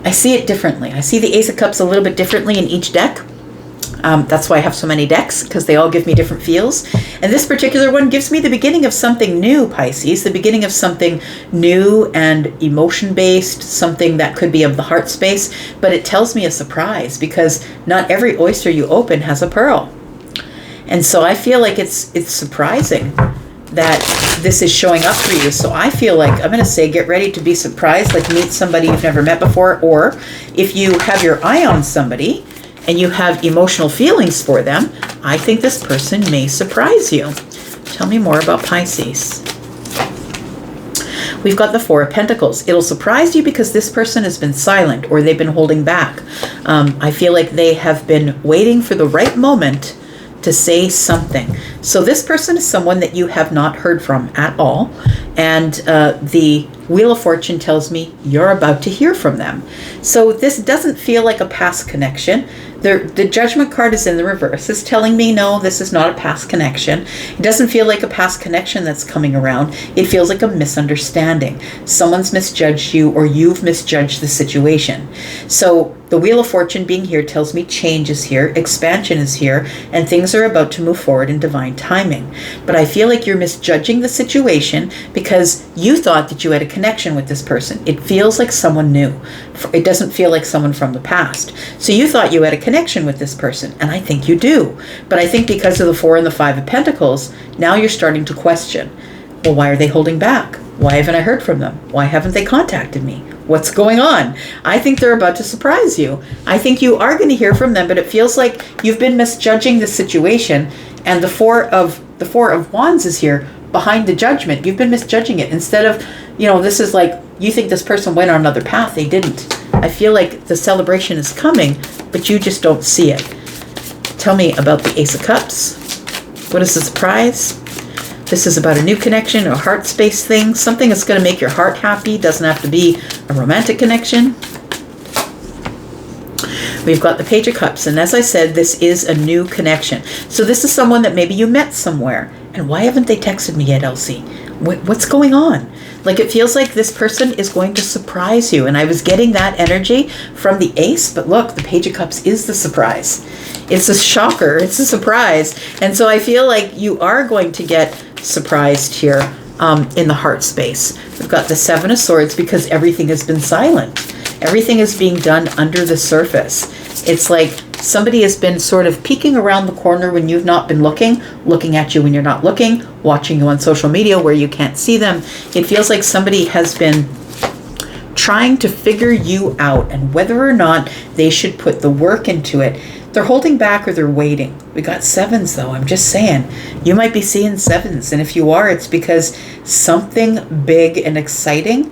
I see it differently. I see the Ace of Cups a little bit differently in each deck. That's why I have so many decks, because they all give me different feels. And this particular one gives me the beginning of something new, Pisces, the beginning of something new and emotion-based, something that could be of the heart space, but it tells me a surprise, because not every oyster you open has a pearl. And so I feel like it's surprising that this is showing up for you. So I feel like I'm going to say get ready to be surprised, like meet somebody you've never met before, or if you have your eye on somebody and you have emotional feelings for them, I think this person may surprise you. Tell me more about Pisces. We've got the Four of Pentacles. It'll surprise you because this person has been silent or they've been holding back. I feel like they have been waiting for the right moment to say something. So this person is someone that you have not heard from at all. And the Wheel of Fortune tells me you're about to hear from them. So this doesn't feel like a past connection. The Judgment card is in the reverse. It's telling me, no, this is not a past connection. It doesn't feel like a past connection that's coming around. It feels like a misunderstanding. Someone's misjudged you or you've misjudged the situation. So The Wheel of Fortune being here tells me change is here, expansion is here, and things are about to move forward in divine timing. But I feel like you're misjudging the situation because you thought that you had a connection with this person. It feels like someone new. It doesn't feel like someone from the past. So you thought you had a connection with this person, and I think you do. But I think because of the 4 and the 5 of Pentacles, now you're starting to question, well, why are they holding back? Why haven't I heard from them? Why haven't they contacted me? What's going on? I think they're about to surprise you. I think you are going to hear from them, but it feels like you've been misjudging the situation. And the four of Wands is here behind the Judgment. You've been misjudging it. Instead of, this is like you think this person went on another path. They didn't. I feel like the celebration is coming, but you just don't see it. Tell me about the Ace of Cups. What is the surprise? This is about a new connection, a heart space thing, something that's going to make your heart happy. Doesn't have to be a romantic connection. We've got the Page of Cups, and as I said, this is a new connection. So this is someone that maybe you met somewhere. And why haven't they texted me yet, Elsie? What's going on? Like, it feels like this person is going to surprise you. And I was getting that energy from the Ace, but look, the Page of Cups is the surprise. It's a shocker. It's a surprise. And so I feel like you are going to get surprised here in the heart space. We've got the 7 of Swords because everything has been silent. Everything is being done under the surface. It's like somebody has been sort of peeking around the corner when you've not been looking at you when you're not looking, watching you on social media where you can't see them. It feels like somebody has been trying to figure you out and whether or not they should put the work into it. They're holding back or they're waiting. We got 7s though. I'm just saying, you might be seeing 7s. And if you are, it's because something big and exciting,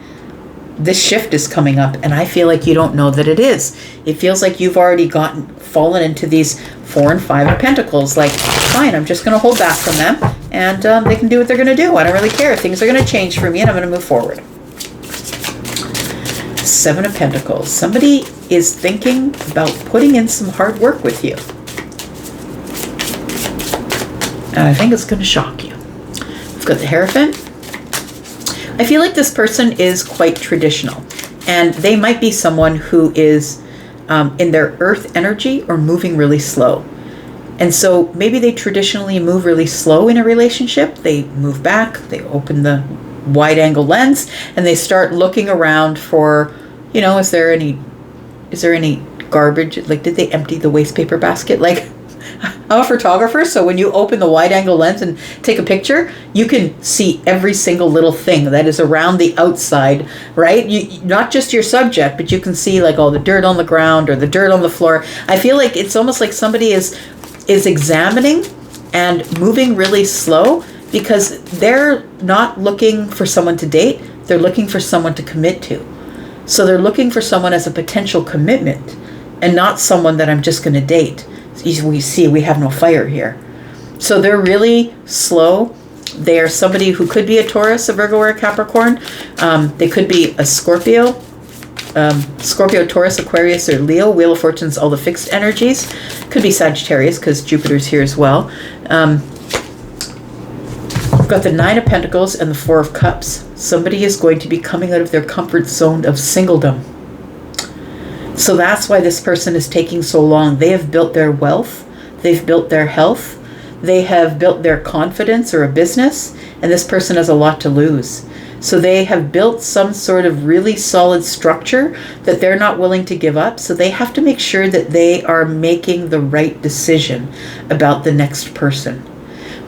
this shift is coming up. And I feel like you don't know that it is. It feels like you've already fallen into these 4 and 5 of Pentacles. Like, fine, I'm just going to hold back from them. And they can do what they're going to do. I don't really care. Things are going to change for me and I'm going to move forward. 7 of Pentacles. Somebody is thinking about putting in some hard work with you. And I think it's going to shock you. We've got the Hierophant. I feel like this person is quite traditional. And they might be someone who is in their earth energy or moving really slow. And so maybe they traditionally move really slow in a relationship. They move back, they open the wide angle lens, and they start looking around for, is there any garbage? Like, did they empty the waste paper basket? Like, I'm a photographer, so when you open the wide angle lens and take a picture, you can see every single little thing that is around the outside, right? Not just your subject, but you can see like all the dirt on the ground or the dirt on the floor. I feel like it's almost like somebody is examining and moving really slow because they're not looking for someone to date. They're looking for someone to commit to. So they're looking for someone as a potential commitment and not someone that I'm just going to date. We see we have no fire here. So they're really slow. They are somebody who could be a Taurus, a Virgo, or a Capricorn. They could be a Scorpio, Taurus, Aquarius, or Leo. Wheel of Fortune's all the fixed energies. Could be Sagittarius because Jupiter's here as well. We've got the 9 of Pentacles and the 4 of Cups. Somebody is going to be coming out of their comfort zone of singledom. So that's why this person is taking so long. They have built their wealth. They've built their health. They have built their confidence or a business. And this person has a lot to lose. So they have built some sort of really solid structure that they're not willing to give up. So they have to make sure that they are making the right decision about the next person.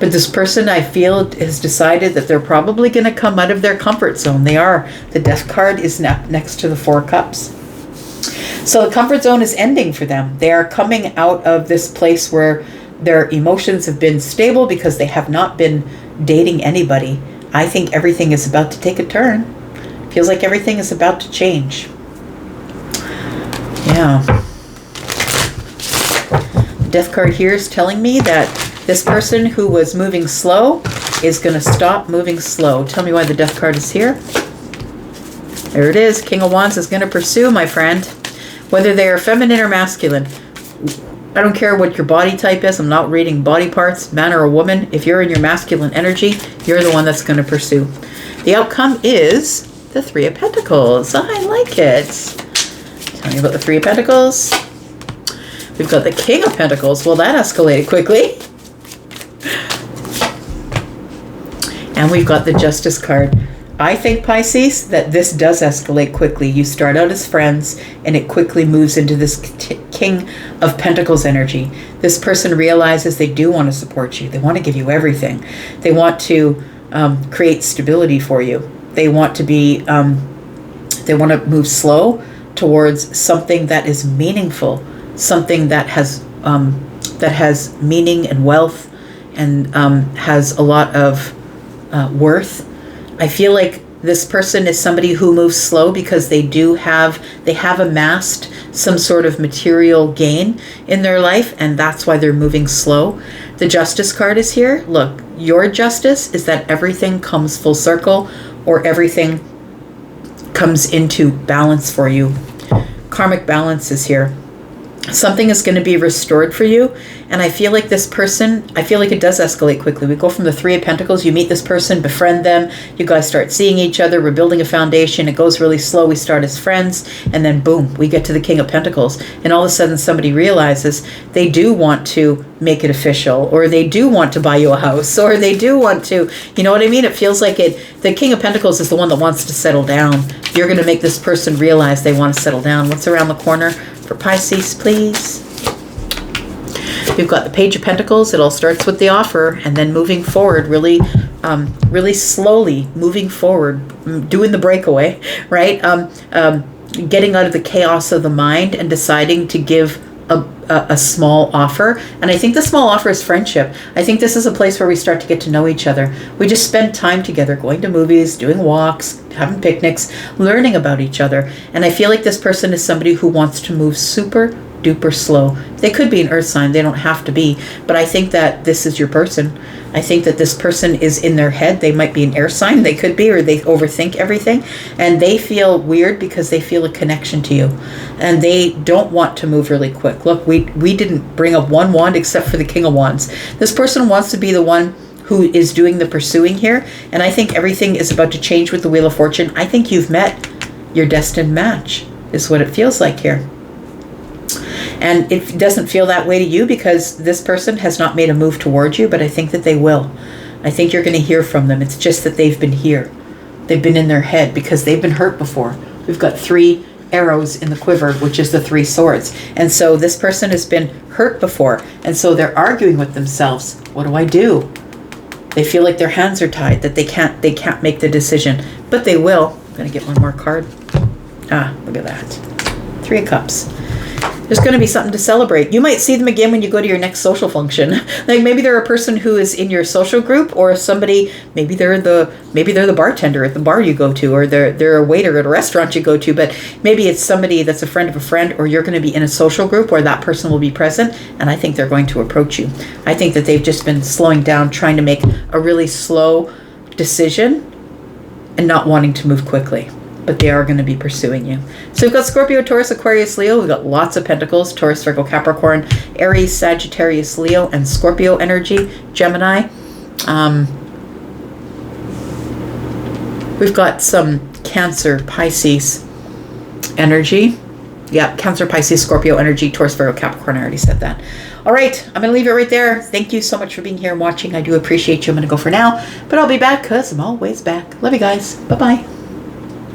But this person, I feel, has decided that they're probably going to come out of their comfort zone. They are. The Death card is next to the 4 Cups. So the comfort zone is ending for them. They are coming out of this place where their emotions have been stable because they have not been dating anybody. I think everything is about to take a turn. Feels like everything is about to change. Yeah. The Death card here is telling me that this person who was moving slow is going to stop moving slow. Tell me why the Death card is here. There it is. King of Wands is going to pursue, my friend. Whether they are feminine or masculine. I don't care what your body type is. I'm not reading body parts, man or a woman. If you're in your masculine energy, you're the one that's going to pursue. The outcome is the 3 of Pentacles. I like it. Tell me about the Three of Pentacles. We've got the King of Pentacles. Well, that escalated quickly. And we've got the Justice card. I think, Pisces, that this does escalate quickly. You start out as friends, and it quickly moves into this King of Pentacles energy. This person realizes they do want to support you. They want to give you everything. They want to create stability for you. They want to be, they want to move slow towards something that is meaningful, something that has meaning and wealth, and has a lot of worth. I feel like this person is somebody who moves slow because they have amassed some sort of material gain in their life, and that's why they're moving slow. The Justice card is here. Look, your justice is that everything comes full circle, or everything comes into balance for you. Karmic balance is here. Something is going to be restored for you. And I feel like this person, I feel like it does escalate quickly. We go from the Three of Pentacles, you meet this person, befriend them, you guys start seeing each other, we're building a foundation, it goes really slow, we start as friends, and then boom, we get to the King of Pentacles. And all of a sudden somebody realizes they do want to make it official, or they do want to buy you a house, or they do want to, you know what I mean? It feels like the King of Pentacles is the one that wants to settle down. You're going to make this person realize they want to settle down. What's around the corner for Pisces, please? We've got the Page of Pentacles. It all starts with the offer, and then moving forward, really slowly moving forward, doing the breakaway, right? Getting out of the chaos of the mind and deciding to give a small offer. And I think the small offer is friendship. I think this is a place where we start to get to know each other. We just spend time together, going to movies, doing walks, having picnics, learning about each other. And I feel like this person is somebody who wants to move super duper slow. They could be an earth sign, they don't have to be, but I think that this is your person. I think that this person is in their head. They might be an air sign, they could be, or they overthink everything, and they feel weird because they feel a connection to you, and they don't want to move really quick. Look, we didn't bring up one wand except for the King of Wands. This person wants to be the one who is doing the pursuing here, and I think everything is about to change with the Wheel of Fortune. I think you've met your destined match, is what it feels like here. And it doesn't feel that way to you because this person has not made a move towards you, but I think that they will. I think you're going to hear from them. It's just that they've been here. They've been in their head because they've been hurt before. We've got 3 arrows in the quiver, which is the 3 swords. And so this person has been hurt before. And so they're arguing with themselves. What do I do? They feel like their hands are tied, that they can't make the decision, but they will. I'm going to get one more card. Look at that. 3 of Cups. There's going to be something to celebrate. You might see them again when you go to your next social function. Like maybe they're a person who is in your social group, or somebody, maybe they're the bartender at the bar you go to, or they're a waiter at a restaurant you go to, but maybe it's somebody that's a friend of a friend, or you're going to be in a social group where that person will be present, and I think they're going to approach you. I think that they've just been slowing down, trying to make a really slow decision and not wanting to move quickly. But they are going to be pursuing you. So we've got Scorpio, Taurus, Aquarius, Leo. We've got lots of pentacles. Taurus, Virgo, Capricorn, Aries, Sagittarius, Leo, and Scorpio energy. Gemini. We've got some Cancer, Pisces energy. Yeah, Cancer, Pisces, Scorpio energy, Taurus, Virgo, Capricorn. I already said that. All right, I'm going to leave it right there. Thank you so much for being here and watching. I do appreciate you. I'm going to go for now, but I'll be back because I'm always back. Love you guys. Bye-bye.